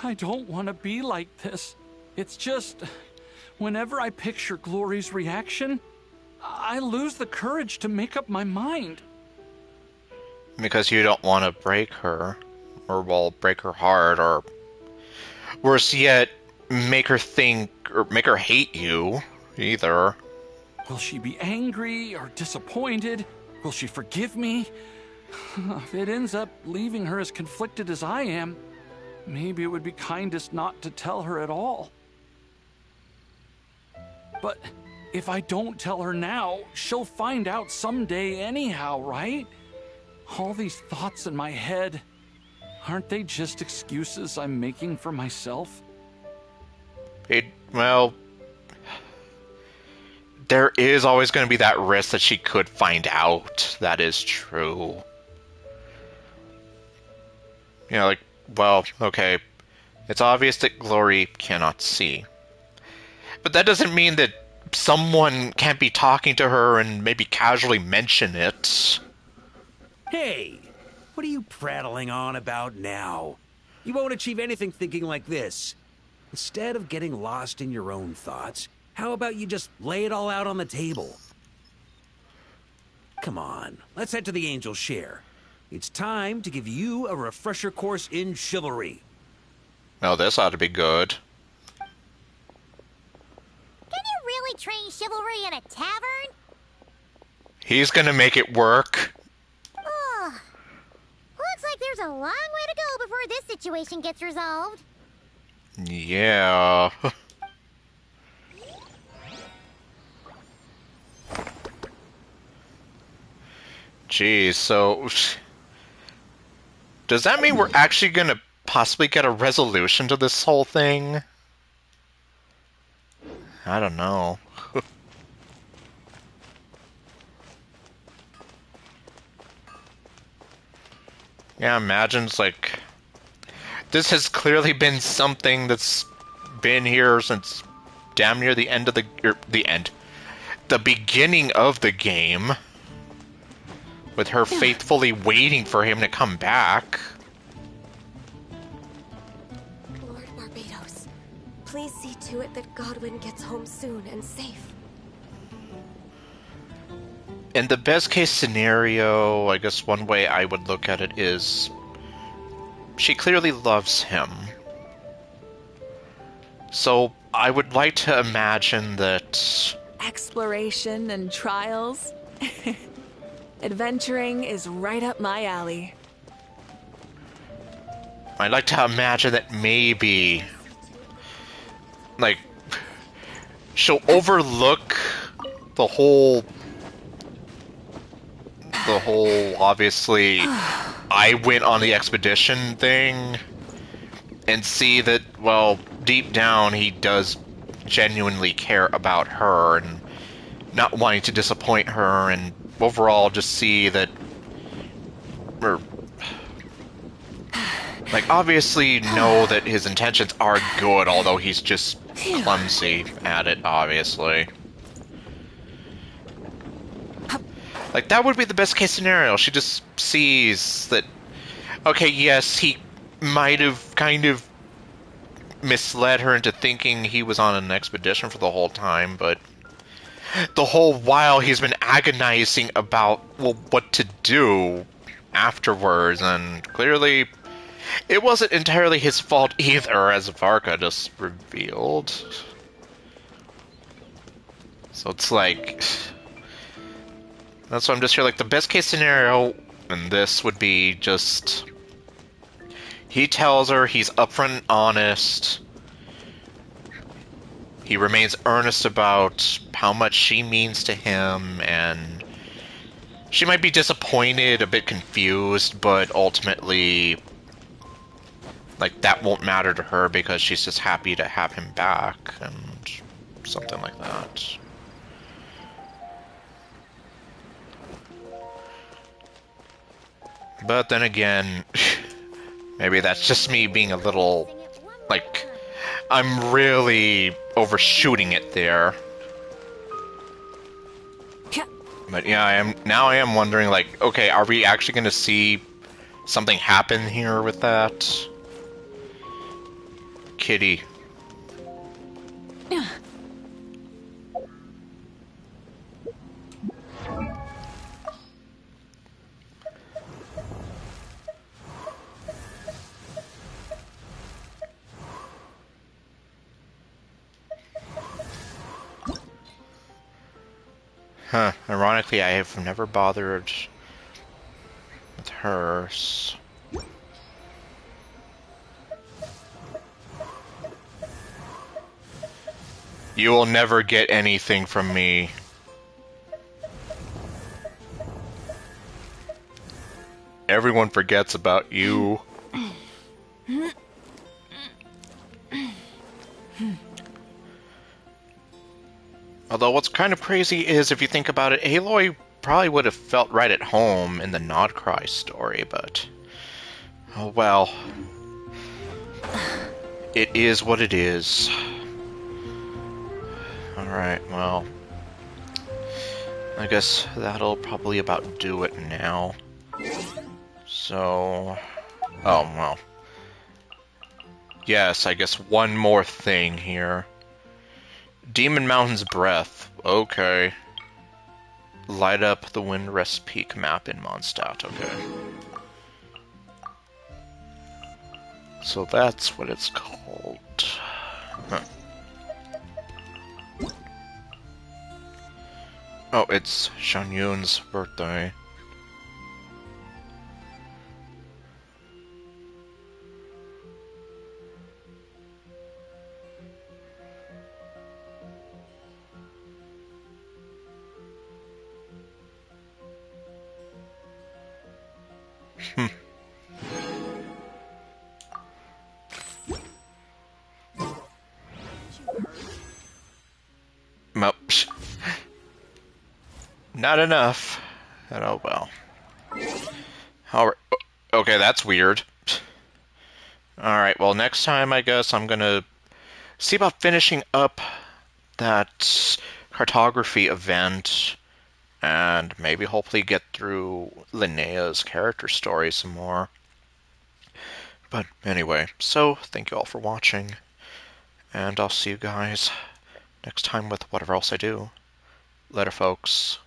I don't want to be like this. It's just, whenever I picture Glory's reaction, I lose the courage to make up my mind. Because you don't want to break her, or, well, break her heart, or worse yet, make her think, or make her hate you, either. Will she be angry or disappointed? Will she forgive me? If it ends up leaving her as conflicted as I am, maybe it would be kindest not to tell her at all. But if I don't tell her now, she'll find out someday anyhow, right? All these thoughts in my head, aren't they just excuses I'm making for myself? Well, there is always going to be that risk that she could find out. That is true. You know, like, well, okay, it's obvious that Glory cannot see. But that doesn't mean that someone can't be talking to her and maybe casually mention it. Hey, what are you prattling on about now? You won't achieve anything thinking like this. Instead of getting lost in your own thoughts, how about you just lay it all out on the table? Come on, let's head to the Angel's Share. It's time to give you a refresher course in chivalry. Now this ought to be good. Can you really train chivalry in a tavern? He's gonna make it work. Oh, looks like there's a long way to go before this situation gets resolved. Yeah. Geez, so... Does that mean we're actually gonna possibly get a resolution to this whole thing? I don't know. Yeah, imagine it's like... This has clearly been something that's been here since damn near the end of the beginning of the game. With her faithfully waiting for him to come back. Lord Barbados, please see to it that Godwin gets home soon and safe. In the best case scenario, I guess one way I would look at it is she clearly loves him. So I would like to imagine that Exploration and trials. Adventuring is right up my alley. I'd like to imagine that maybe, like, she'll overlook the whole, obviously, I went on the expedition thing, and see that, well, deep down he does genuinely care about her, and not wanting to disappoint her, and overall just see that, or, like, obviously know that his intentions are good, although he's just clumsy at it, obviously. Like, that would be the best case scenario. She just sees that, okay, yes, he might have kind of misled her into thinking he was on an expedition for the whole time, but the whole while he's been agonizing about, well, what to do afterwards, and clearly it wasn't entirely his fault either, as Varka just revealed. So it's like, that's why I'm just here, like, the best case scenario in this would be just, he tells her he's upfront and honest. He remains earnest about how much she means to him, and she might be disappointed, a bit confused, but ultimately, like, that won't matter to her because she's just happy to have him back, and something like that. But then again, maybe that's just me being a little, like, I'm really overshooting it there. But yeah, I am wondering, like, okay, are we actually going to see something happen here with that? Kitty. Huh, ironically, I have never bothered with hers. You will never get anything from me. Everyone forgets about you. Although what's kind of crazy is, if you think about it, Aloy probably would have felt right at home in the Nodcry story, but... oh well. It is what it is. Alright, well... I guess that'll probably about do it now. So... oh, well. Yes, I guess one more thing here. Demon Mountain's Breath. Okay. Light up the Windrest Peak map in Mondstadt. Okay. So that's what it's called. Huh. Oh, it's Shan Yun's birthday. Nope. Not enough. And oh well. Alright. Okay, that's weird. Alright, well, next time I guess I'm gonna see about finishing up that cartography event and maybe hopefully get through Linnea's character story some more. But anyway, so thank you all for watching, and I'll see you guys next time with whatever else I do. Later, folks.